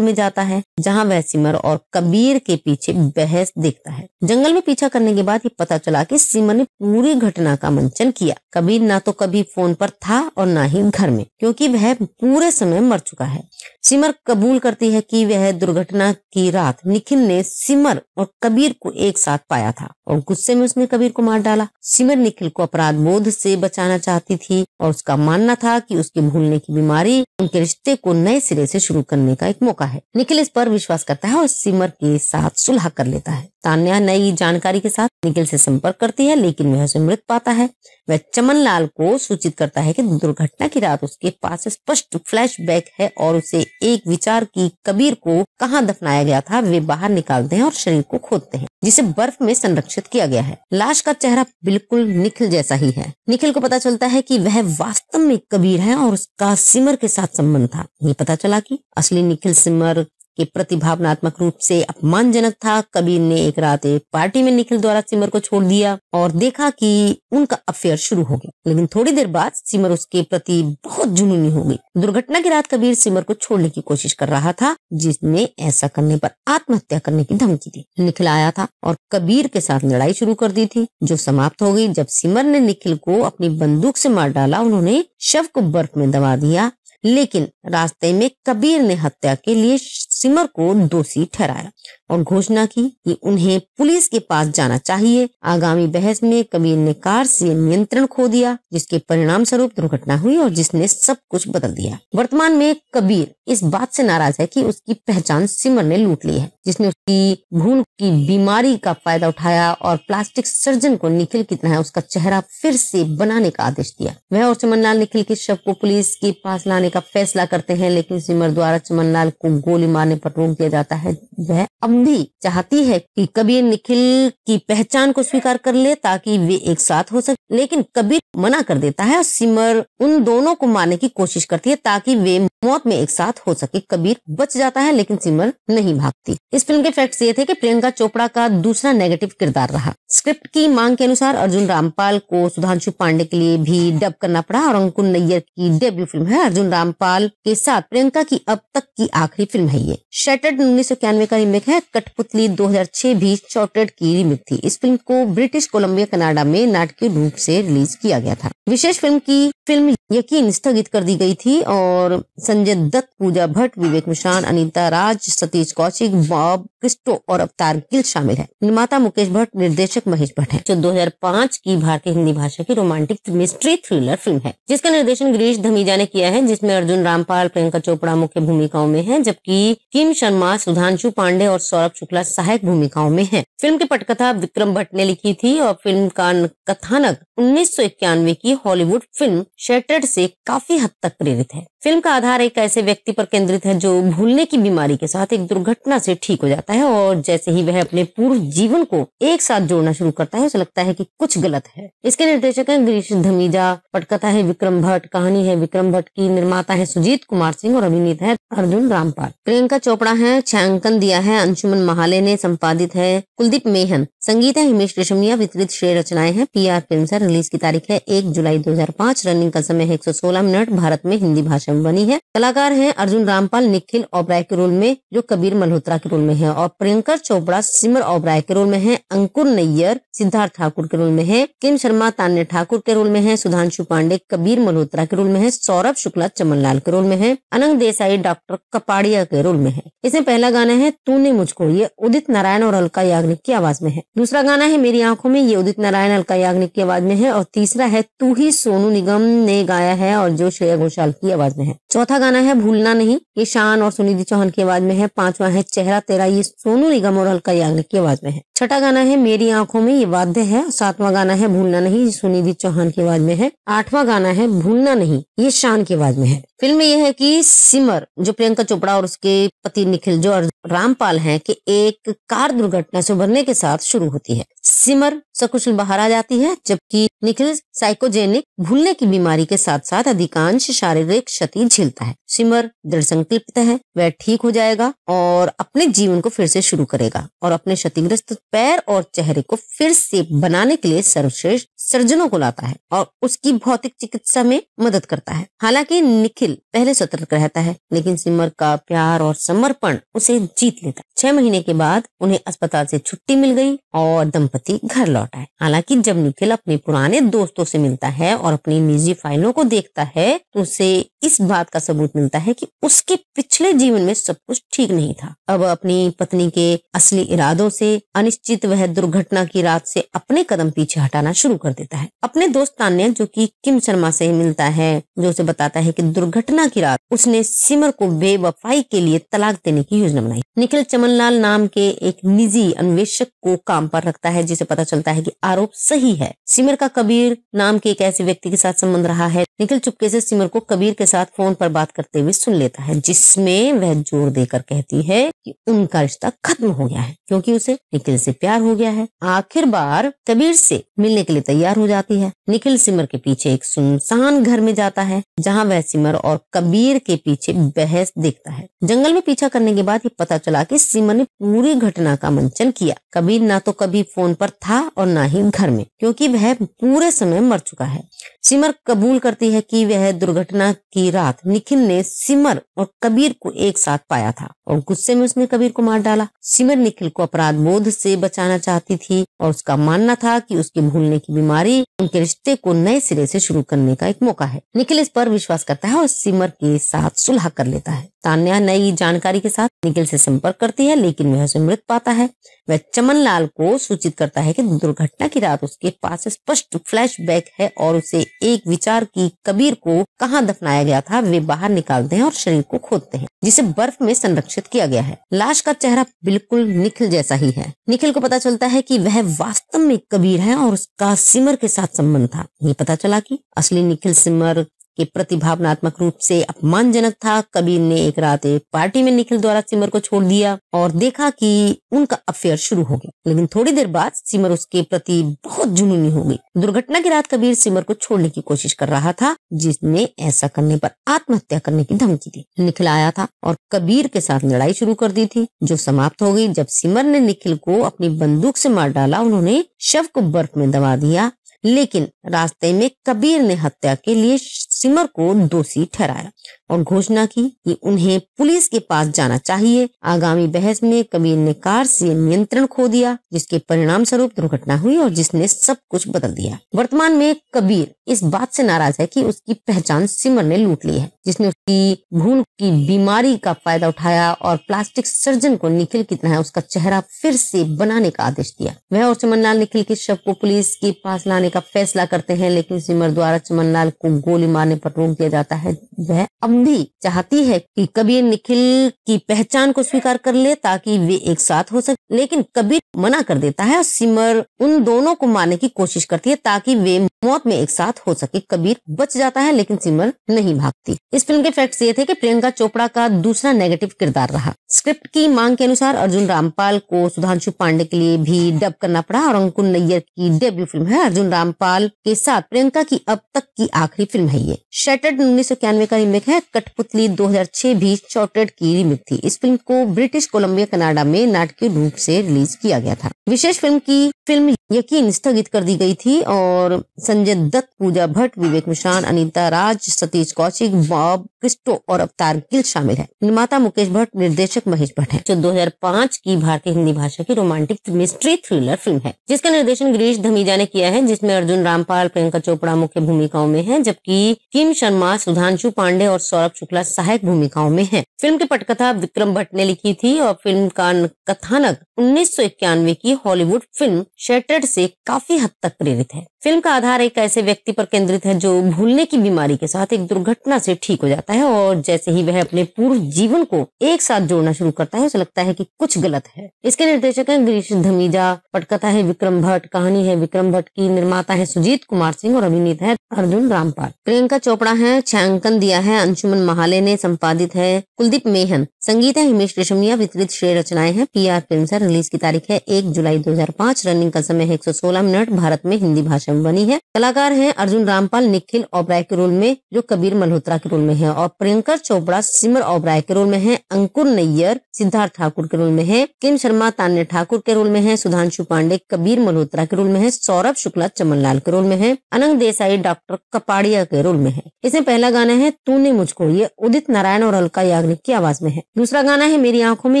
में जाता है जहाँ वह सिमर और कबीर के पीछे बहस देखता है। जंगल में पीछा करने के बाद ये पता चला कि सिमर ने पूरी घटना का मंचन किया। कबीर ना तो कभी फोन पर था और ना ही घर में क्योंकि वह पूरे समय मर चुका है। सिमर कबूल करती है कि वह दुर्घटना की रात निखिल ने सिमर और कबीर को एक साथ पाया था और गुस्से में उसने कबीर को मार डाला। सिमर निखिल को अपराध बोध से बचाना चाहती थी और उसका मानना था कि उसके भूलने की बीमारी उनके रिश्ते को नए सिरे से शुरू करने का एक मौका है। निखिल इस पर विश्वास करता है और सिमर के साथ सुलह कर लेता है। तान्या नई जानकारी के साथ निखिल से संपर्क करती है लेकिन वह उसे मृत पाता है। वह चमनलाल को सूचित करता है कि दुर्घटना की रात उसके पास स्पष्ट फ्लैशबैक है और उसे एक विचार की कबीर को कहां दफनाया गया था वे बाहर निकालते हैं और शरीर को खोदते हैं जिसे बर्फ में संरक्षित किया गया है। लाश का चेहरा बिल्कुल निखिल जैसा ही है। निखिल को पता चलता है कि वह वास्तव में कबीर है और उसका सिमर के साथ संबंध था। ये पता चला कि असली निखिल सिमर के प्रति भावनात्मक रूप से अपमानजनक था। कबीर ने एक रात एक पार्टी में निखिल द्वारा सिमर को छोड़ दिया और देखा कि उनका अफेयर शुरू हो गया लेकिन थोड़ी देर बाद सिमर उसके प्रति बहुत जुनूनी हो गई। दुर्घटना की रात कबीर सिमर को छोड़ने की कोशिश कर रहा था जिसने ऐसा करने पर आत्महत्या करने की धमकी दी। निखिल आया था और कबीर के साथ लड़ाई शुरू कर दी थी जो समाप्त हो गई जब सिमर ने निखिल को अपनी बंदूक से मार डाला। उन्होंने शव को बर्फ में दबा दिया लेकिन रास्ते में कबीर ने हत्या के लिए सिमर को दोषी ठहराया और घोषणा की कि उन्हें पुलिस के पास जाना चाहिए। आगामी बहस में कबीर ने कार से नियंत्रण खो दिया जिसके परिणाम स्वरूप दुर्घटना हुई और जिसने सब कुछ बदल दिया। वर्तमान में कबीर इस बात से नाराज है कि उसकी पहचान सिमर ने लूट ली है जिसने उसकी भूल की बीमारी का फायदा उठाया और प्लास्टिक सर्जन को निखिल की तरह उसका चेहरा फिर से बनाने का आदेश दिया। वह और चमनलाल निखिल के शव को पुलिस के पास लाने का फैसला करते हैं, लेकिन सिमर द्वारा चमनलाल को गोली मारने पर रोक दिया जाता है। वह अब भी चाहती है कि कबीर निखिल की पहचान को स्वीकार कर ले ताकि वे एक साथ हो सके, लेकिन कबीर मना कर देता है और सिमर उन दोनों को मारने की कोशिश करती है ताकि वे मौत में एक साथ हो सके। कबीर बच जाता है लेकिन सिमर नहीं भागती। इस फिल्म के फैक्ट्स ये थे कि प्रियंका चोपड़ा का दूसरा नेगेटिव किरदार रहा। स्क्रिप्ट की मांग के अनुसार अर्जुन रामपाल को सुधांशु पांडे के लिए भी डब करना पड़ा और अंकुर नैयर की डेब्यू फिल्म है। अर्जुन रामपाल के साथ प्रियंका की अब तक की आखिरी फिल्म है ये। शटर्ड 1991 का रीमेक है। कठपुतली 2006 भी शॉर्टेड की रीमेक थी। इस फिल्म को ब्रिटिश कोलंबिया कनाडा में नाटकीय रूप से रिलीज किया गया था। विशेष फिल्म यकीन स्थगित कर दी गई थी और संजय दत्त, पूजा भट्ट, विवेक मिश्रान, अनीता राज, सतीश कौशिक, बॉब क्रिस्टो और अवतार गिल शामिल है। निर्माता मुकेश भट्ट, निर्देशक महेश भट्ट है। जो 2005 की भारतीय हिंदी भाषा की रोमांटिक मिस्ट्री थ्रिलर फिल्म है जिसका निर्देशन गिरीश धमीजा ने किया है, जिसमें अर्जुन रामपाल, प्रियंका चोपड़ा मुख्य भूमिकाओं में है, जबकि किम शर्मा, सुधांशु पांडे और सौरभ शुक्ला सहायक भूमिकाओं में है। फिल्म की पटकथा विक्रम भट्ट ने लिखी थी और फिल्म का कथानक 1991 की हॉलीवुड फिल्म शटर्ड से काफी हद तक प्रेरित है। फिल्म का आधार एक ऐसे व्यक्ति पर केंद्रित है जो भूलने की बीमारी के साथ एक दुर्घटना से ठीक हो जाता है और जैसे ही वह अपने पूर्व जीवन को एक साथ जोड़ना शुरू करता है उसे लगता है कि कुछ गलत है। इसके निर्देशक हैं गिरीश धमीजा, पटकथा है विक्रम भट्ट, कहानी है विक्रम भट्ट की, निर्माता है सुजीत कुमार सिंह और अभिनेता है अर्जुन रामपाल। प्रियंका चोपड़ा है, छायांकन दिया है अंशुमन महाले ने, संपादित है कुलदीप मेहन, संगीत है हिमेश रेशमिया, वितरित श्रेय रचनाएं हैं PR फिल्म्स है। रिलीज की तारीख है 1 जुलाई 2005। रनिंग का समय है 116 मिनट। भारत में हिंदी भाषा में बनी है। कलाकार हैं अर्जुन रामपाल निखिल ओबराय के रोल में जो कबीर मल्होत्रा के रोल में है और प्रियंका चोपड़ा सिमर ओबराय के रोल में है, अंकुर नैयर सिद्धार्थ ठाकुर के रोल में है, किम शर्मा तान्या ठाकुर के रोल में है, सुधांशु पांडे कबीर मल्होत्रा के रोल में है, सौरभ शुक्ला चमनलाल के रोल में है, अनंग देसाई डॉक्टर कपाड़िया के रोल में है। इसमें पहला गाना है तूने मुझको, ये उदित नारायण और अलका याग्निक की आवाज में है। दूसरा गाना है मेरी आंखों में, ये उदित नारायण अलका याग्निक की आवाज में है और तीसरा है तू ही सोनू निगम ने गाया है और जो श्रेया घोषाल की आवाज में है। चौथा गाना है भूलना नहीं, ये शान और सुनिधि चौहान की आवाज में है। पांचवा है चेहरा तेरा, ये सोनू निगम और अलका याग्निक की आवाज में है। छठा गाना है मेरी आंखों में, ये वाद्य है। सातवां गाना है भूलना नहीं, ये सुनिधि चौहान की आवाज में है। आठवां गाना है भूलना नहीं, ये शान की आवाज में है। फिल्म में यह है कि सिमर जो प्रियंका चोपड़ा और उसके पति निखिल जो रामपाल हैं कि एक कार दुर्घटना से उभरने के साथ शुरू होती है। सिमर सकुशल बाहर आ जाती है जबकि निखिल साइकोजेनिक भूलने की बीमारी के साथ साथ अधिकांश शारीरिक क्षति झेलता है। सिमर दृढ़ संकल्पित है, वह ठीक हो जाएगा और अपने जीवन को फिर से शुरू करेगा और अपने क्षतिग्रस्त पैर और चेहरे को फिर से बनाने के लिए सर्वश्रेष्ठ सर्जनों को लाता है और उसकी भौतिक चिकित्सा में मदद करता है। हालांकि निखिल पहले सतर्क रहता है लेकिन सिमर का प्यार और समर्पण उसे जीत लेता है। 6 महीने के बाद उन्हें अस्पताल से छुट्टी मिल गई और दंपति घर लौट आए। हालांकि जब निखिल अपने पुराने दोस्तों से मिलता है और अपनी निजी फाइलों को देखता है तो उसे इस बात का सबूत मिलता है कि उसके पिछले जीवन में सब कुछ ठीक नहीं था। अब अपनी पत्नी के असली इरादों से अनिश्चित वह दुर्घटना की रात से अपने कदम पीछे हटाना शुरू कर देता है। अपने दोस्त तान्या जो कि किम शर्मा से मिलता है जो उसे बताता है कि दुर्घटना की रात उसने सिमर को बेवफाई के लिए तलाक देने की योजना बनाई। निखिल चमनलाल नाम के एक निजी अन्वेषक को काम पर रखता है जिसे पता चलता है कि आरोप सही है। सिमर का कबीर नाम के एक ऐसे व्यक्ति के साथ संबंध रहा है। निखिल चुपके से सिमर को कबीर के साथ फोन पर बात करते हुए सुन लेता है जिसमें वह जोर देकर कहती है कि उनका रिश्ता खत्म हो गया है क्योंकि उसे निखिल से प्यार हो गया है। आखिर बार कबीर से मिलने के लिए तैयार हो जाती है। निखिल सिमर के पीछे एक सुनसान घर में जाता है जहाँ वह सिमर और कबीर के पीछे बहस देखता है। जंगल में पीछा करने के बाद ये पता चला कि सिमर ने पूरी घटना का मंचन किया। कबीर ना तो कभी फोन पर था और ना ही घर में क्योंकि वह पूरे समय मर चुका है। सिमर कबूल करती है कि वह दुर्घटना की रात निखिल ने सिमर और कबीर को एक साथ पाया था और गुस्से में उसने कबीर को मार डाला। सिमर निखिल को अपराध बोध से बचाना चाहती थी और उसका मानना था कि उसके भूलने की बीमारी उनके रिश्ते को नए सिरे से शुरू करने का एक मौका है। निखिल इस पर विश्वास करता है और सिमर के साथ सुलह कर लेता है। तान्या नई जानकारी के साथ निखिल से संपर्क करती है लेकिन वह उसे मृत पाता है। वह चमनलाल को सूचित करता है कि दुर्घटना की रात उसके पास स्पष्ट फ्लैशबैक है और उसे एक विचार की कबीर को कहाँ दफनाया गया था वे बाहर निकालते हैं और शरीर को खोदते हैं जिसे बर्फ में संरक्षित किया गया है। लाश का चेहरा बिल्कुल निखिल जैसा ही है। निखिल को पता चलता है कि वह वास्तव में कबीर है और उसका सिमर के साथ संबंध था। ये पता चला कि असली निखिल सिमर के प्रति भावनात्मक रूप से अपमानजनक था। कबीर ने एक रात एक पार्टी में निखिल द्वारा सिमर को छोड़ दिया और देखा कि उनका अफेयर शुरू हो गया, लेकिन थोड़ी देर बाद सिमर उसके प्रति बहुत जुनूनी हो गई। दुर्घटना की रात कबीर सिमर को छोड़ने की कोशिश कर रहा था, जिसने ऐसा करने पर आत्महत्या करने की धमकी दी। निखिल आया था और कबीर के साथ लड़ाई शुरू कर दी थी, जो समाप्त हो गई जब सिमर ने निखिल को अपनी बंदूक से मार डाला। उन्होंने शव को बर्फ में दबा दिया, लेकिन रास्ते में कबीर ने हत्या के लिए सिमर को दोषी ठहराया और घोषणा की कि उन्हें पुलिस के पास जाना चाहिए। आगामी बहस में कबीर ने कार से नियंत्रण खो दिया, जिसके परिणाम स्वरूप दुर्घटना हुई और जिसने सब कुछ बदल दिया। वर्तमान में कबीर इस बात से नाराज है कि उसकी पहचान सिमर ने लूट ली है, जिसने उसकी भूल की बीमारी का फायदा उठाया और प्लास्टिक सर्जन को निखिल की तरह उसका चेहरा फिर से बनाने का आदेश दिया। वह और चमनलाल निखिल के शव को पुलिस के पास लाने का फैसला करते हैं, लेकिन सिमर द्वारा चमनलाल को गोली मारने पर रोक दिया जाता है। वह अब भी चाहती है कि कबीर निखिल की पहचान को स्वीकार कर ले ताकि वे एक साथ हो सके, लेकिन कबीर मना कर देता है और सिमर उन दोनों को मारने की कोशिश करती है ताकि वे मौत में एक साथ हो सके। कबीर बच जाता है, लेकिन सिमर नहीं भागती। इस फिल्म के फैक्ट्स ये थे कि प्रियंका चोपड़ा का दूसरा नेगेटिव किरदार रहा। स्क्रिप्ट की मांग के अनुसार अर्जुन रामपाल को सुधांशु पांडे के लिए भी डब करना पड़ा और अंकुर नैयर की डेब्यू फिल्म है। अर्जुन रामपाल के साथ प्रियंका की अब तक की आखिरी फिल्म है ये। शटर्ड 1991 का रीमेक है। कठपुतली 2006 भी शॉर्टेड की रीमेक थी। इस फिल्म को ब्रिटिश कोलंबिया कनाडा में नाटकीय रूप से रिलीज किया गया था। विशेष फिल्म यकीन स्थगित कर दी गई थी और संजय दत्त, पूजा भट्ट, विवेक मिश्रान, अनीता राज, सतीश कौशिक, बॉब क्रिस्टो और अवतार गिल शामिल है। निर्माता मुकेश भट्ट, निर्देशक महेश भट्ट है। जो 2005 की भारतीय हिंदी भाषा की रोमांटिक मिस्ट्री थ्रिलर फिल्म है, जिसका निर्देशन गिरीश धमीजा ने किया है, जिसमें अर्जुन रामपाल, प्रियंका चोपड़ा मुख्य भूमिकाओं में है, जबकि किम शर्मा, सुधांशु पांडे और सौरभ शुक्ला सहायक भूमिकाओं में है। फिल्म की पटकथा विक्रम भट्ट ने लिखी थी और फिल्म का कथानक 1991 की हॉलीवुड फिल्म शटर्ड से काफी हद तक प्रेरित है। फिल्म का आधार एक ऐसे व्यक्ति पर केंद्रित है जो भूलने की बीमारी के साथ एक दुर्घटना से ठीक हो जाता है और जैसे ही वह अपने पूर्व जीवन को एक साथ जोड़ना शुरू करता है, उसे लगता है कि कुछ गलत है। इसके निर्देशक हैं गिरीश धमीजा, पटकथा है विक्रम भट्ट, कहानी है विक्रम भट्ट की, निर्माता है सुजीत कुमार सिंह और अभिनेता है अर्जुन रामपाल। प्रियंका चोपड़ा है, छायांकन दिया है अंशुमन महाले ने, संपादित है कुलदीप मेहन, संगीत है हिमेश रेशमिया, वितरित श्रेय रचनाएं हैं PR फिल्म्स है। रिलीज की तारीख है 1 जुलाई 2005। रनिंग का समय है 116 मिनट। भारत में हिंदी भाषा में बनी है। कलाकार हैं अर्जुन रामपाल निखिल ओबराय के रोल में, जो कबीर मल्होत्रा के रोल में है, और प्रियंका चोपड़ा सिमर ओबराय के रोल में है। अंकुर नैयर सिद्धार्थ ठाकुर के रोल में है। किम शर्मा तान्या ठाकुर के रोल में है। सुधांशु पांडे कबीर मल्होत्रा के रोल में है। सौरभ शुक्ला चमनलाल के रोल में है। अनंग देसाई डॉक्टर कपाड़िया के रोल में है। इसमें पहला गाना है तूने मुझको, ये उदित नारायण और अलका याग्निक की आवाज में है। दूसरा गाना है मेरी आंखों में,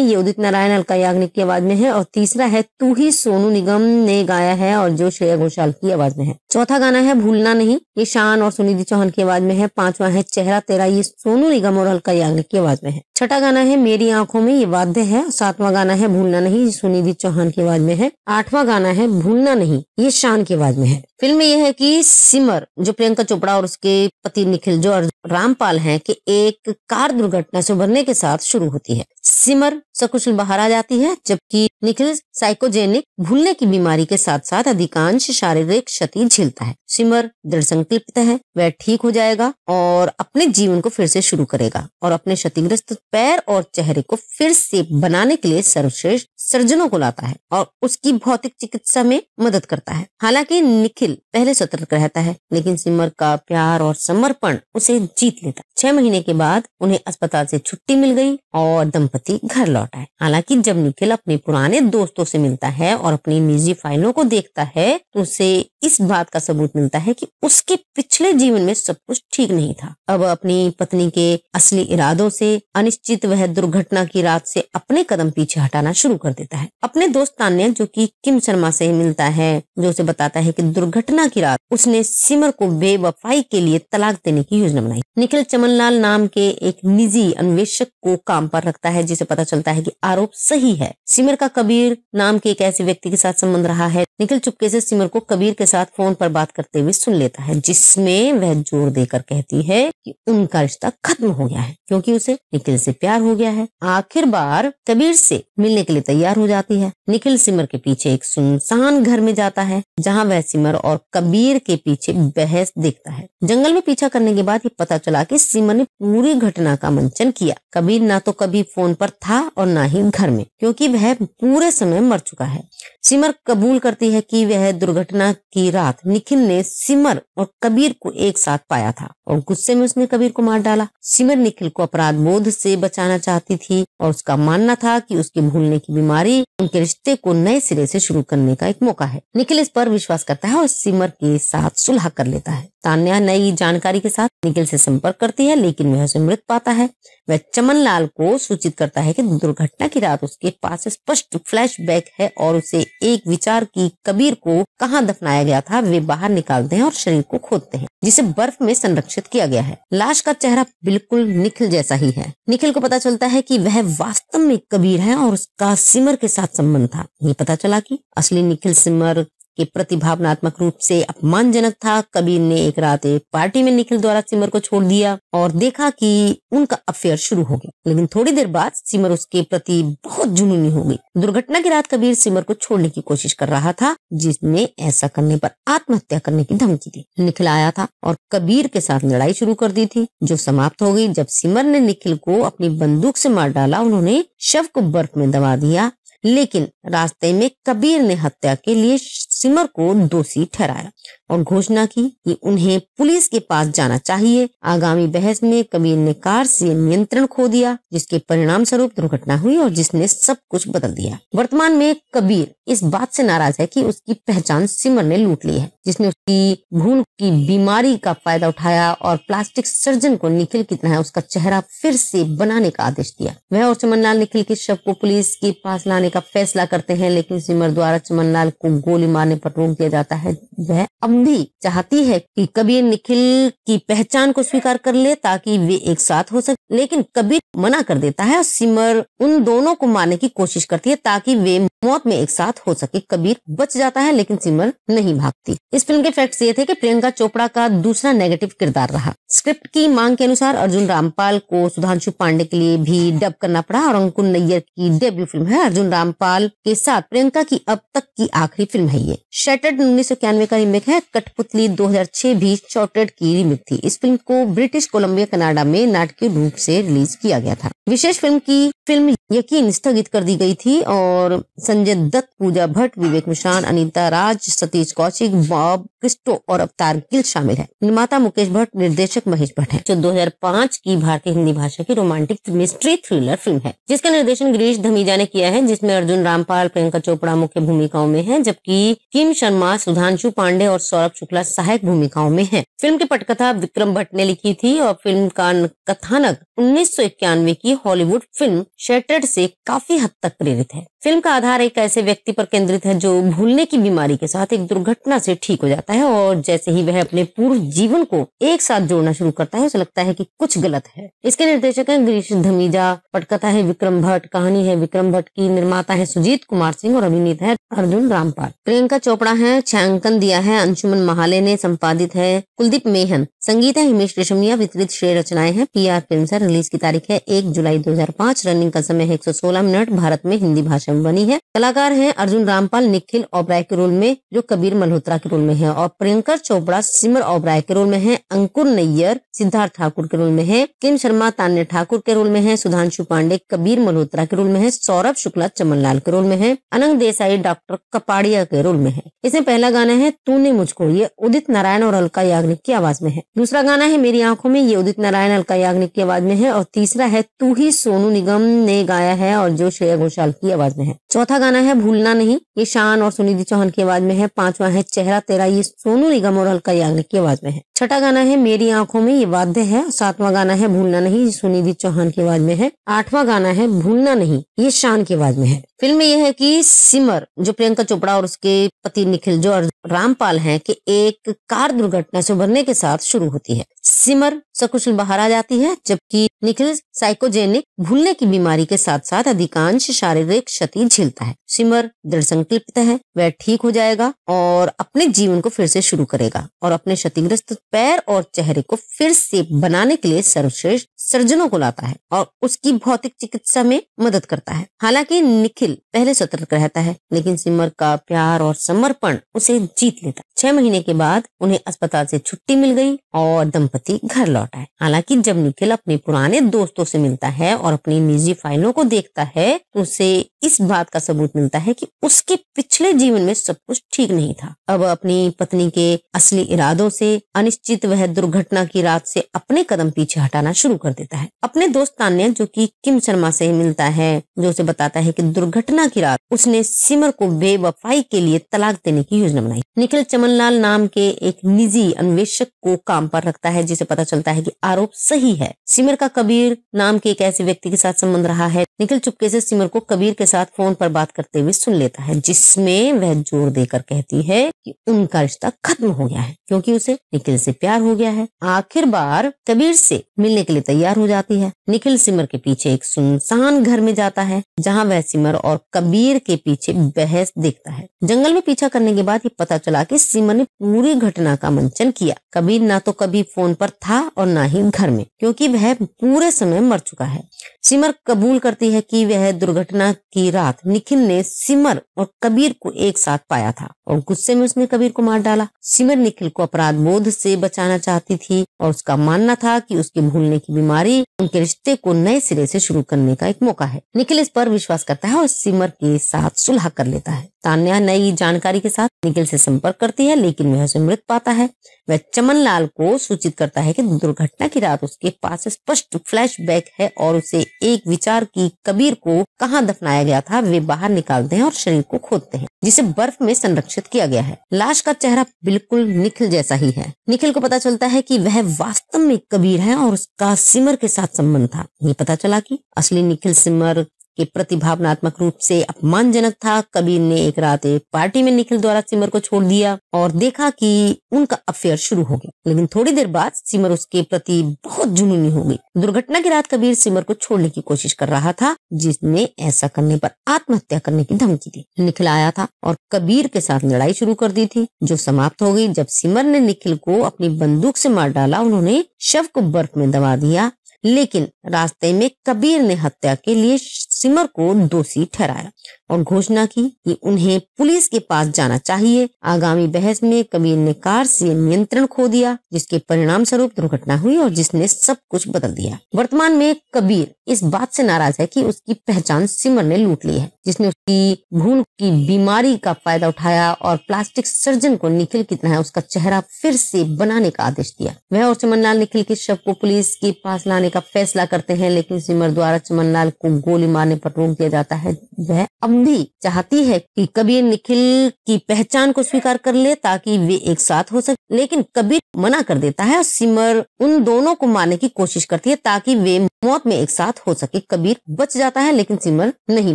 ये उदित नारायण अलका याग्निक की आवाज में है। और तीसरा है तू ही, सोनू निगम ने गाया है और जो श्रेया घोषाल की आवाज में है। चौथा गाना है भूलना नहीं, ये शान और सुनिधि चौहान की आवाज में है। पांचवा है चेहरा तेरा, ये सोनू निगम और अलका याग्निक की आवाज में है। छठा गाना है मेरी आंखों में, ये वाद्य है। सातवां गाना है भूलना नहीं, ये सुनिधि चौहान की आवाज में है। आठवां गाना है भूलना नहीं, ये शान की आवाज में है। फिल्म में यह है कि सिमर जो प्रियंका चोपड़ा और उसके पति निखिल जो रामपाल हैं कि एक कार दुर्घटना से उभरने के साथ शुरू होती है। सिमर सकुशल बाहर आ जाती है, जबकि निखिल साइकोजेनिक भूलने की बीमारी के साथ साथ अधिकांश शारीरिक क्षति झेलता है। सिमर दृढ़ संकल्पित है, वह ठीक हो जाएगा और अपने जीवन को फिर से शुरू करेगा और अपने क्षतिग्रस्त पैर और चेहरे को फिर से बनाने के लिए सर्वश्रेष्ठ सर्जनों को लाता है और उसकी भौतिक चिकित्सा में मदद करता है। हालांकि निखिल पहले सतर्क रहता है, लेकिन सिमर का प्यार और समर्पण उसे जीत लेता है। 6 महीने के बाद उन्हें अस्पताल से छुट्टी मिल गई और दंपति घर लौट आए। हालांकि जब निखिल अपने पुराने दोस्तों से मिलता है और अपनी निजी फाइलों को देखता है, तो उसे इस बात का सबूत मिलता है कि उसके पिछले जीवन में सब कुछ ठीक नहीं था। अब अपनी पत्नी के असली इरादों से अनिश्चित वह दुर्घटना की रात से अपने कदम पीछे हटाना शुरू कर देता है। अपने दोस्त तान्या जो कि किम शर्मा से मिलता है, जो उसे बताता है कि दुर्घटना की रात उसने सिमर को बेवफाई के लिए तलाक देने की योजना बनाई। निखिल चमन चमनलाल नाम के एक निजी अन्वेषक को काम पर रखता है, जिसे पता चलता है कि आरोप सही है। सिमर का कबीर नाम के एक ऐसे व्यक्ति के साथ संबंध रहा है। निखिल चुपके से सिमर को कबीर के साथ फोन पर बात करते हुए सुन लेता है, जिसमें वह जोर देकर कहती है कि उनका रिश्ता खत्म हो गया है क्योंकि उसे निखिल से प्यार हो गया है। आखिर बार कबीर से मिलने के लिए तैयार हो जाती है। निखिल सिमर के पीछे एक सुनसान घर में जाता है, जहाँ वह सिमर और कबीर के पीछे बहस देखता है। जंगल में पीछा करने के बाद ये पता चला कि सिमर ने पूरी घटना का मंचन किया। कबीर ना तो कभी फोन पर था और ना ही घर में, क्योंकि वह पूरे समय मर चुका है। सिमर कबूल करती है कि वह दुर्घटना की रात निखिल ने सिमर और कबीर को एक साथ पाया था और गुस्से में उसने कबीर को मार डाला। सिमर निखिल को अपराध बोध से बचाना चाहती थी और उसका मानना था कि उसके भूलने की बीमारी उनके रिश्ते को नए सिरे से शुरू करने का एक मौका है। निखिल इस पर विश्वास करता है और सिमर के साथ सुलह कर लेता है। तान्या नई जानकारी के साथ निखिल से संपर्क करती है, लेकिन वह उसे मृत पाता है। वह चमनलाल को सूचित करता है कि दुर्घटना की रात उसके पास स्पष्ट फ्लैशबैक है और उसे एक विचार की कबीर को कहां दफनाया गया था वे बाहर निकालते हैं और शरीर को खोदते हैं, जिसे बर्फ में संरक्षित किया गया है। लाश का चेहरा बिल्कुल निखिल जैसा ही है। निखिल को पता चलता है कि वह वास्तव में कबीर है और उसका सिमर के साथ संबंध था। ये पता चला कि असली निखिल सिमर के प्रति भावनात्मक रूप से अपमानजनक था। कबीर ने एक रात एक पार्टी में निखिल द्वारा सिमर को छोड़ दिया और देखा कि उनका अफेयर शुरू हो गया, लेकिन थोड़ी देर बाद सिमर उसके प्रति बहुत जुनूनी हो गई। दुर्घटना की रात कबीर सिमर को छोड़ने की कोशिश कर रहा था, जिसने ऐसा करने पर आत्महत्या करने की धमकी दी। निखिल आया था और कबीर के साथ लड़ाई शुरू कर दी थी, जो समाप्त हो गई जब सिमर ने निखिल को अपनी बंदूक से मार डाला। उन्होंने शव को बर्फ में दबा दिया, लेकिन रास्ते में कबीर ने हत्या के लिए सिमर को दोषी ठहराया और घोषणा की कि उन्हें पुलिस के पास जाना चाहिए। आगामी बहस में कबीर ने कार से नियंत्रण खो दिया, जिसके परिणाम स्वरूप दुर्घटना हुई और जिसने सब कुछ बदल दिया। वर्तमान में कबीर इस बात से नाराज है कि उसकी पहचान सिमर ने लूट ली है, जिसने उसकी भूल की बीमारी का फायदा उठाया और प्लास्टिक सर्जन को निखिल की तरह उसका चेहरा फिर से बनाने का आदेश दिया। वह और चमनलाल निखिल के शव को पुलिस के पास लाने का फैसला करते हैं, लेकिन सिमर द्वारा चमनलाल को गोली मारने पर रोक दिया जाता है। वह अब भी चाहती है कि कबीर निखिल की पहचान को स्वीकार कर ले ताकि वे एक साथ हो सके, लेकिन कबीर मना कर देता है और सिमर उन दोनों को मारने की कोशिश करती है ताकि वे मौत में एक साथ हो सके। कबीर बच जाता है, लेकिन सिमर नहीं भागती। इस फिल्म के फैक्ट्स ये थे कि प्रियंका चोपड़ा का दूसरा नेगेटिव किरदार रहा। स्क्रिप्ट की मांग के अनुसार अर्जुन रामपाल को सुधांशु पांडे के लिए भी डब करना पड़ा और अंकुर नैयर की डेब्यू फिल्म है। अर्जुन रामपाल के साथ प्रियंका की अब तक की आखिरी फिल्म है ये। शटर्ड 1991 का रीमेक है। कठपुतली 2006 भी शॉर्टेड की रीमेक थी। इस फिल्म को ब्रिटिश कोलंबिया कनाडा में नाटकीय रूप से रिलीज किया गया था। विशेष फिल्म यकीन स्थगित कर दी गई थी और संजय दत्त, पूजा भट्ट, विवेक मिश्रान, अनीता राज, सतीश कौशिक, बॉब क्रिस्टो और अवतार गिल शामिल है। निर्माता मुकेश भट्ट, निर्देशक महेश भट्ट है। जो 2005 की भारतीय हिंदी भाषा की रोमांटिक मिस्ट्री थ्रिलर फिल्म है, जिसका निर्देशन गिरीश धमीजा ने किया है, जिसमें अर्जुन रामपाल, प्रियंका चोपड़ा मुख्य भूमिकाओं में है, जबकि किम शर्मा, सुधांशु पांडे और सौरभ शुक्ला सहायक भूमिकाओं में है। फिल्म की पटकथा विक्रम भट्ट ने लिखी थी और फिल्म का कथानक 1991 की हॉलीवुड फिल्म शटर्ड से काफी हद तक प्रेरित है। फिल्म का आधार एक ऐसे व्यक्ति पर केंद्रित है जो भूलने की बीमारी के साथ एक दुर्घटना से ठीक हो जाता है और जैसे ही वह अपने पूर्व जीवन को एक साथ जोड़ना शुरू करता है, उसे लगता है कि कुछ गलत है। इसके निर्देशक हैं गिरीश धमीजा, पटकथा है विक्रम भट्ट, कहानी है विक्रम भट्ट की, निर्माता है सुजीत कुमार सिंह और अभिनेता है अर्जुन रामपाल। प्रियंका चोपड़ा है, छायांकन दिया है अंशुमन महाले ने, संपादित है कुलदीप मेहन, संगीत है हिमेश रेशमिया, वितरित श्रेय रचनाएं हैं PR फिल्म्स है। रिलीज की तारीख है 1 जुलाई 2005। रनिंग का समय है 116 मिनट। भारत में हिंदी भाषा में बनी है। कलाकार हैं अर्जुन रामपाल निखिल ओबराय के रोल में, जो कबीर मल्होत्रा के रोल में है, और प्रियंका चोपड़ा सिमर ओबराय के रोल में है। अंकुर नैयर सिद्धार्थ ठाकुर के रोल में है। किम शर्मा तान्या ठाकुर के रोल में है। सुधांशु पांडे कबीर मल्होत्रा के रोल में है। सौरभ शुक्ला चमनलाल के रोल में है। अनंग देसाई डॉक्टर कपाड़िया के रोल में है। इसमें पहला गाना है तूने मुझको, ये उदित नारायण और अलका याग्निक की आवाज में है। दूसरा गाना है मेरी आंखों में, ये उदित नारायण अलका याग्निक की आवाज में है। और तीसरा है तू ही, सोनू निगम ने गाया है और जो श्रेया घोषाल की आवाज में है। चौथा गाना है भूलना नहीं, ये शान और सुनिधि चौहान की आवाज में है। पांचवा है चेहरा तेरा, ये सोनू निगम और अलका याग्निक की आवाज में है। छठा गाना है मेरी आंखों में, ये वाद्य है। सातवां गाना है भूलना नहीं, ये सुनिधि चौहान की आवाज में है। आठवां गाना है भूलना नहीं, ये शान की आवाज में है। फिल्म में यह है कि सिमर जो प्रियंका चोपड़ा और उसके पति निखिल जो रामपाल हैं कि एक कार दुर्घटना से उभरने के साथ शुरू होती है। सिमर सकुशल बाहर आ जाती है, जबकि निखिल साइकोजेनिक भूलने की बीमारी के साथ साथ अधिकांश शारीरिक क्षति झेलता है। सिमर दृढ़ संकल्पित है, वह ठीक हो जाएगा और अपने जीवन को फिर से शुरू करेगा और अपने क्षतिग्रस्त पैर और चेहरे को फिर से बनाने के लिए सर्वश्रेष्ठ सर्जनों को लाता है और उसकी भौतिक चिकित्सा में मदद करता है। हालांकि निखिल पहले सतर्क रहता है, लेकिन सिमर का प्यार और समर्पण उसे जीत लेता है। 6 महीने के बाद उन्हें अस्पताल से छुट्टी मिल गई और दंपति घर लौट आए। हालांकि जब निखिल अपने पुराने दोस्तों से मिलता है और अपनी निजी फाइलों को देखता है तो उसे इस बात का सबूत मिलता है कि उसके पिछले जीवन में सब कुछ ठीक नहीं था। अब अपनी पत्नी के असली इरादों से अनिश्चित वह दुर्घटना की रात से अपने कदम पीछे हटाना शुरू कर देता है। अपने दोस्त तान्या जो कि किम शर्मा से मिलता है, जो उसे बताता है कि दुर्घटना की रात उसने सिमर को बेवफाई के लिए तलाक देने की योजना बनाई। निखिल चमनलाल नाम के एक निजी अन्वेषक को काम पर रखता है, जिसे पता चलता है कि आरोप सही है। सिमर का कबीर नाम के एक ऐसे व्यक्ति के साथ संबंध रहा है। निखिल चुपके से सिमर को कबीर के साथ फोन पर बात करते हुए सुन लेता है, जिसमें वह जोर देकर कहती है कि उनका रिश्ता खत्म हो गया है क्योंकि उसे निखिल से प्यार हो गया है। आखिर बार कबीर से मिलने के लिए तैयार हो जाती है। निखिल सिमर के पीछे एक सुनसान घर में जाता है, जहां वह सिमर और कबीर के पीछे बहस देखता है। जंगल में पीछा करने के बाद ये पता चला कि सिमर ने पूरी घटना का मंचन किया। कबीर ना तो कभी फोन पर था और ना ही घर में, क्योंकि वह पूरे समय मर चुका है। सिमर कबूल करती है कि वह दुर्घटना की रात निखिल ने सिमर और कबीर को एक साथ पाया था और गुस्से में उसने कबीर को मार डाला। सिमर निखिल को अपराध बोध से बचाना चाहती थी और उसका मानना था कि उसके भूलने की बीमारी उनके रिश्ते को नए सिरे से शुरू करने का एक मौका है। निखिल इस पर विश्वास करता है और सिमर के साथ सुलह कर लेता है। तान्या नई जानकारी के साथ निखिल से संपर्क करती है, लेकिन वह उसे मृत पाता है। वह चमनलाल को सूचित करता है कि दुर्घटना की रात उसके पास स्पष्ट फ्लैशबैक है और उसे एक विचार की कबीर को कहां दफनाया गया था वे बाहर निकालते हैं और शरीर को खोदते हैं, जिसे बर्फ में संरक्षित किया गया है। लाश का चेहरा बिल्कुल निखिल जैसा ही है। निखिल को पता चलता है कि वह वास्तव में कबीर है और उसका सिमर के साथ संबंध था। ये पता चला कि असली निखिल सिमर के प्रति भावनात्मक रूप से अपमानजनक था। कबीर ने एक रात एक पार्टी में निखिल द्वारा सिमर को छोड़ दिया और देखा कि उनका अफेयर शुरू हो गया, लेकिन थोड़ी देर बाद सिमर उसके प्रति बहुत जुनूनी हो गई। दुर्घटना की रात कबीर सिमर को छोड़ने की कोशिश कर रहा था, जिसने ऐसा करने पर आत्महत्या करने की धमकी दी। निखिल आया था और कबीर के साथ लड़ाई शुरू कर दी थी, जो समाप्त हो गई जब सिमर ने निखिल को अपनी बंदूक से मार डाला। उन्होंने शव को बर्फ में दबा दिया, लेकिन रास्ते में कबीर ने हत्या के लिए सिमर को दोषी ठहराया और घोषणा की कि उन्हें पुलिस के पास जाना चाहिए। आगामी बहस में कबीर ने कार से नियंत्रण खो दिया, जिसके परिणाम स्वरूप दुर्घटना हुई और जिसने सब कुछ बदल दिया। वर्तमान में कबीर इस बात से नाराज है कि उसकी पहचान सिमर ने लूट ली है, जिसने उसकी भूल की बीमारी का फायदा उठाया और प्लास्टिक सर्जन को निखिल की तरह उसका चेहरा फिर से बनाने का आदेश दिया। वह और चमनलाल निखिल के शव को पुलिस के पास लाने का फैसला करते हैं, लेकिन सिमर द्वारा चमनलाल को गोली मारने पर रोक दिया जाता है। वह अब भी चाहती है कि कबीर निखिल की पहचान को स्वीकार कर ले ताकि वे एक साथ हो सके, लेकिन कबीर मना कर देता है और सिमर उन दोनों को मारने की कोशिश करती है ताकि वे मौत में एक साथ हो सके। कबीर बच जाता है, लेकिन सिमर नहीं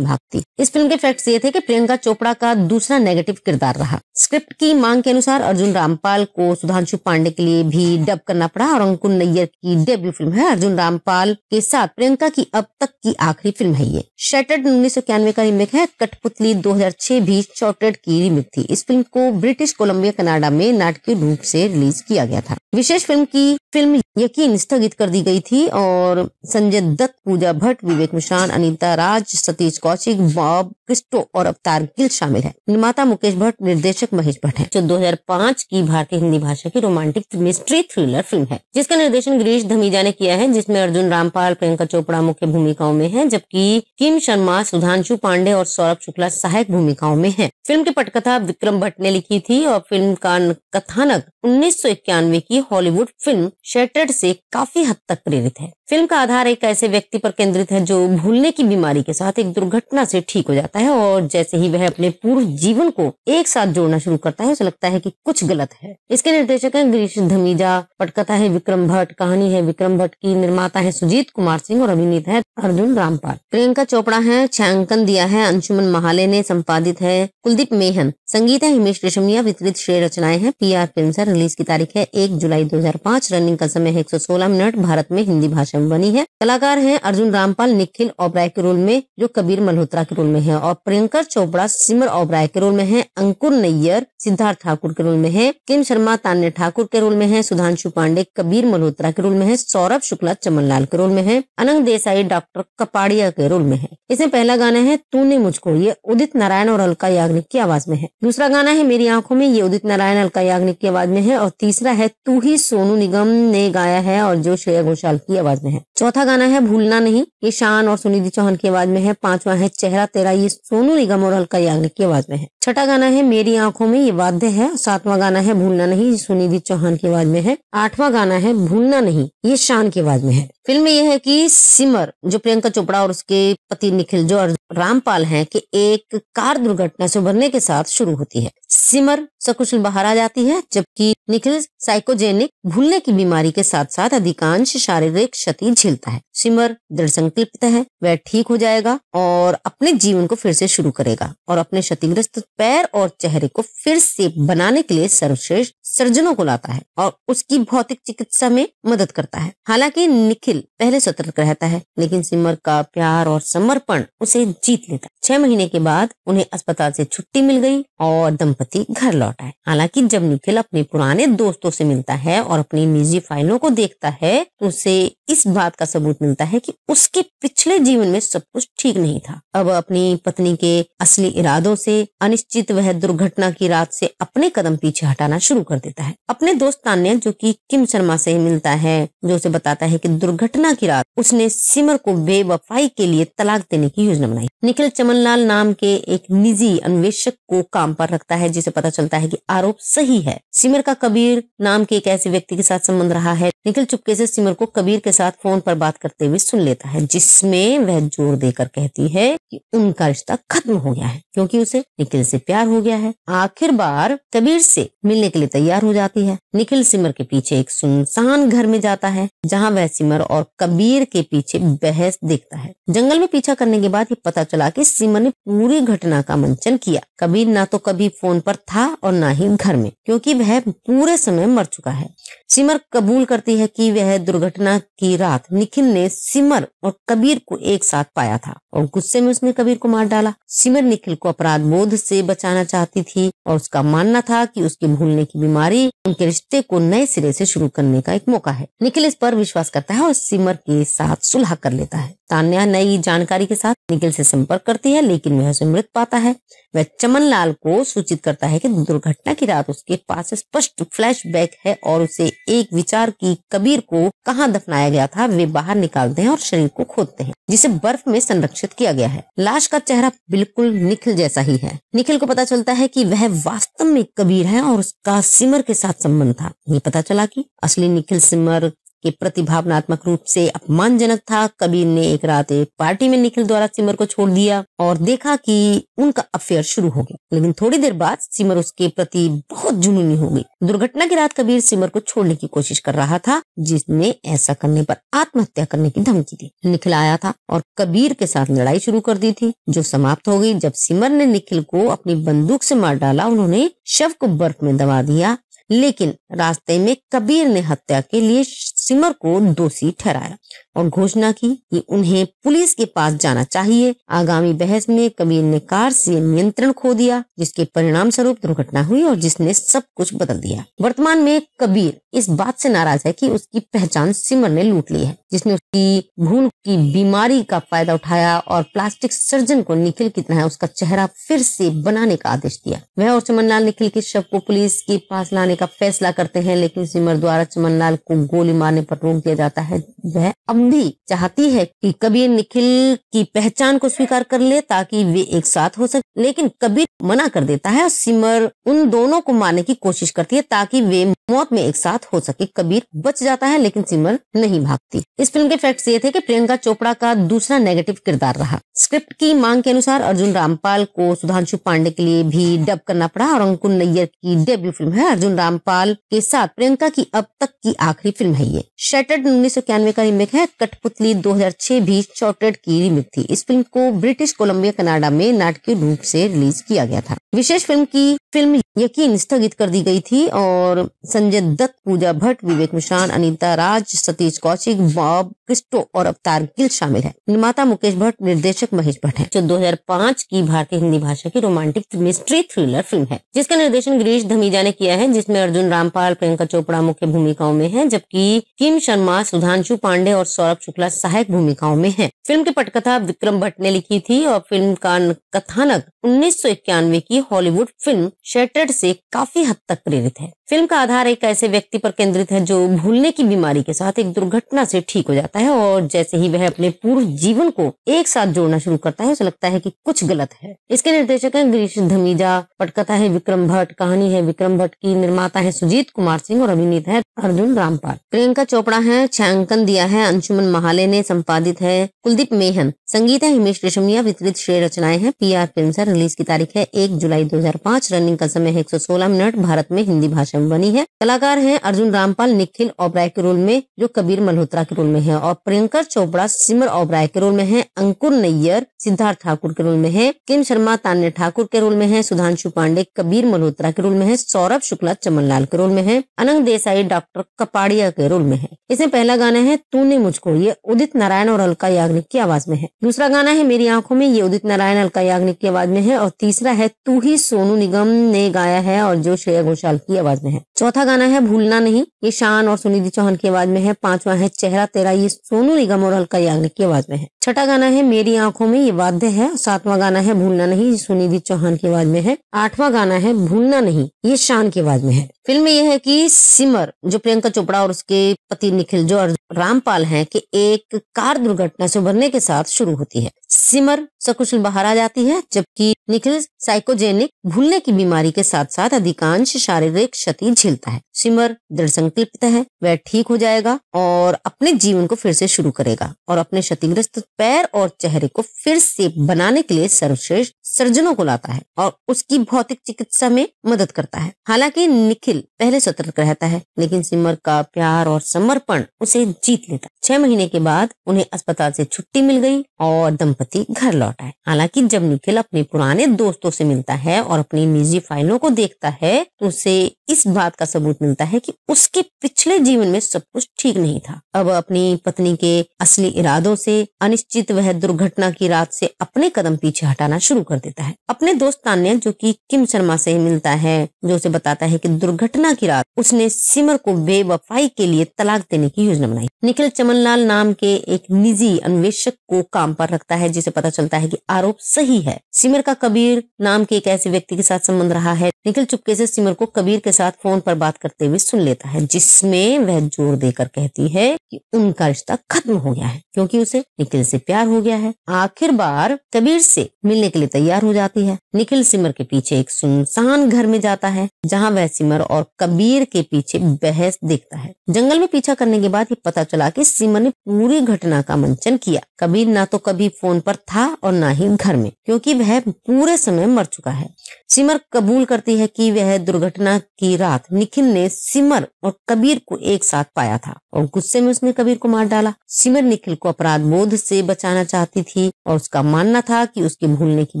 भागती। इस फिल्म के फैक्ट्स ये थे कि प्रियंका चोपड़ा का दूसरा नेगेटिव किरदार रहा। स्क्रिप्ट की मांग के अनुसार अर्जुन रामपाल को सुधांशु पांडे के लिए भी डब करना पड़ा और अंकुर नैयर की डेब्यू फिल्म है। अर्जुन रामपाल के साथ प्रियंका की अब तक की आखिरी फिल्म है ये। शटर्ड 1991 का रीमेक है। कठपुतली 2006 भी शॉर्टेड की रीमेक थी। इस फिल्म को ब्रिटिश कोलंबिया कनाडा में नाटकीय रूप से रिलीज किया गया था। विशेष फिल्म यकीन स्थगित कर दी गई थी और संजय दत्त, पूजा भट्ट, विवेक मिश्रान, अनीता राज, सतीश कौशिक, बॉब क्रिस्टो और अवतार गिल शामिल है। निर्माता मुकेश भट्ट, निर्देशक महेश भट्ट है। जो 2005 की भारतीय हिंदी भाषा की रोमांटिक मिस्ट्री थ्रिलर फिल्म है, जिसका निर्देशन गिरीश धमीजा ने किया है, जिसमें अर्जुन रामपाल, प्रियंका चोपड़ा मुख्य भूमिकाओं में है, जबकि किम शर्मा, सुधांशु पांडे और सौरभ शुक्ला सहायक भूमिकाओं में है। फिल्म की पटकथा विक्रम भट्ट ने लिखी थी और फिल्म का कथानक 1991 की हॉलीवुड फिल्म शटर्ड से काफी हद तक प्रेरित है। फिल्म का आधार एक ऐसे व्यक्ति पर केंद्रित है जो भूलने की बीमारी के साथ एक दुर्घटना से ठीक ठीक हो जाता है और जैसे ही वह अपने पूर्व जीवन को एक साथ जोड़ना शुरू करता है उसे लगता है कि कुछ गलत है। इसके निर्देशक हैं गिरीश धमीजा, पटकथा है विक्रम भट्ट, कहानी है विक्रम भट्ट की, निर्माता है सुजीत कुमार सिंह और अभिनीत है अर्जुन रामपाल। प्रियंका चोपड़ा है, छायांकन दिया है अंशुमन महाले ने, संपादित है कुलदीप मेहन, संगीत है हिमेश रेशमिया, वितरित श्रेय रचनाएं हैं PR फिल्म्स है। रिलीज की तारीख है 1 जुलाई 2005, रनिंग का समय है 116 मिनट, भारत में हिंदी भाषा में बनी है। कलाकार हैं अर्जुन रामपाल निखिल ओबराय के रोल में जो कबीर मल्होत्रा के रोल में है, और प्रियंका चोपड़ा सिमर ओबराय के रोल में है, अंकुर नैयर सिद्धार्थ ठाकुर के रोल में है, किम शर्मा तान्या ठाकुर के रोल में है, सुधांशु पांडे कबीर मल्होत्रा के रोल में है, सौरभ शुक्ला चमनलाल के रोल में है, अनंग देसाई डॉक्टर कपाड़िया के रोल में है। इसमें पहला गाना है तूने मुझको, ये उदित नारायण और अलका याग्निक की आवाज में है। दूसरा गाना है मेरी आंखों में, ये उदित नारायण अलका याग्निक की आवाज में है, और तीसरा है तू ही सोनू निगम ने गाया है और जो श्रेया घोषाल की आवाज में है। चौथा गाना है भूलना नहीं, ये शान और सुनिधि चौहान की आवाज में है। पांचवा है चेहरा तेरा, ये सोनू निगम और अलका याग्निक की आवाज में है। छठा गाना है मेरी आंखों में, ये वाद्य है। सातवां गाना है भूलना नहीं, ये सुनिधि चौहान की आवाज में है। आठवां गाना है भूलना नहीं, ये शान की आवाज में है। फिल्म में यह है कि सिमर जो प्रियंका चोपड़ा और उसके पति निखिल जो रामपाल हैं कि एक कार दुर्घटना से उभरने के साथ शुरू होती है। सिमर सकुशल बाहर आ जाती है जबकि निखिल साइकोजेनिक भूलने की बीमारी के साथ साथ अधिकांश शारीरिक क्षति झेलता है। सिमर दृढ़ संकल्पित है, वह ठीक हो जाएगा और अपने जीवन को फिर से शुरू करेगा और अपने क्षतिग्रस्त पैर और चेहरे को फिर से बनाने के लिए सर्वश्रेष्ठ सर्जनों को लाता है और उसकी भौतिक चिकित्सा में मदद करता है। हालांकि निखिल पहले सतर्क रहता है लेकिन सिमर का प्यार और समर्पण उसे जीत लेता है। 6 महीने के बाद उन्हें अस्पताल से छुट्टी मिल गई और दंपति घर लौट आए। हालांकि जब निखिल अपने पुराने दोस्तों से मिलता है और अपनी निजी फाइलों को देखता है तो उसे इस बात का सबूत मिलता है कि उसके पिछले जीवन में सब कुछ ठीक नहीं था। अब अपनी पत्नी के असली इरादों से अनिश्चित वह दुर्घटना की रात से अपने कदम पीछे हटाना शुरू कर देता है। अपने दोस्त तान्या जो कि किम शर्मा से मिलता है जो उसे बताता है कि दुर्घटना की रात उसने सिमर को बेवफाई के लिए तलाक देने की योजना बनाई। निखिल चमनलाल नाम के एक निजी अन्वेषक को काम पर रखता है जिसे पता चलता है कि आरोप सही है। सिमर का कबीर नाम के एक ऐसे व्यक्ति के साथ संबंध रहा है। निखिल चुपके से सिमर को कबीर के साथ फोन पर बात करते हुए सुन लेता है जिसमें वह जोर देकर कहती है कि उनका रिश्ता खत्म हो गया है क्योंकि उसे निखिल से प्यार हो गया है। आखिर बार कबीर से मिलने के लिए तैयार हो जाती है। निखिल सिमर के पीछे एक सुनसान घर में जाता है जहाँ वह सिमर और कबीर के पीछे बहस देखता है। जंगल में पीछा करने के बाद ये पता चला कि सिमर ने पूरी घटना का मंचन किया। कबीर ना तो कभी फोन पर था और ना ही घर में क्योंकि वह पूरे समय मर चुका है। सिमर कबूल करती है कि वह दुर्घटना की रात निखिल ने सिमर और कबीर को एक साथ पाया था और गुस्से में उसने कबीर को मार डाला। सिमर निखिल को अपराध बोध से बचाना चाहती थी और उसका मानना था कि उसके भूलने की बीमारी उनके रिश्ते को नए सिरे से शुरू करने का एक मौका है। निखिल इस पर विश्वास करता है और सिमर के साथ सुलह कर लेता है। तान्या नई जानकारी के साथ निखिल से संपर्क करती है लेकिन वह उसे मृत पाता है। वह चमनलाल को सूचित करता है कि दुर्घटना की रात उसके पास स्पष्ट फ्लैशबैक है और उसे एक विचार की कबीर को कहां दफनाया गया था वे बाहर निकालते हैं और शरीर को खोदते हैं जिसे बर्फ में संरक्षित किया गया है। लाश का चेहरा बिल्कुल निखिल जैसा ही है। निखिल को पता चलता है कि वह वास्तव में कबीर है और उसका सिमर के साथ संबंध था। ये पता चला कि असली निखिल सिमर के प्रति भावनात्मक रूप से अपमानजनक था। कबीर ने एक रात एक पार्टी में निखिल द्वारा सिमर को छोड़ दिया और देखा कि उनका अफेयर शुरू हो गया लेकिन थोड़ी देर बाद सिमर उसके प्रति बहुत जुनूनी हो गई। दुर्घटना की रात कबीर सिमर को छोड़ने की कोशिश कर रहा था जिसने ऐसा करने पर आत्महत्या करने की धमकी दी। निखिल आया था और कबीर के साथ लड़ाई शुरू कर दी थी जो समाप्त हो गई जब सिमर ने निखिल को अपनी बंदूक से मार डाला। उन्होंने शव को बर्फ में दबा दिया लेकिन रास्ते में कबीर ने हत्या के लिए सिमर को दोषी ठहराया और घोषणा की कि उन्हें पुलिस के पास जाना चाहिए। आगामी बहस में कबीर ने कार से नियंत्रण खो दिया जिसके परिणाम स्वरूप दुर्घटना हुई और जिसने सब कुछ बदल दिया। वर्तमान में कबीर इस बात से नाराज है कि उसकी पहचान सिमर ने लूट ली है जिसने उसकी भूल की बीमारी का फायदा उठाया और प्लास्टिक सर्जन को निखिल की तरह उसका चेहरा फिर से बनाने का आदेश दिया। वह और चमनलाल निखिल के शव को पुलिस के पास लाने का फैसला करते हैं लेकिन सिमर द्वारा चमनलाल को गोली मारने पर रोक दिया जाता है वह अब भी चाहती है कि कबीर निखिल की पहचान को स्वीकार कर ले ताकि वे एक साथ हो सके, लेकिन कबीर मना कर देता है और सिमर उन दोनों को मारने की कोशिश करती है ताकि वे मौत में एक साथ हो सके। कबीर बच जाता है लेकिन सिमर नहीं भागती। इस फिल्म के फैक्ट्स ये थे कि प्रियंका चोपड़ा का दूसरा नेगेटिव किरदार रहा। स्क्रिप्ट की मांग के अनुसार अर्जुन रामपाल को सुधांशु पांडे के लिए भी डब करना पड़ा और अंकुर नैयर की डेब्यू फिल्म है। अर्जुन रामपाल के साथ प्रियंका की अब तक की आखिरी फिल्म है ये। शटर्ड 1991 का रीमेक है। कठपुतली 2006 भी शॉर्टेड की रीमेक थी। इस फिल्म को ब्रिटिश कोलंबिया कनाडा में नाटकीय रूप से रिलीज किया गया था। विशेष फिल्म यकीन स्थगित कर दी गई थी और संजय दत्त, पूजा भट्ट, विवेक मिश्रान, अनीता राज, सतीश कौशिक, बॉब क्रिस्टो और अवतार गिल शामिल है। निर्माता मुकेश भट्ट, निर्देशक महेश भट्ट है। जो 2005 की भारतीय हिंदी भाषा की रोमांटिक मिस्ट्री थ्रिलर फिल्म है जिसका निर्देशन गिरीश धमीजा ने किया है, जिसमें अर्जुन रामपाल, प्रियंका चोपड़ा मुख्य भूमिकाओं में है, जबकि किम शर्मा, सुधांशु पांडे और सौरभ शुक्ला सहायक भूमिकाओं में है। फिल्म की पटकथा विक्रम भट्ट ने लिखी थी और फिल्म का कथानक 1991 की हॉलीवुड फिल्म शटर्ड से काफी हद तक प्रेरित है। फिल्म का आधार एक ऐसे व्यक्ति पर केंद्रित है जो भूलने की बीमारी के साथ एक दुर्घटना से ठीक हो जाता है और जैसे ही वह अपने पूर्व जीवन को एक साथ जोड़ना शुरू करता है उसे लगता है कि कुछ गलत है। इसके निर्देशक हैं गिरीश धमीजा, पटकथा है विक्रम भट्ट, कहानी है विक्रम भट्ट की, निर्माता है सुजीत कुमार सिंह और अभिनेता है अर्जुन रामपाल। प्रियंका चोपड़ा है, छायांकन दिया है अंशुमन महाले ने, संपादित है कुलदीप मेहन, संगीत है हिमेश रेशमिया, वितरित श्रेय रचनाएं हैं PR फिल्म्स है। रिलीज की तारीख है 1 जुलाई 2005। रनिंग का समय है 116 मिनट। भारत में हिंदी भाषा में बनी है। कलाकार हैं अर्जुन रामपाल निखिल ओबराय के रोल में जो कबीर मल्होत्रा के रोल में है और प्रियंका चोपड़ा सिमर ओबराय के रोल में है, अंकुर नैयर सिद्धार्थ ठाकुर के रोल में है, किम शर्मा तान्या ठाकुर के रोल में है, सुधांशु पांडे कबीर मल्होत्रा के रोल में है, सौरभ शुक्ला चमनलाल के रोल में है, अनंग देसाई डॉक्टर कपाड़िया के रोल में है। इसमें पहला गाना है तूने मुझको, ये उदित नारायण और अलका याग्निक की आवाज में है। दूसरा गाना है मेरी आंखों में, ये उदित नारायण अलका याग्निक की आवाज में है और तीसरा है तू ही सोनू निगम ने गाया है और जो श्रेया घोषाल की आवाज में है। चौथा गाना है भूलना नहीं, ये शान और सुनिधि चौहान की आवाज में है। पांचवा है चेहरा तेरा, ये सोनू निगम और अलका याग्निक की आवाज में है। छठा गाना है मेरी आंखों में, ये वाद्य है। सातवां गाना है भूलना नहीं, ये सुनिधि चौहान की आवाज में है। आठवां गाना है भूलना नहीं, ये शान की आवाज में है। फिल्म में यह है कि सिमर जो प्रियंका चोपड़ा और उसके पति निखिल जो रामपाल हैं कि एक कार दुर्घटना से उभरने के साथ शुरू होती है। सिमर सकुशल बाहर आ जाती है जबकि निखिल साइकोजेनिक भूलने की बीमारी के साथ साथ अधिकांश शारीरिक क्षति झेलता है। सिमर दृढ़ संकल्पित है, वह ठीक हो जाएगा और अपने जीवन को फिर से शुरू करेगा और अपने क्षतिग्रस्त पैर और चेहरे को फिर से बनाने के लिए सर्वश्रेष्ठ सर्जनों को लाता है और उसकी भौतिक चिकित्सा में मदद करता है। हालांकि निखिल पहले सतर्क रहता है लेकिन सिमर का प्यार और समर्पण उसे जीत लेता है। 6 महीने के बाद उन्हें अस्पताल से छुट्टी मिल गई और दंपति घर लौट आए। हालांकि जब निखिल अपने पुराने दोस्तों से मिलता है और अपनी निजी फाइलों को देखता है तो उसे इस बात का सबूत मिलता है कि उसके पिछले जीवन में सब कुछ ठीक नहीं था। अब अपनी पत्नी के असली इरादों से अनिश्चित वह दुर्घटना की रात से अपने कदम पीछे हटाना शुरू कर देता है। अपने दोस्त तान्या जो कि किम शर्मा से मिलता है जो उसे बताता है कि दुर्घटना की रात उसने सिमर को बेवफाई के लिए तलाक देने की योजना बनाई। निखिल चमनलाल नाम के एक निजी अन्वेषक को काम पर रखता है जिसे पता चलता है कि आरोप सही है। सिमर का कबीर नाम के एक ऐसे व्यक्ति के साथ संबंध रहा है। निखिल चुपके से सिमर को कबीर के साथ फोन पर बात करते हुए सुन लेता है जिसमें वह जोर देकर कहती है कि उनका रिश्ता खत्म हो गया है क्योंकि उसे निखिल से प्यार हो गया है। आखिर बार कबीर से मिलने के लिए तैयार हो जाती है। निखिल सिमर के पीछे एक सुनसान घर में जाता है जहां वह सिमर और कबीर के पीछे बहस देखता है। जंगल में पीछा करने के बाद ये पता चला कि सिमर ने पूरी घटना का मंचन किया। कबीर ना तो कभी फोन पर था और ना ही घर में क्योंकि वह पूरे समय मर चुका है। सिमर कबूल करती है कि वह दुर्घटना की रात निखिल ने सिमर और कबीर को एक साथ पाया था और गुस्से में उसने कबीर को मार डाला। सिमर निखिल को अपराध बोध से बचाना चाहती थी और उसका मानना था कि उसके भूलने की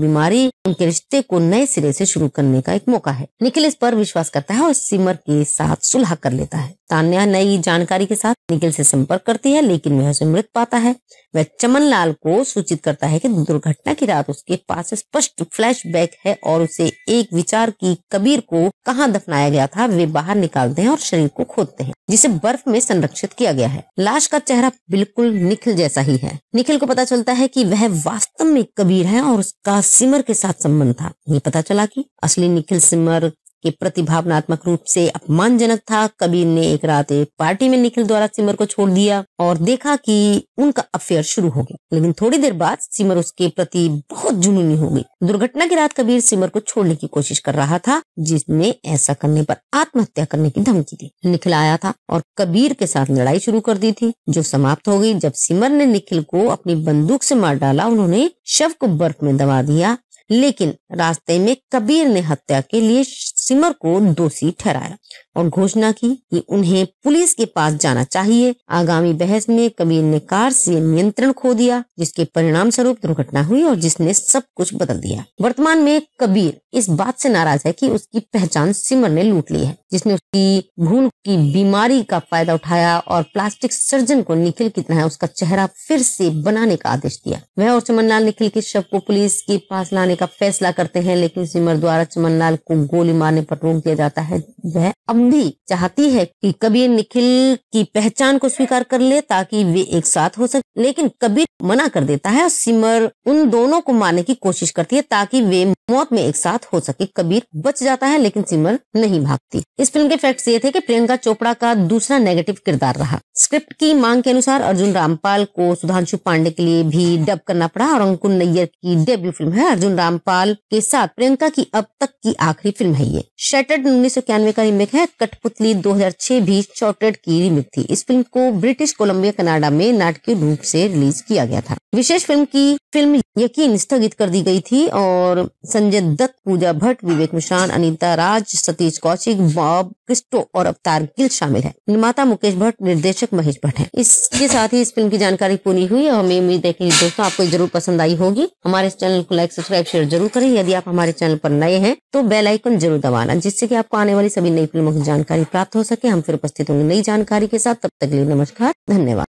बीमारी उनके रिश्ते को नए सिरे से शुरू करने का एक मौका है। निखिल इस पर विश्वास करता है और सिमर के साथ सुलह कर लेता है। तान्या नई जानकारी के साथ निखिल से संपर्क करती है लेकिन वह उसे मृत पाता है। वह चमनलाल को सूचित करता है कि दुर्घटना की रात उसके पास स्पष्ट फ्लैशबैक है और उसे एक विचार की कबीर को कहां दफनाया गया था वे बाहर निकालते हैं और शरीर को खोदते हैं जिसे बर्फ में संरक्षित किया गया है। लाश का चेहरा बिल्कुल निखिल जैसा ही है। निखिल को पता चलता है कि वह वास्तव में कबीर है और उसका सिमर के साथ संबंध था। ये पता चला कि असली निखिल सिमर के प्रति भावनात्मक रूप से अपमानजनक था। कबीर ने एक रात एक पार्टी में निखिल द्वारा सिमर को छोड़ दिया और देखा कि उनका अफेयर शुरू हो गया, लेकिन थोड़ी देर बाद सिमर उसके प्रति बहुत जुनूनी हो गई। दुर्घटना की रात कबीर सिमर को छोड़ने की कोशिश कर रहा था, जिसने ऐसा करने पर आत्महत्या करने की धमकी दी। निखिल आया था और कबीर के साथ लड़ाई शुरू कर दी थी, जो समाप्त हो गई जब सिमर ने निखिल को अपनी बंदूक से मार डाला। उन्होंने शव को बर्फ में दबा दिया, लेकिन रास्ते में कबीर ने हत्या के लिए सिमर को दोषी ठहराया और घोषणा की कि उन्हें पुलिस के पास जाना चाहिए। आगामी बहस में कबीर ने कार से नियंत्रण खो दिया, जिसके परिणाम स्वरूप दुर्घटना हुई और जिसने सब कुछ बदल दिया। वर्तमान में कबीर इस बात से नाराज है कि उसकी पहचान सिमर ने लूट ली है, जिसने उसकी भूल की बीमारी का फायदा उठाया और प्लास्टिक सर्जन को निखिल की तरह उसका चेहरा फिर से बनाने का आदेश दिया। वह और चमनलाल निखिल के शव को पुलिस के पास लाने का फैसला करते हैं, लेकिन सिमर द्वारा चमनलाल को गोली मारने पर रोक दिया जाता है। वह अब भी चाहती है कि कबीर निखिल की पहचान को स्वीकार कर ले ताकि वे एक साथ हो सके, लेकिन कबीर मना कर देता है और सिमर उन दोनों को मारने की कोशिश करती है ताकि वे मौत में एक साथ हो सके। कबीर बच जाता है, लेकिन सिमर नहीं भागती। इस फिल्म के फैक्ट्स ये थे कि प्रियंका चोपड़ा का दूसरा नेगेटिव किरदार रहा। स्क्रिप्ट की मांग के अनुसार अर्जुन रामपाल को सुधांशु पांडे के लिए भी डब करना पड़ा और अंकुर नैयर की डेब्यू फिल्म है। अर्जुन रामपाल के साथ प्रियंका की अब तक की आखिरी फिल्म है ये। शटर्ड 1991 का रीमेक है। कठपुतली 2006 भी शॉर्टेड की रीमेक थी। इस फिल्म को ब्रिटिश कोलंबिया कनाडा में नाटकीय रूप से रिलीज किया गया था। विशेष फिल्म यकीन स्थगित कर दी गई थी और संजय दत्त, पूजा भट्ट, विवेक मिश्रान, अनीता राज, सतीश कौशिक, बॉब क्रिस्टो और अवतार गिल शामिल है। निर्माता मुकेश भट्ट, निर्देशक महेश भट्ट है। इसके साथ ही इस फिल्म की जानकारी पूरी हुई और हमें उम्मीद है कि दोस्तों आपको जरूर पसंद आई होगी। हमारे इस चैनल को लाइक, सब्सक्राइब, शेयर जरूर करें। यदि आप हमारे चैनल पर नए हैं तो बेल आइकन जरूर दबाना, जिससे कि आपको आने वाली सभी नई फिल्मों की जानकारी प्राप्त हो सके। हम फिर उपस्थित होंगे नई जानकारी के साथ। तब तक के लिए नमस्कार, धन्यवाद।